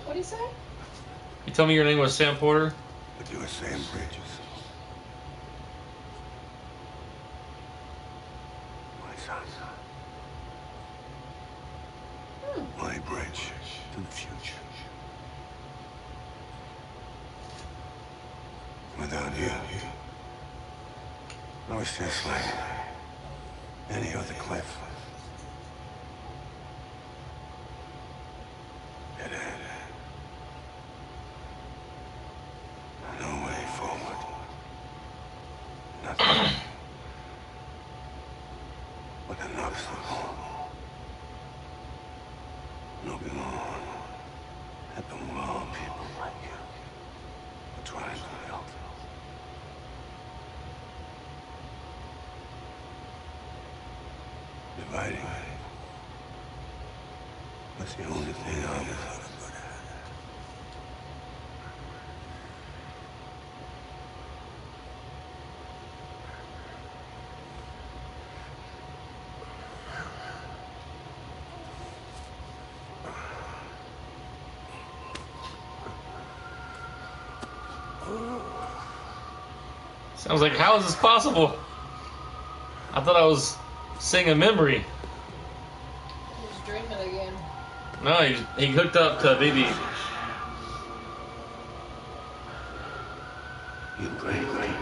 What'd he say? You told me your name was Sam Porter? But you were Sam Bridges. My son. My bridge to the future. Without you, I was just like any other Cliff. Fighting. That's the only thing I was good at. Sounds like, how is this possible? I thought I was seeing a memory. He's dreaming again. No, he hooked up to BB. You pray together.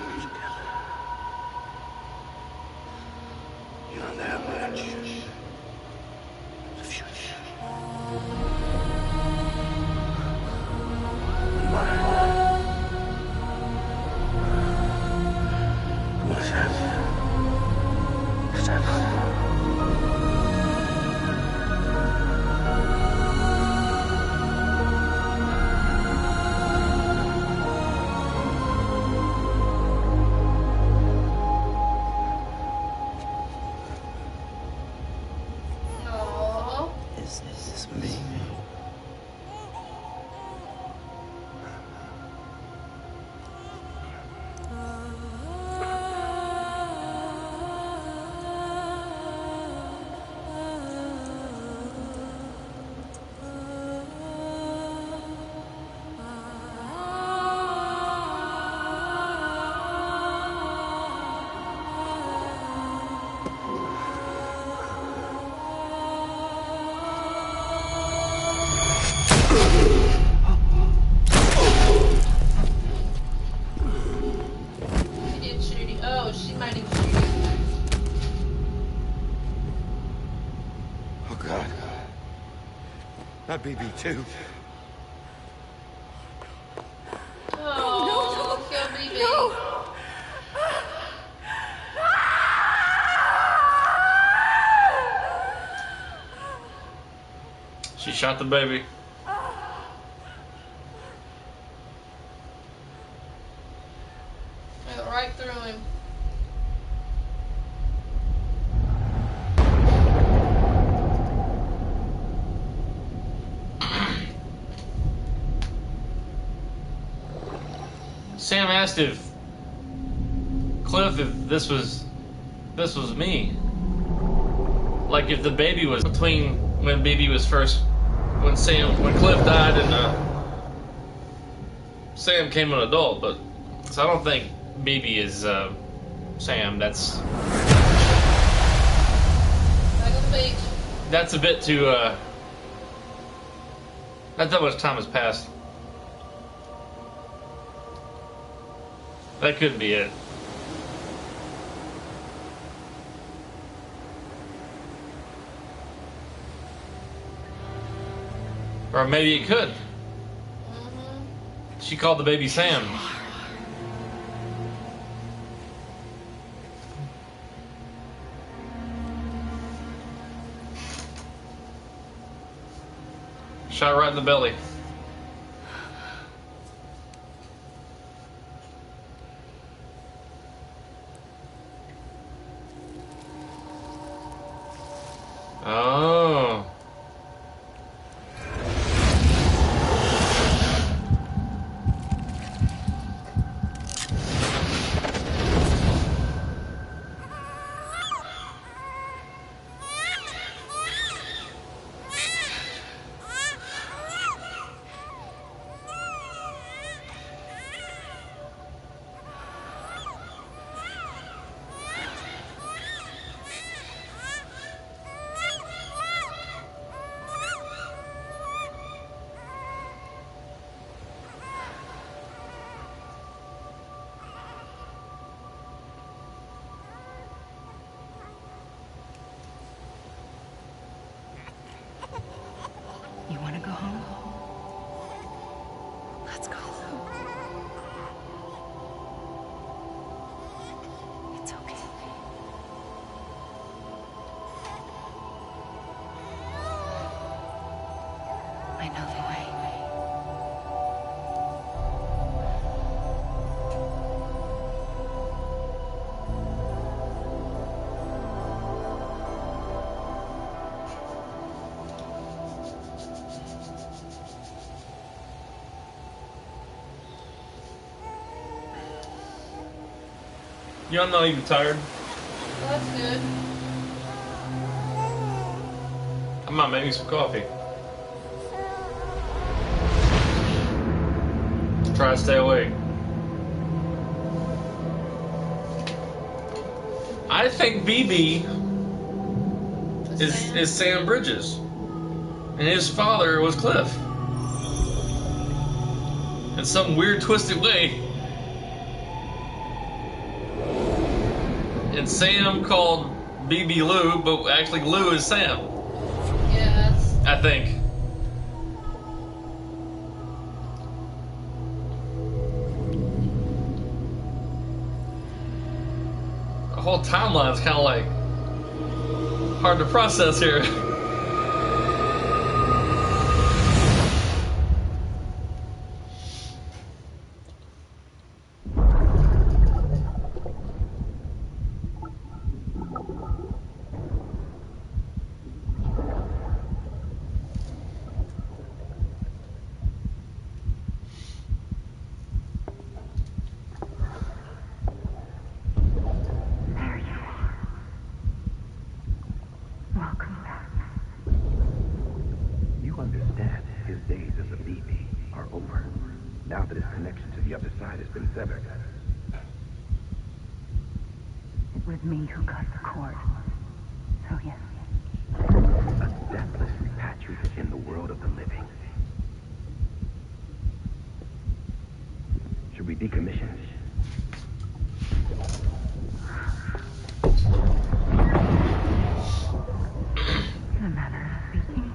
You're their match. The future. Mine. What's that? Stand up. Is this me? She did shooting. Oh, she might have shooting. Oh, God. Not BB2. Oh, kill BB. She shot the baby. Went right through him. Sam asked if Cliff, if this was me. Like if the baby was between when BB was first, when Cliff died and Sam came an adult, but so I don't think BB is Sam. That's Back on the beach. that's a bit too. That's how much time has passed. That could be it. Or maybe it could. She called the baby Sam. Shot right in the belly. Oh. You know, I'm not even tired. Well, that's good. I'm not making some coffee. Try to stay awake. I think BB is Sam Bridges, and his father was Cliff. In some weird, twisted way. And Sam called BB Lou, but actually Lou is Sam. Yes. I think. The whole timeline is kind of like hard to process here. You understand his days as a BB are over, now that his connection to the other side has been severed. It was me who cut the cord. So yes. A deathless repatriate in the world of the living. Should we decommission? In a manner of speaking.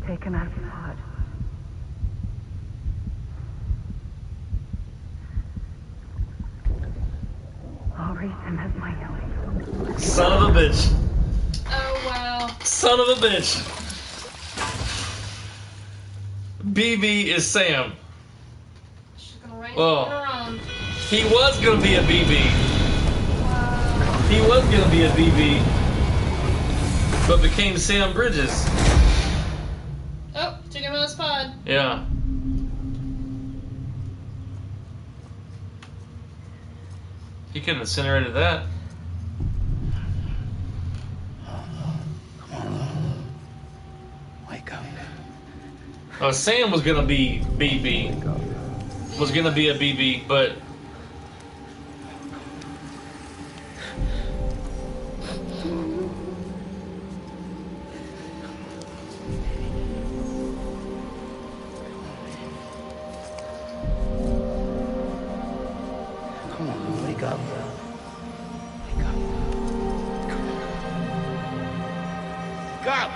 Take him out of the pod. I'll raise him as my own. Son of a bitch. Oh, wow. Son of a bitch. BB is Sam. She's gonna raise Well, her own. he was gonna be a BB. Wow. He was gonna be a BB, but became Sam Bridges. Oh, took him out of his pod. Yeah. He could have incinerated that. Wake up. Oh, Sam was gonna be BB. Was gonna be a BB, but Come on, wake up. God!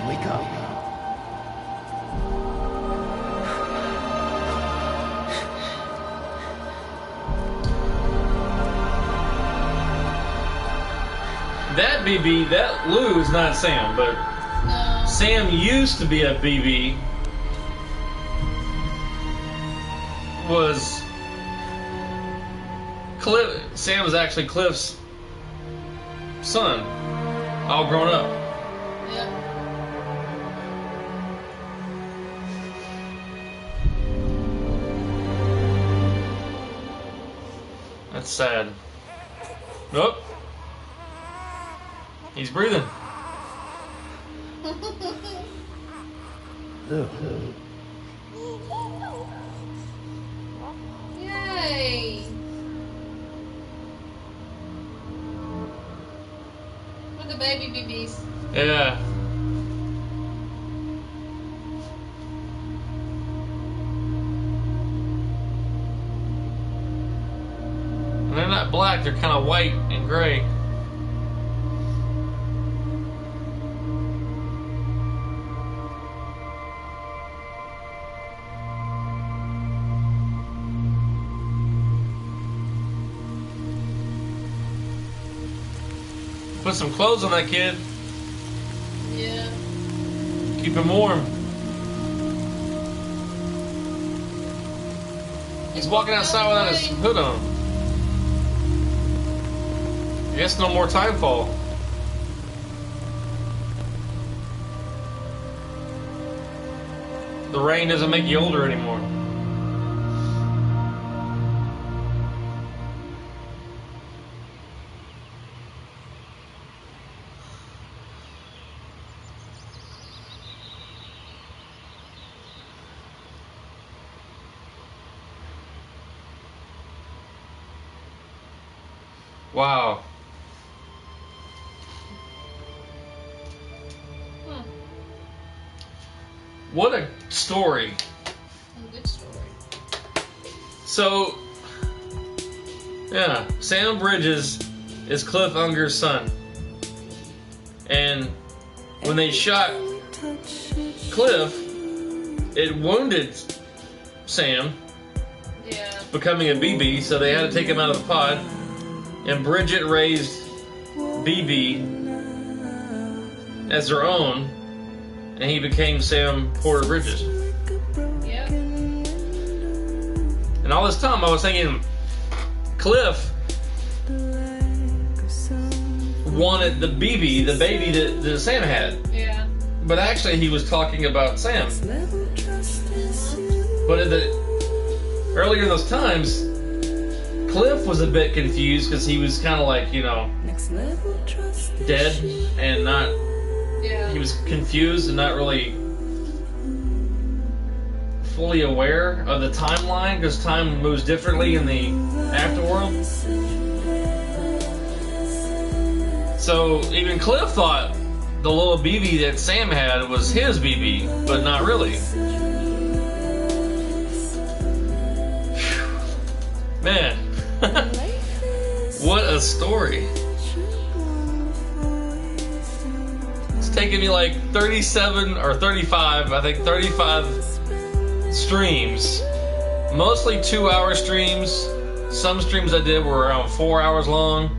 Wake up. that BB, that Lou is not Sam, but No. Sam used to be a BB. Was Cliff? Sam was actually Cliff's son, all grown up. Yep. That's sad. Nope. He's breathing. Yay! With the baby BBs. Yeah. And they're not black, they're kind of white and gray. Put some clothes on that kid. Yeah. Keep him warm. He's walking outside without his hood on. Guess no more Timefall. The rain doesn't make you older anymore. Wow. What a story. A good story. So, yeah, Sam Bridges is Cliff Unger's son. And when they shot Cliff, it wounded Sam, becoming a BB, so they had to take him out of the pod. And Bridget raised BB as their own, and he became Sam Porter Bridges. Yeah. And all this time I was thinking Cliff wanted the BB, the baby that Sam had. Yeah. But actually he was talking about Sam. But earlier in those times, Cliff was a bit confused because he was kind of like, you know, dead and not. Yeah. He was confused and not really fully aware of the timeline because time moves differently in the afterworld. So even Cliff thought the little BB that Sam had was his BB, but not really. Man. What a story. It's taken me like 37 or 35, I think 35 streams. Mostly 2-hour streams. Some streams I did were around 4 hours long.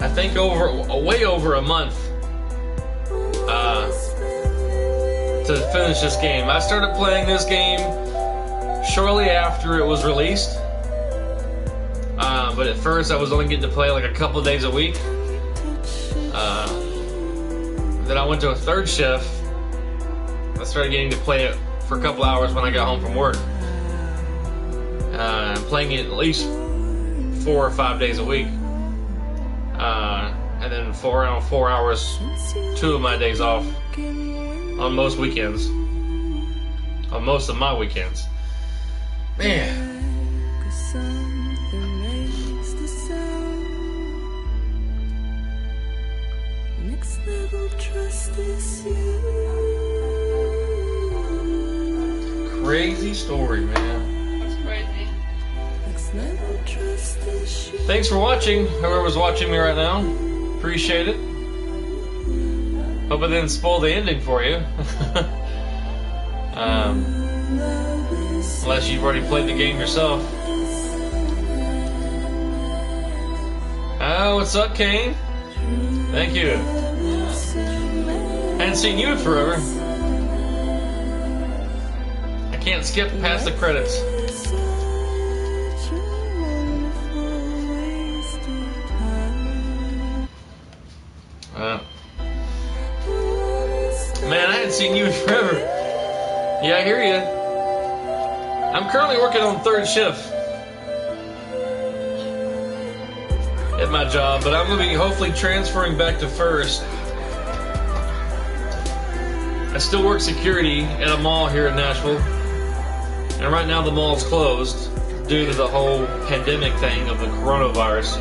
I think way over a month to finish this game. I started playing this game shortly after it was released, but at first I was only getting to play like a couple of days a week. Then I went to a third shift. I started getting to play it for a couple hours when I got home from work. Playing it at least 4 or 5 days a week. And then around 4 hours 2 of my days off on most weekends. On most of my weekends. Man. Crazy story, man. That's crazy. Thanks for watching, whoever's watching me right now. Appreciate it. Hope I didn't spoil the ending for you. Unless you've already played the game yourself. Oh, what's up, Kane? Thank you. Hadn't seen you in forever. I can't skip past the credits. Man, I hadn't seen you in forever. Yeah, I hear you. I'm currently working on third shift at my job, but I'm going to be hopefully transferring back to first. I still work security at a mall here in Nashville, and right now the mall's closed due to the whole pandemic thing of the coronavirus.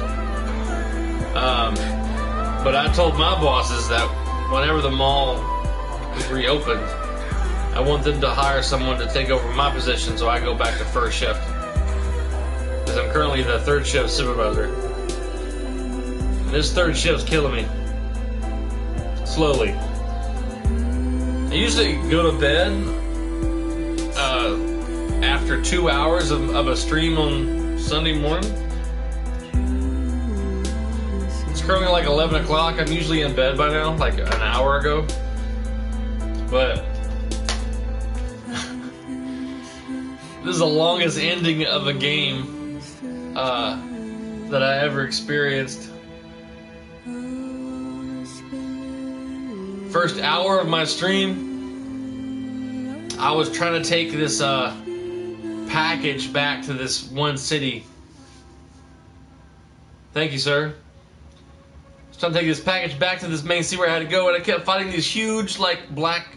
But I told my bosses that whenever the mall is reopened, I want them to hire someone to take over my position so I go back to first shift. Because I'm currently the third shift supervisor. And this third shift's killing me. Slowly. I usually go to bed after 2 hours of a stream on Sunday morning. It's currently like 11 o'clock. I'm usually in bed by now, like an hour ago. But This is the longest ending of a game that I ever experienced. First hour of my stream, I was trying to take this package back to this one city. Thank you, sir. I was trying to take this package back to this main city where I had to go, and I kept fighting these huge, like, black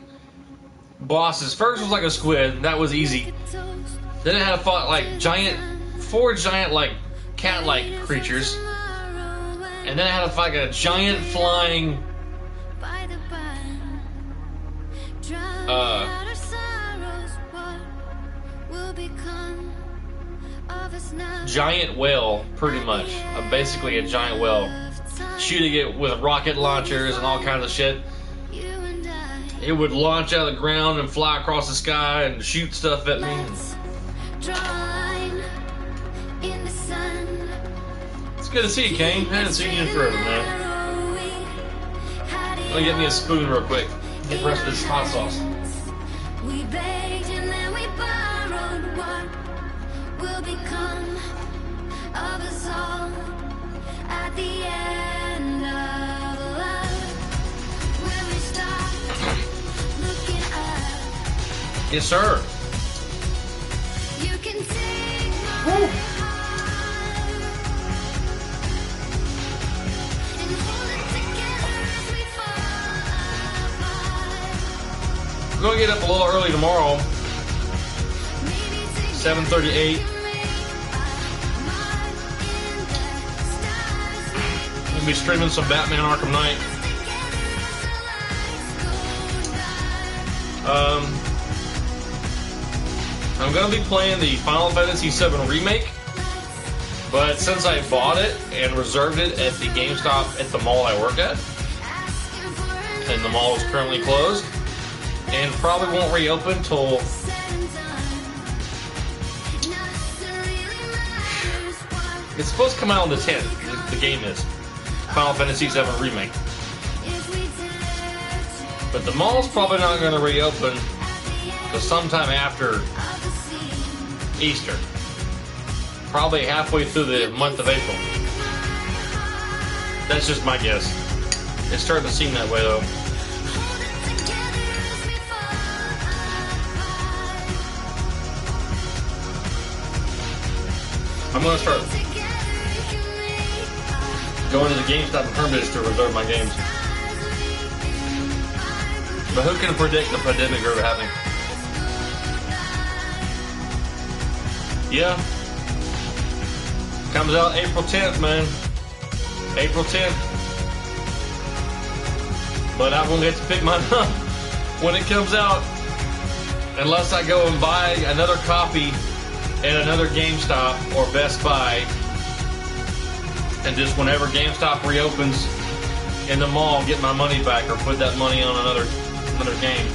bosses. First was like a squid, that was easy. Then I had to fight like four giant like cat-like creatures, and then I had to fight a giant flying giant whale, pretty much. Basically a giant whale, shooting it with rocket launchers and all kinds of shit. It would launch out of the ground and fly across the sky and shoot stuff at me. It's good to see you, Kane. I haven't seen you in forever, man. Let me get me a spoon real quick. Get the rest of this hot sauce. We begged and then we borrowed what will become of us all at the end of love. When we stop looking up, yes, sir. you can take my Woo. and hold it together as we fall apart. I'm gonna get up a little early tomorrow. 7:38. We'll be streaming some Batman Arkham Knight. I'm gonna be playing the Final Fantasy VII Remake, but since I bought it and reserved it at the GameStop at the mall I work at, and the mall is currently closed, and probably won't reopen till it's supposed to come out on the 10th. The game is Final Fantasy VII Remake, but the mall's probably not going to reopen until sometime after Easter, probably halfway through the month of April. That's just my guess. It's starting to seem that way, though. I'm going to start going to the GameStop and Hermitage to reserve my games. But who can predict the pandemic ever happening? Yeah. Comes out April 10th, man. April 10th. But I won't get to pick mine up when it comes out unless I go and buy another copy at another GameStop or Best Buy, and just whenever GameStop reopens in the mall, get my money back or put that money on another game.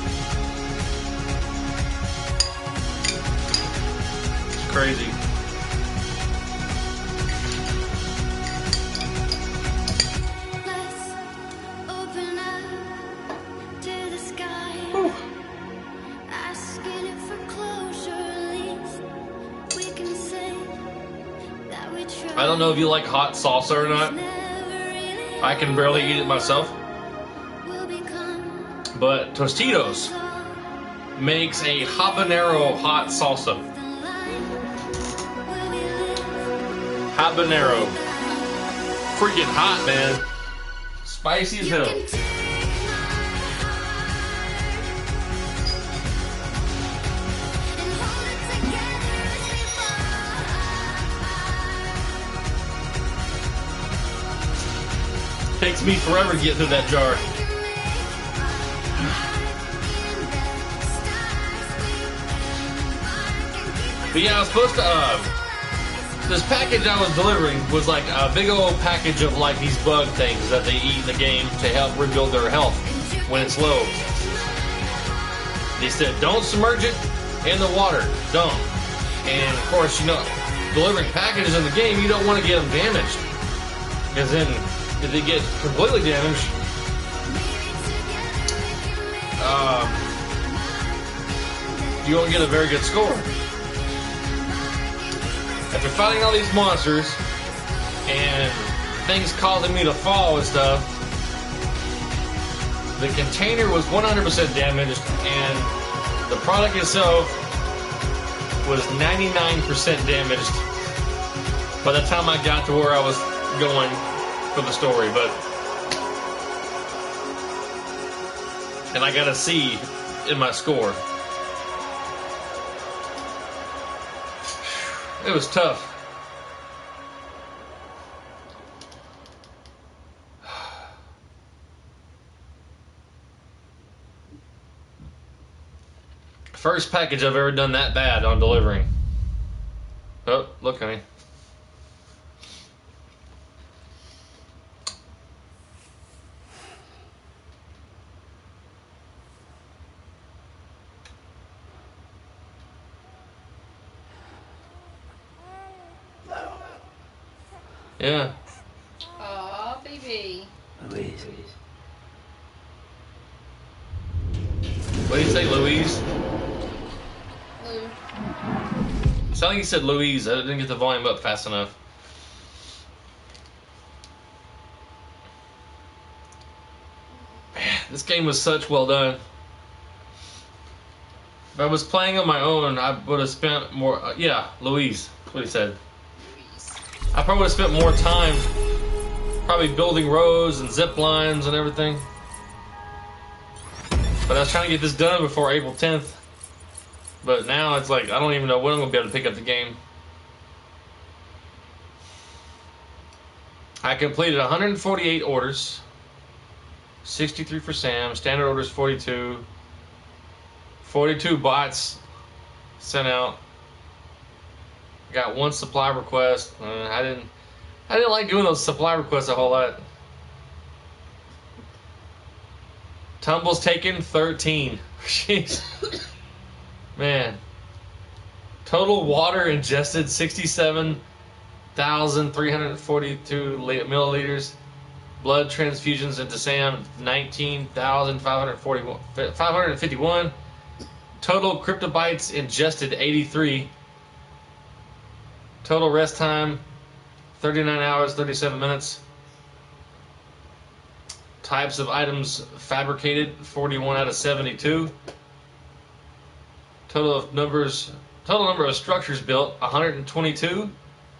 It's crazy. Let's open up to the sky, asking it for closure. At least we can say that we tried. I don't know if you like hot salsa or not. I can barely eat it myself. But Tostitos makes a habanero hot salsa. Habanero. Freaking hot, man. Spicy as hell. Takes me forever to get through that jar. But yeah, I was supposed to, this package I was delivering was like a big old package of like these bug things that they eat in the game to help rebuild their health when it's low. They said, don't submerge it in the water. Don't. And of course, you know, delivering packages in the game, you don't want to get them damaged. Because then, if they get completely damaged, you won't get a very good score. after fighting all these monsters and things causing me to fall and stuff, the container was 100% damaged and the product itself was 99% damaged by the time I got to where I was going for the story. And I got a C in my score. It was tough. First package I've ever done that bad on delivering. Oh, look, honey. Yeah. Aw, baby. Louise. What did you say, Louise? Lou. It sounded like you said Louise. I didn't get the volume up fast enough. Man, this game was such well done. If I was playing on my own, I would have spent more... yeah, Louise. That's what he said. I probably would have spent more time probably building roads and zip lines and everything. But I was trying to get this done before April 10th. But now it's like, I don't even know when I'm going to be able to pick up the game. I completed 148 orders. 63 for Sam. Standard orders 42. 42 bots sent out. Got one supply request. I didn't like doing those supply requests a whole lot. Tumbles taken 13. Jeez. Man. Total water ingested 67,342 milliliters. Blood transfusions into Sam 19,551. Total cryptobytes ingested 83. Total rest time 39 hours 37 minutes. Types of items fabricated 41 out of 72. Total number of structures built 122.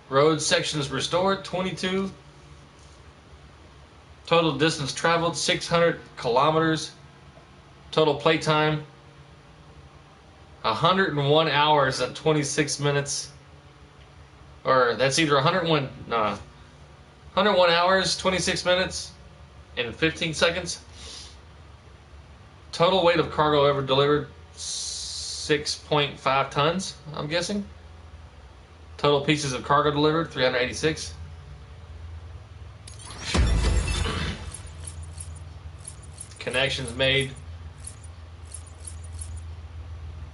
Road sections restored 22. Total distance traveled 600 kilometers. Total playtime 101 hours and 26 minutes. Or that's either 101 hours, 26 minutes, and 15 seconds. Total weight of cargo ever delivered 6.5 tons, I'm guessing. Total pieces of cargo delivered 386. Connections made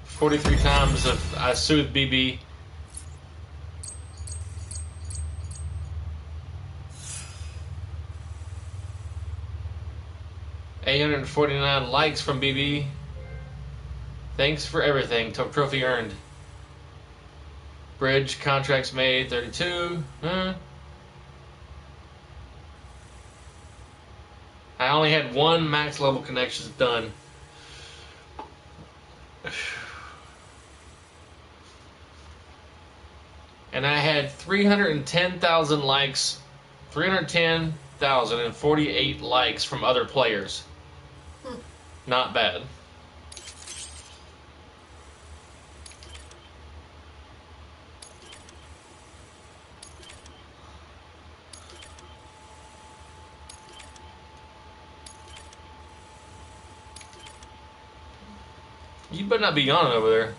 43 times of I soothed BB. $849 likes from BB. Thanks for everything. Trophy earned. Bridge contracts made 32. I only had one max level connections done. And I had 310,000 likes. 310,048 likes from other players. Not bad. You better not be yawning over there.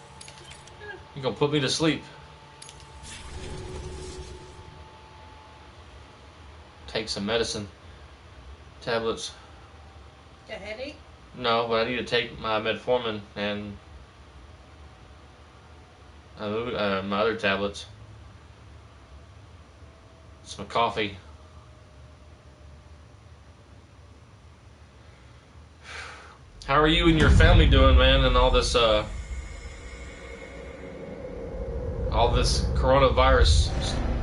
You're gonna put me to sleep. Take some medicine. Tablets. A headache? No, but I need to take my metformin and my other tablets. Some coffee. How are you and your family doing, man? And all all this coronavirus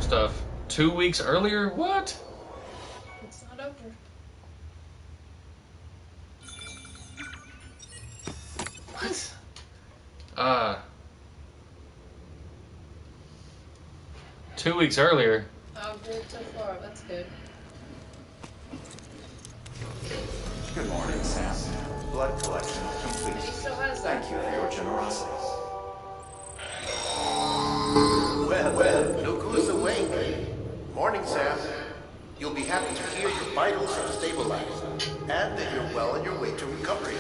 stuff 2 weeks earlier? What? It's not over. What? 2 weeks earlier. Oh, good so far. That's good. Good morning, Sam. Blood collection complete. He still has Thank that. you for your generosity. Well, look who's awake. Morning, Sam. You'll be happy to hear your vitals have stabilized, and that you're well on your way to recovery.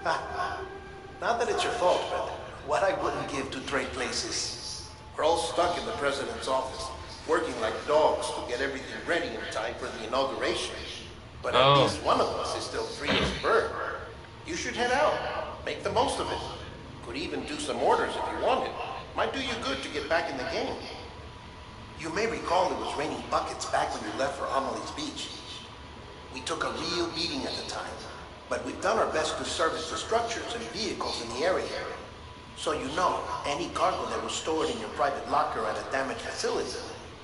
Not that it's your fault, but what I wouldn't give to trade places. We're all stuck in the president's office, working like dogs to get everything ready in time for the inauguration. But at least one of us is still free as a bird. You should head out. Make the most of it. Could even do some orders if you wanted. Might do you good to get back in the game. You may recall it was raining buckets back when you left for Amelie's Beach. We took a real beating at the time, but we've done our best to service the structures and vehicles in the area. So you know, any cargo that was stored in your private locker at a damaged facility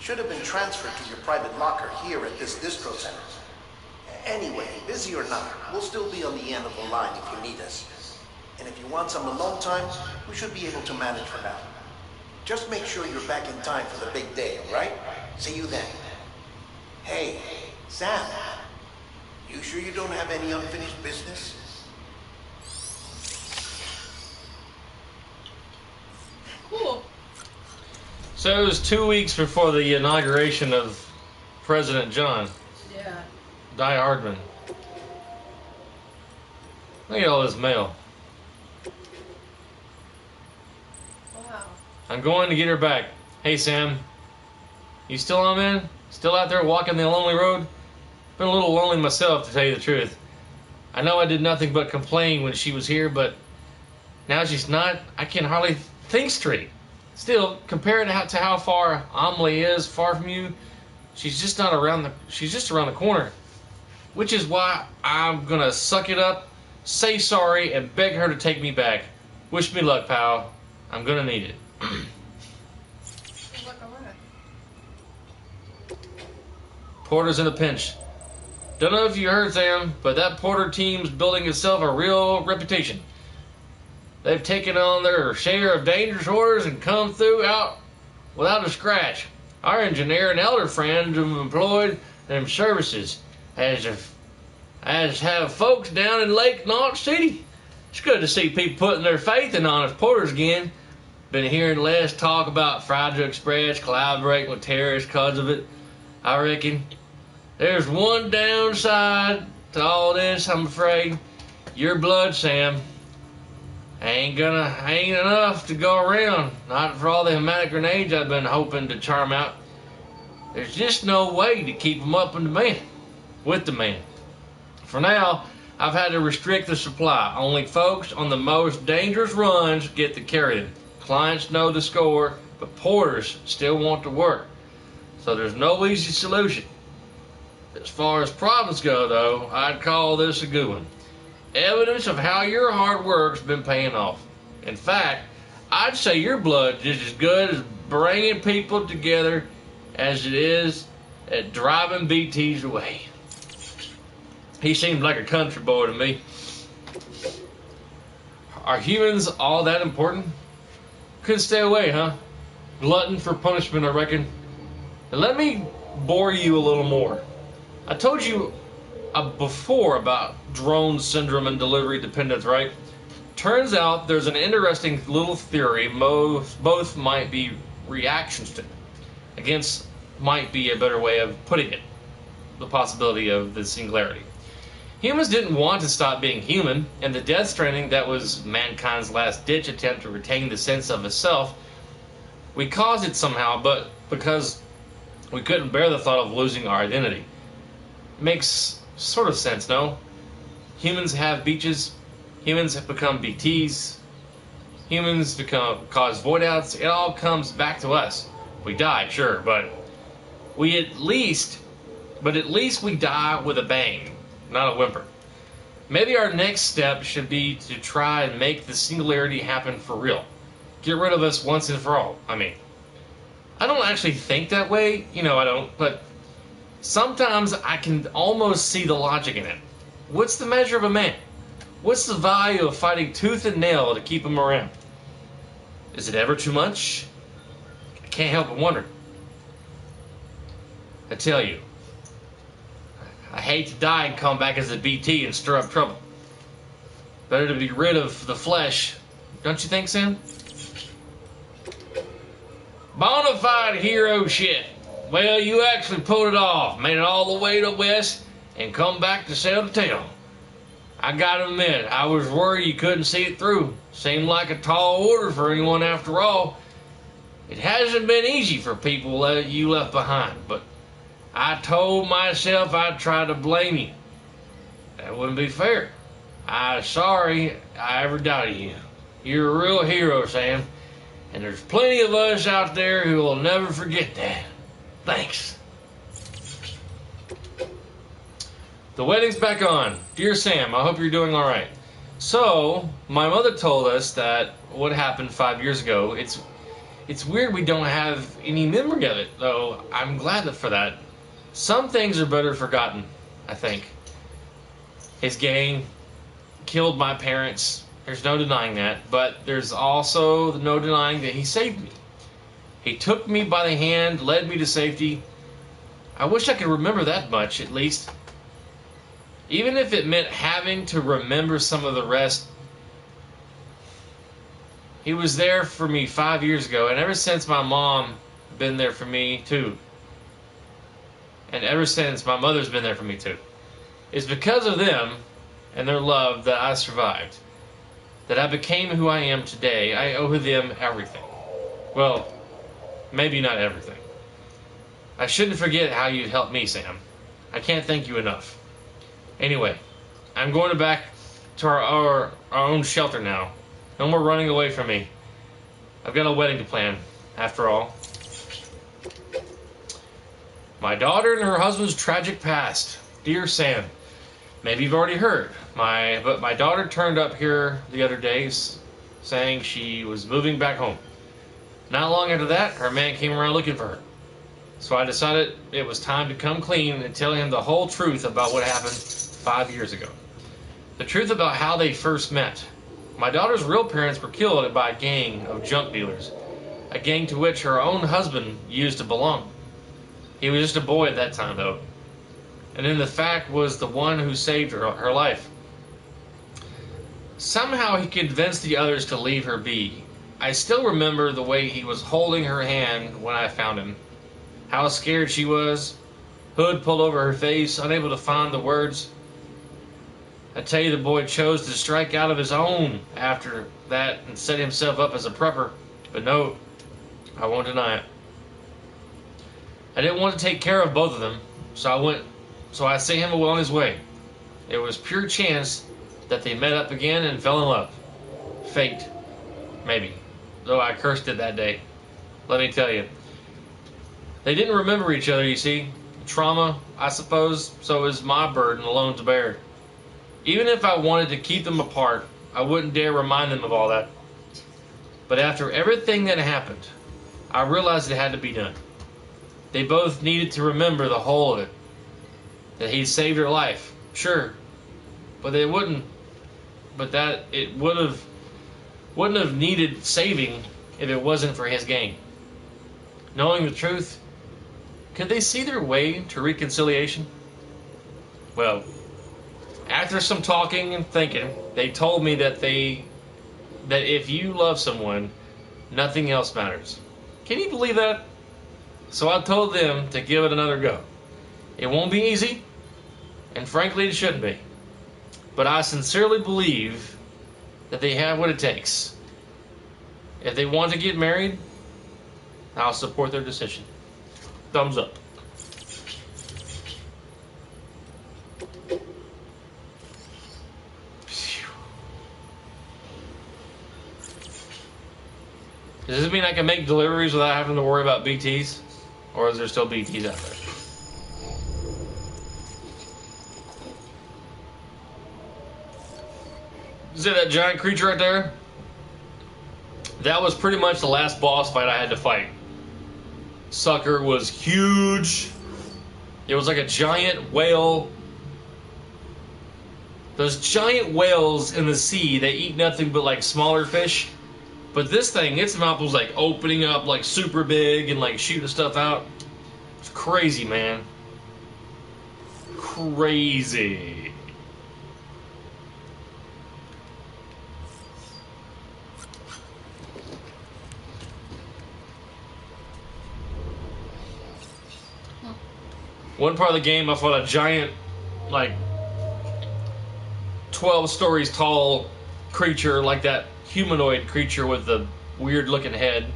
should have been transferred to your private locker here at this distro center. Anyway, busy or not, we'll still be on the end of the line if you need us. And if you want some alone time, we should be able to manage for now. Just make sure you're back in time for the big day, all right? See you then. Hey, Sam, you sure you don't have any unfinished business? Cool. So it was 2 weeks before the inauguration of President John. Yeah. Die Hardman. Look at all this mail. Wow. I'm going to get her back. Hey, Sam. You still on, man? Still out there walking the lonely road? Been a little lonely myself, to tell you the truth. I know I did nothing but complain when she was here, but now she's not. I can hardly think straight. Still, compared to how far Amelie is far from you, she's just around the corner. Which is why I'm gonna suck it up, say sorry, and beg her to take me back. Wish me luck, pal. I'm gonna need it. Porter's in a pinch. Don't know if you heard, Sam, but that Porter team's building itself a real reputation. They've taken on their share of dangerous orders and come through out without a scratch. Our engineer and elder friends have employed them services as have folks down in Lake Knott City. It's good to see people putting their faith in honest porters again. Been hearing less talk about Fragile Express collaborating with terrorists because of it. I reckon there's one downside to all this, I'm afraid. Your blood, Sam. Ain't enough to go around. Not for all the hematic grenades I've been hoping to charm out. There's just no way to keep them up in demand. With demand. For now, I've had to restrict the supply. Only folks on the most dangerous runs get to carry them. Clients know the score, but porters still want to work. So there's no easy solution. As far as problems go, though, I'd call this a good one. Evidence of how your hard work's been paying off. In fact, I'd say your blood's just as good as bringing people together as it is at driving BTs away. He seemed like a country boy to me. Are humans all that important? Couldn't stay away, huh? Glutton for punishment, I reckon. And let me bore you a little more. I told you before about drone syndrome and delivery dependence, right? Turns out there's an interesting little theory both might be reactions to. Against might be a better way of putting it. The possibility of the singularity. Humans didn't want to stop being human, and the Death Stranding that was mankind's last-ditch attempt to retain the sense of a self, we caused it somehow, but because we couldn't bear the thought of losing our identity. It makes sort of sense, no? Humans have beaches, humans have become BTs, humans cause void outs, it all comes back to us. We die, sure, but at least we die with a bang. Not a whimper. Maybe our next step should be to try and make the singularity happen for real. get rid of us once and for all. I mean, I don't actually think that way, you know, I don't, but sometimes I can almost see the logic in it. What's the measure of a man? What's the value of fighting tooth and nail to keep him around? Is it ever too much? I can't help but wonder. I tell you, I hate to die and come back as a BT and stir up trouble. Better to be rid of the flesh, don't you think, Sam? Bonafide hero shit. Well, you actually pulled it off, made it all the way to west, and come back to sell the tale. I gotta admit, I was worried you couldn't see it through. Seemed like a tall order for anyone after all. It hasn't been easy for people that you left behind, but I told myself I'd try to blame you. That wouldn't be fair. I'm sorry I ever doubted you. You're a real hero, Sam, and there's plenty of us out there who will never forget that. Thanks. The wedding's back on. Dear Sam, I hope you're doing all right. So, my mother told us that what happened 5 years ago. It's weird we don't have any memory of it, though. I'm glad for that. Some things are better forgotten, I think. His gang killed my parents. There's no denying that. But there's also no denying that he saved me. He took me by the hand, led me to safety. I wish I could remember that much, at least. Even if it meant having to remember some of the rest. He was there for me 5 years ago, and ever since my mom been there for me too. And ever since my mother's been there for me too. It's because of them and their love that I survived. That I became who I am today. I owe them everything. Well, maybe not everything. I shouldn't forget how you helped me, Sam. I can't thank you enough. Anyway, I'm going back to our own shelter now. No more running away from me. I've got a wedding to plan, after all. My daughter and her husband's tragic past. Dear Sam, maybe you've already heard. But my daughter turned up here the other day saying she was moving back home. Not long after that, her man came around looking for her. So I decided it was time to come clean and tell him the whole truth about what happened 5 years ago. The truth about how they first met. My daughter's real parents were killed by a gang of junk dealers. A gang to which her own husband used to belong. He was just a boy at that time, though. And then the fact was the one who saved her life. Somehow he convinced the others to leave her be. I still remember the way he was holding her hand when I found him. How scared she was. Hood pulled over her face, unable to find the words. I tell you, the boy chose to strike out of his own after that and set himself up as a prepper. But no, I won't deny it. I didn't want to take care of both of them, so I sent him on his way. It was pure chance that they met up again and fell in love. Fate, maybe. Though I cursed it that day. Let me tell you. They didn't remember each other, you see. Trauma, I suppose, so is my burden alone to bear. Even if I wanted to keep them apart, I wouldn't dare remind them of all that. But after everything that happened, I realized it had to be done. They both needed to remember the whole of it. That he saved her life, sure. But it wouldn't have needed saving if it wasn't for his gang. Knowing the truth, could they see their way to reconciliation? Well, after some talking and thinking, they told me that if you love someone, nothing else matters. Can you believe that? So I told them to give it another go. It won't be easy, and frankly it shouldn't be. But I sincerely believe that they have what it takes. If they want to get married, I'll support their decision. Thumbs up. Does this mean I can make deliveries without having to worry about BTs? Or is there still BTs out there? See that giant creature right there? that was pretty much the last boss fight I had to fight. Sucker was huge. It was like a giant whale. Those giant whales in the sea, they eat nothing but like smaller fish. But this thing, its mouth was like opening up like super big and like shooting stuff out. It's crazy, man. Crazy. One part of the game, I fought a giant, like, 12 stories tall creature, like that humanoid creature with the weird looking head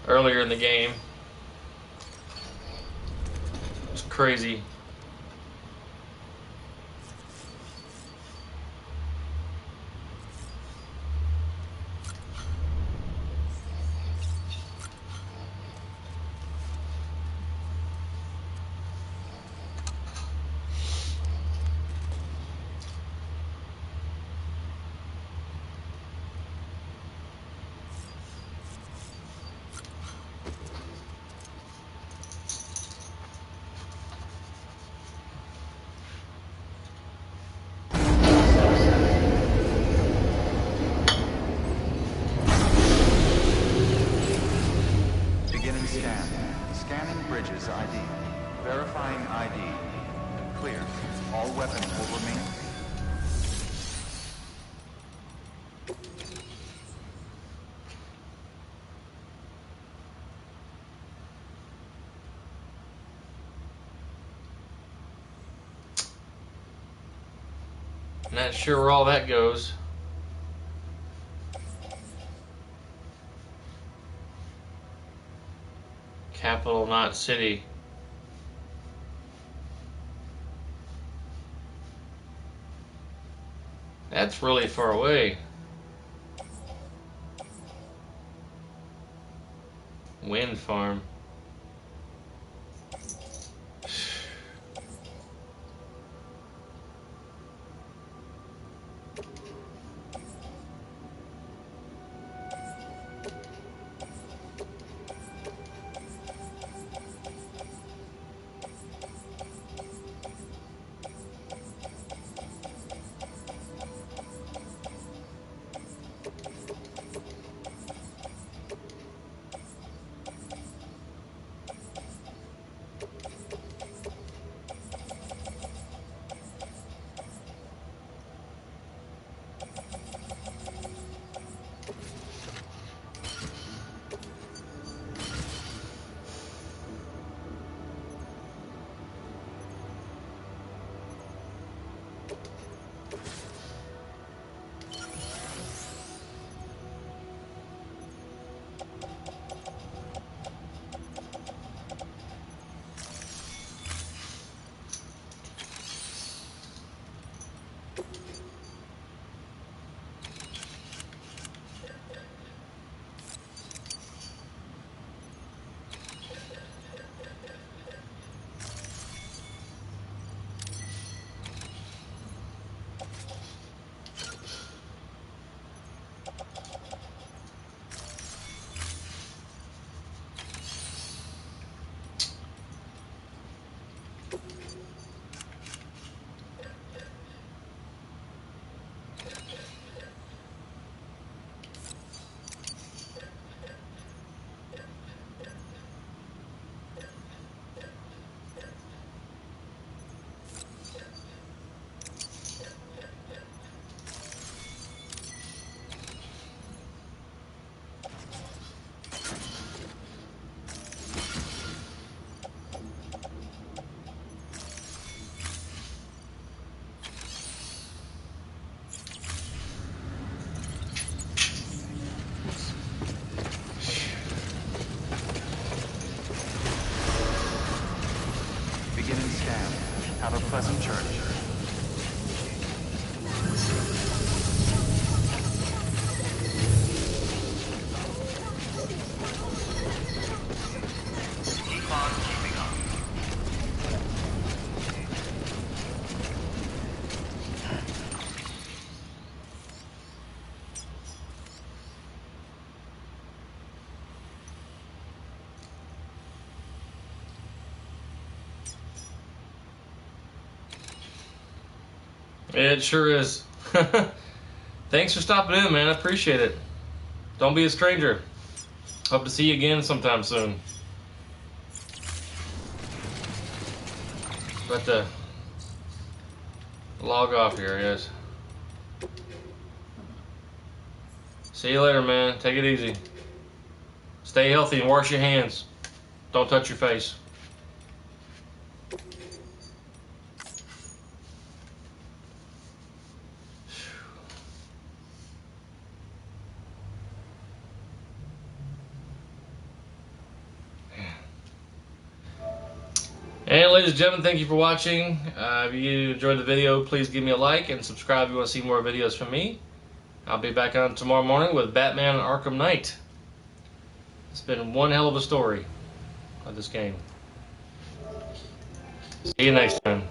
earlier in the game. It's crazy. Scanning bridges ID. Verifying ID. Clear. All weapons will remain. Not sure where all that goes. Capital, not city. That's really far away. Wind farm. Beginning scan. Have a pleasant journey. Keep on keeping up. It sure is. Thanks for stopping in, man. I appreciate it. Don't be a stranger. Hope to see you again sometime soon. About to log off here, I guess. See you later, man. Take it easy. Stay healthy and wash your hands. Don't touch your face. And ladies and gentlemen, thank you for watching. If you enjoyed the video, please give me a like and subscribe if you want to see more videos from me. I'll be back on tomorrow morning with Batman Arkham Knight. It's been one hell of a story of this game. See you next time.